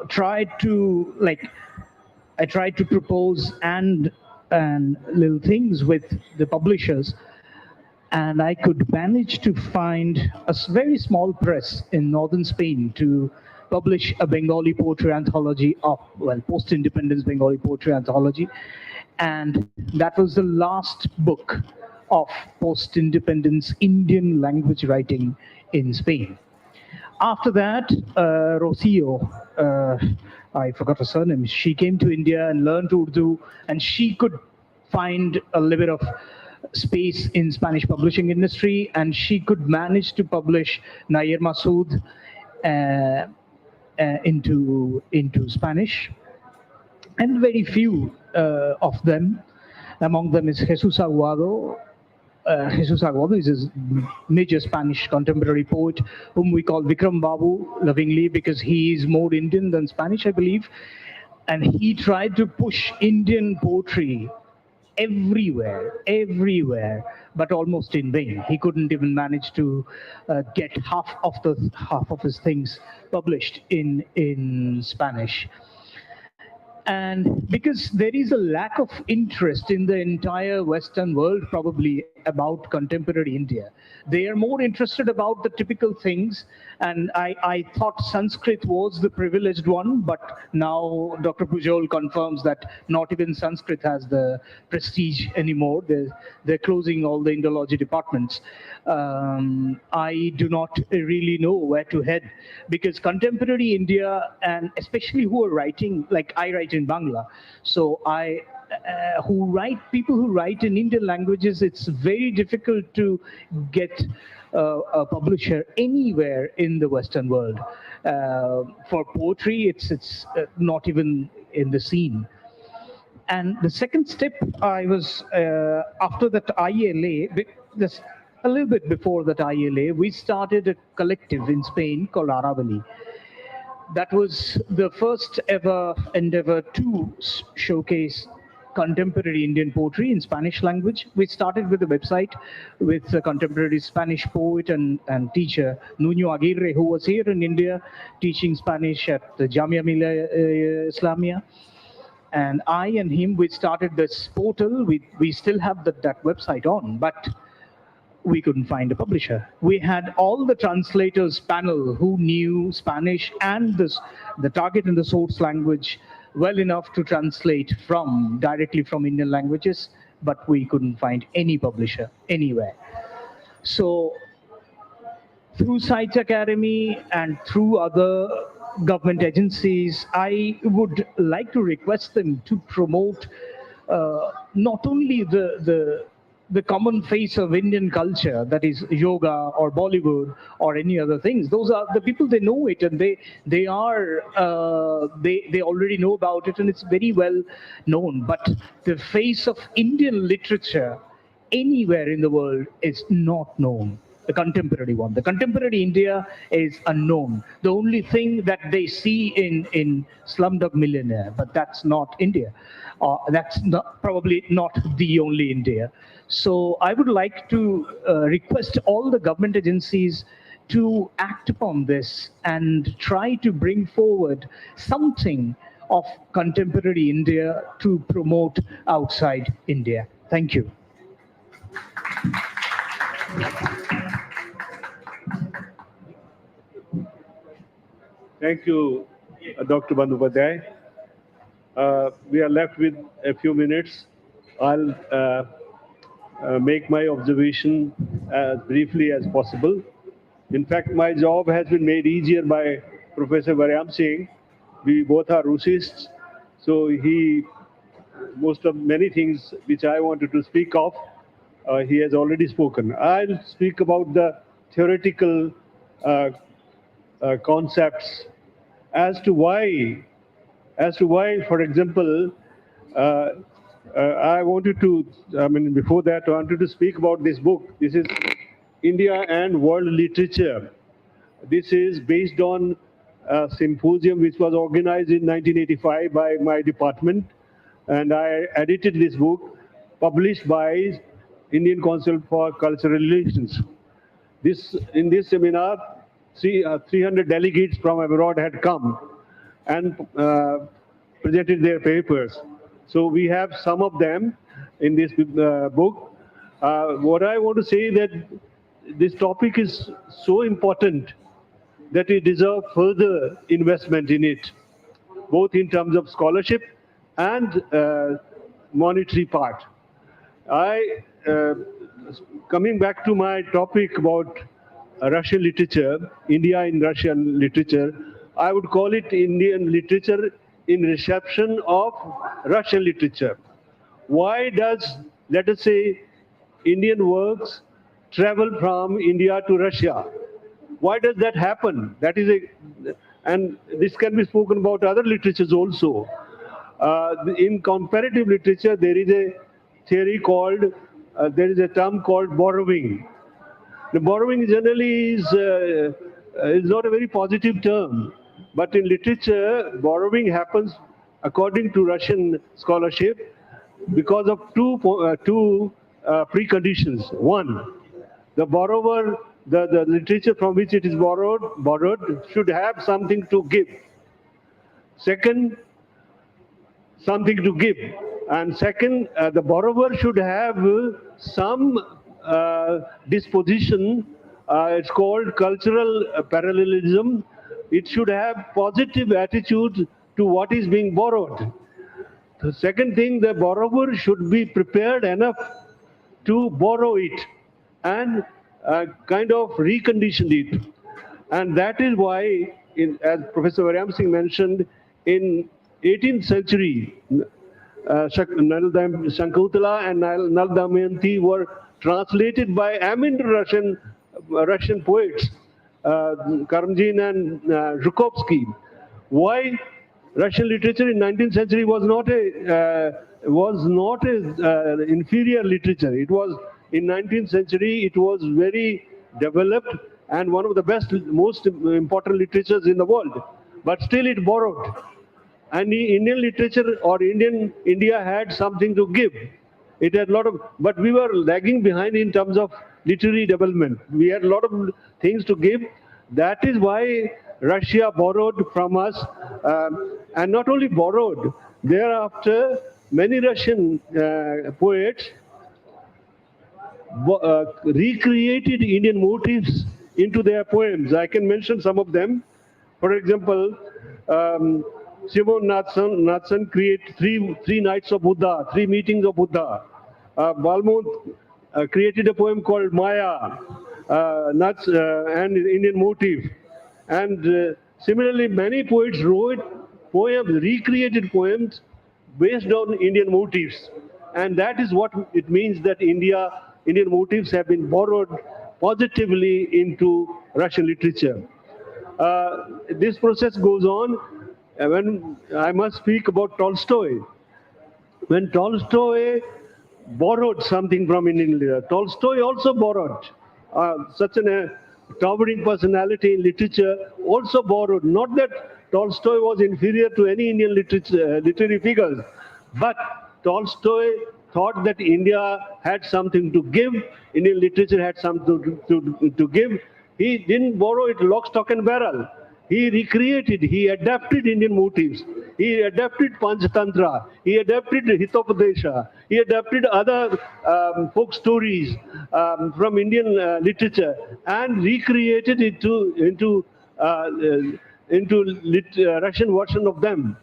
tried to propose and little things with the publishers, and I could manage to find a very small press in northern Spain to publish a Bengali poetry anthology post-independence Bengali poetry anthology, and that was the last book of post-independence Indian language writing in Spain. After that, Rocio, I forgot her surname, she came to India and learned Urdu, and she could find a little bit of space in Spanish publishing industry, and she could manage to publish Nair Masood into Spanish. And very few of them, among them is Jesus Aguado. Jesus Aguado is a major Spanish contemporary poet whom we call Vikram Babu lovingly because he is more Indian than Spanish, I believe. And he tried to push Indian poetry everywhere, but almost in vain. He couldn't even manage to get half of his things published in Spanish. And because there is a lack of interest in the entire Western world, probably, about contemporary India. They are more interested about the typical things. And I thought Sanskrit was the privileged one, but now Dr. Pujol confirms that not even Sanskrit has the prestige anymore. They're closing all the Indology departments. I do not really know where to head, because contemporary India, and especially who are writing, like I write in Bangla, so people who write in Indian languages, it's very difficult to get a publisher anywhere in the Western world. For poetry, it's not even in the scene. And the second step, I was, after that ILA, just a little bit before that ILA, we started a collective in Spain called Aravali. That was the first ever endeavor to showcase contemporary Indian poetry in Spanish language. We started with a website with a contemporary Spanish poet and teacher, Nuno Aguirre, who was here in India teaching Spanish at the Jamia Millia Islamia. And I and him, we started this portal. We still have that website on, but we couldn't find a publisher. We had all the translators panel who knew Spanish and the target and the source language well enough to translate directly from Indian languages, but we couldn't find any publisher anywhere. So through Science Academy and through other government agencies, I would like to request them to promote not only the common face of Indian culture, that is yoga or Bollywood or any other things. Those are the people, they know it, and they already know about it, and it's very well known. But the face of Indian literature anywhere in the world is not known. The contemporary one. The contemporary India is unknown. The only thing that they see in Slumdog Millionaire, but that's not India. That's probably not the only India. So I would like to request all the government agencies to act upon this and try to bring forward something of contemporary India to promote outside India. Thank you. Thank you, Dr. Bandyopadhyay. We are left with a few minutes. I'll make my observation as briefly as possible. In fact, my job has been made easier by Professor Varyam Singh. We both are Russists, so most of many things which I wanted to speak of, he has already spoken. I'll speak about the theoretical concepts as to why, for example, before that, I wanted to speak about this book. This is India and World Literature. This is based on a symposium which was organized in 1985 by my department, and I edited this book, published by Indian Council for Cultural Relations. In this seminar, 300 delegates from abroad had come and presented their papers. So we have some of them in this book. What I want to say is that this topic is so important that it deserves further investment in it, both in terms of scholarship and monetary part. Coming back to my topic about Russian literature, India in Russian literature, I would call it Indian literature in reception of Russian literature. Why does, let us say, Indian works travel from India to Russia? Why does that happen? And this can be spoken about other literatures also. In comparative literature, there is a theory called, there is a term called borrowing. The borrowing generally is not a very positive term, but in literature, borrowing happens according to Russian scholarship because of two preconditions. One, the borrower, the literature from which it is borrowed should have something to give. Second, something to give. And second, the borrower should have some disposition. It's called cultural parallelism. It should have positive attitude to what is being borrowed. The second thing, the borrower should be prepared enough to borrow it and kind of recondition it. And that is why, as Professor Varyam Singh mentioned, in 18th century, Shakuntala and Nal Damayanti were translated by eminent Russian poets, Karamzin and Zhukovsky. Why Russian literature in 19th century was not a inferior literature. It was in 19th century. It was very developed and one of the best, most important literatures in the world. But still, it borrowed. And the Indian literature or India had something to give. It had a lot of, but we were lagging behind in terms of literary development. We had a lot of things to give. That is why Russia borrowed from us, and not only borrowed, thereafter many Russian poets recreated Indian motifs into their poems. I can mention some of them. For example, Simon Natsan created three nights of Buddha, 3 meetings of Buddha. Balmont created a poem called Maya, Nuts and Indian motif. And similarly, many poets wrote poems, recreated poems based on Indian motifs. And that is what it means that Indian motifs have been borrowed positively into Russian literature. This process goes on. When I must speak about Tolstoy. When Tolstoy borrowed something from Indian literature, Tolstoy also borrowed. Such a towering personality in literature also borrowed. Not that Tolstoy was inferior to any Indian literary figures, but Tolstoy thought that India had something to give, Indian literature had something to give. He didn't borrow it lock, stock and barrel. He recreated, he adapted Indian motifs. He adapted Panchatantra. He adapted Hitopadesha. He adapted other folk stories from Indian literature and recreated it into Russian version of them.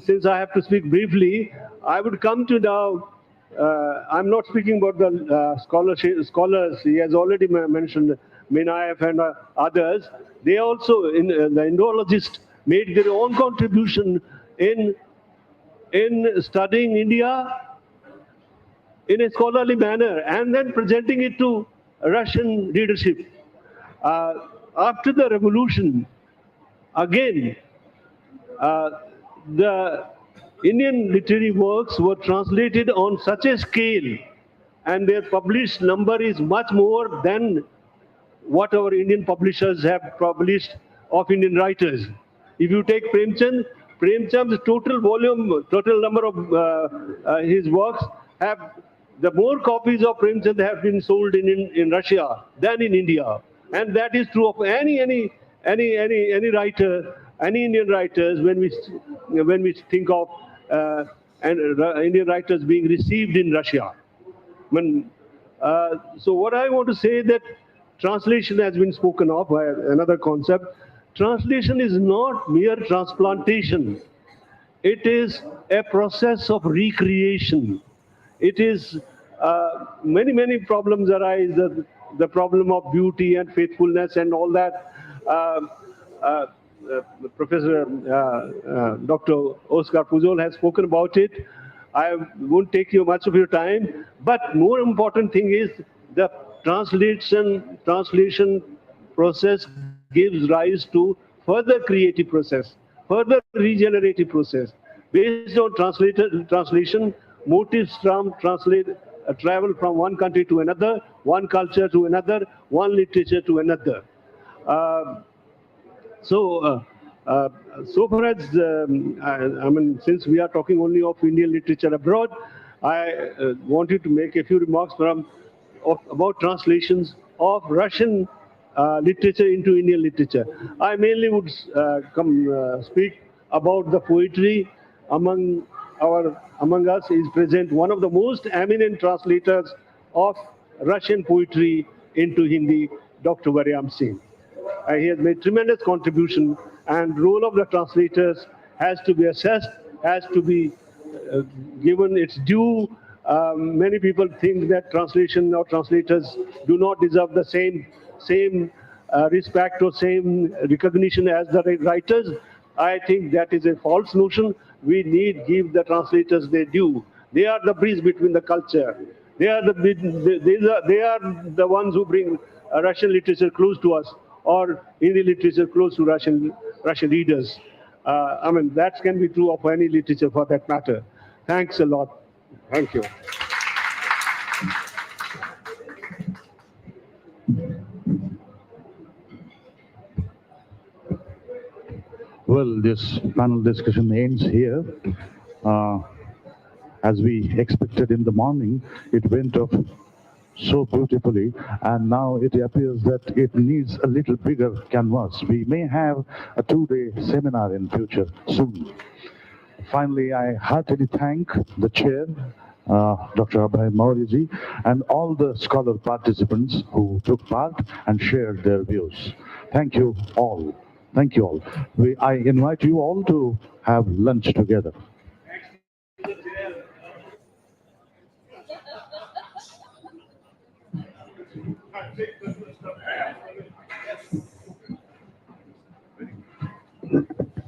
Since I have to speak briefly, I would come to now. I'm not speaking about the scholars. He has already mentioned Minayev and others. They also, the Indologists, made their own contribution in studying India in a scholarly manner and then presenting it to Russian leadership. After the revolution, again, the Indian literary works were translated on such a scale, and their published number is much more than what our Indian publishers have published of Indian writers. If you take Premchand's total volume, total number of his works, the more copies of Premchand have been sold in Russia than in India, and that is true of any writer, any Indian writers. When we think of Indian writers being received in Russia, so what I want to say that translation has been spoken of by another concept. Translation is not mere transplantation. It is a process of recreation. It is many problems arise. The problem of beauty and faithfulness and all that. Professor Dr. Oscar Pujol has spoken about it. I won't take you much of your time, but more important thing is the translation process gives rise to further creative process, further regenerative process. Based on translation, motives travel from one country to another, one culture to another, one literature to another. So far as, since we are talking only of Indian literature abroad, I wanted to make a few remarks about translations of Russian literature into Indian literature. I mainly would speak about the poetry among us is present one of the most eminent translators of Russian poetry into Hindi, Dr. Varyam Singh. He has made tremendous contribution, and role of the translators has to be assessed, has to be given its due. Many people think that translation or translators do not deserve the same respect or same recognition as the writers. I think that is a false notion. We need give the translators their due. They are the bridge between the culture. They are the ones who bring Russian literature close to us, or Hindi literature close to Russian readers. I mean, that can be true of any literature for that matter. Thanks a lot. Thank you. Well, this panel discussion ends here. As we expected in the morning, it went off so beautifully, and now it appears that it needs a little bigger canvas. We may have a 2-day seminar in future soon. Finally, I heartily thank the chair, Dr. Abhay Mauryaji, and all the scholar participants who took part and shared their views. Thank you all. Thank you all. I invite you all to have lunch together. Very good.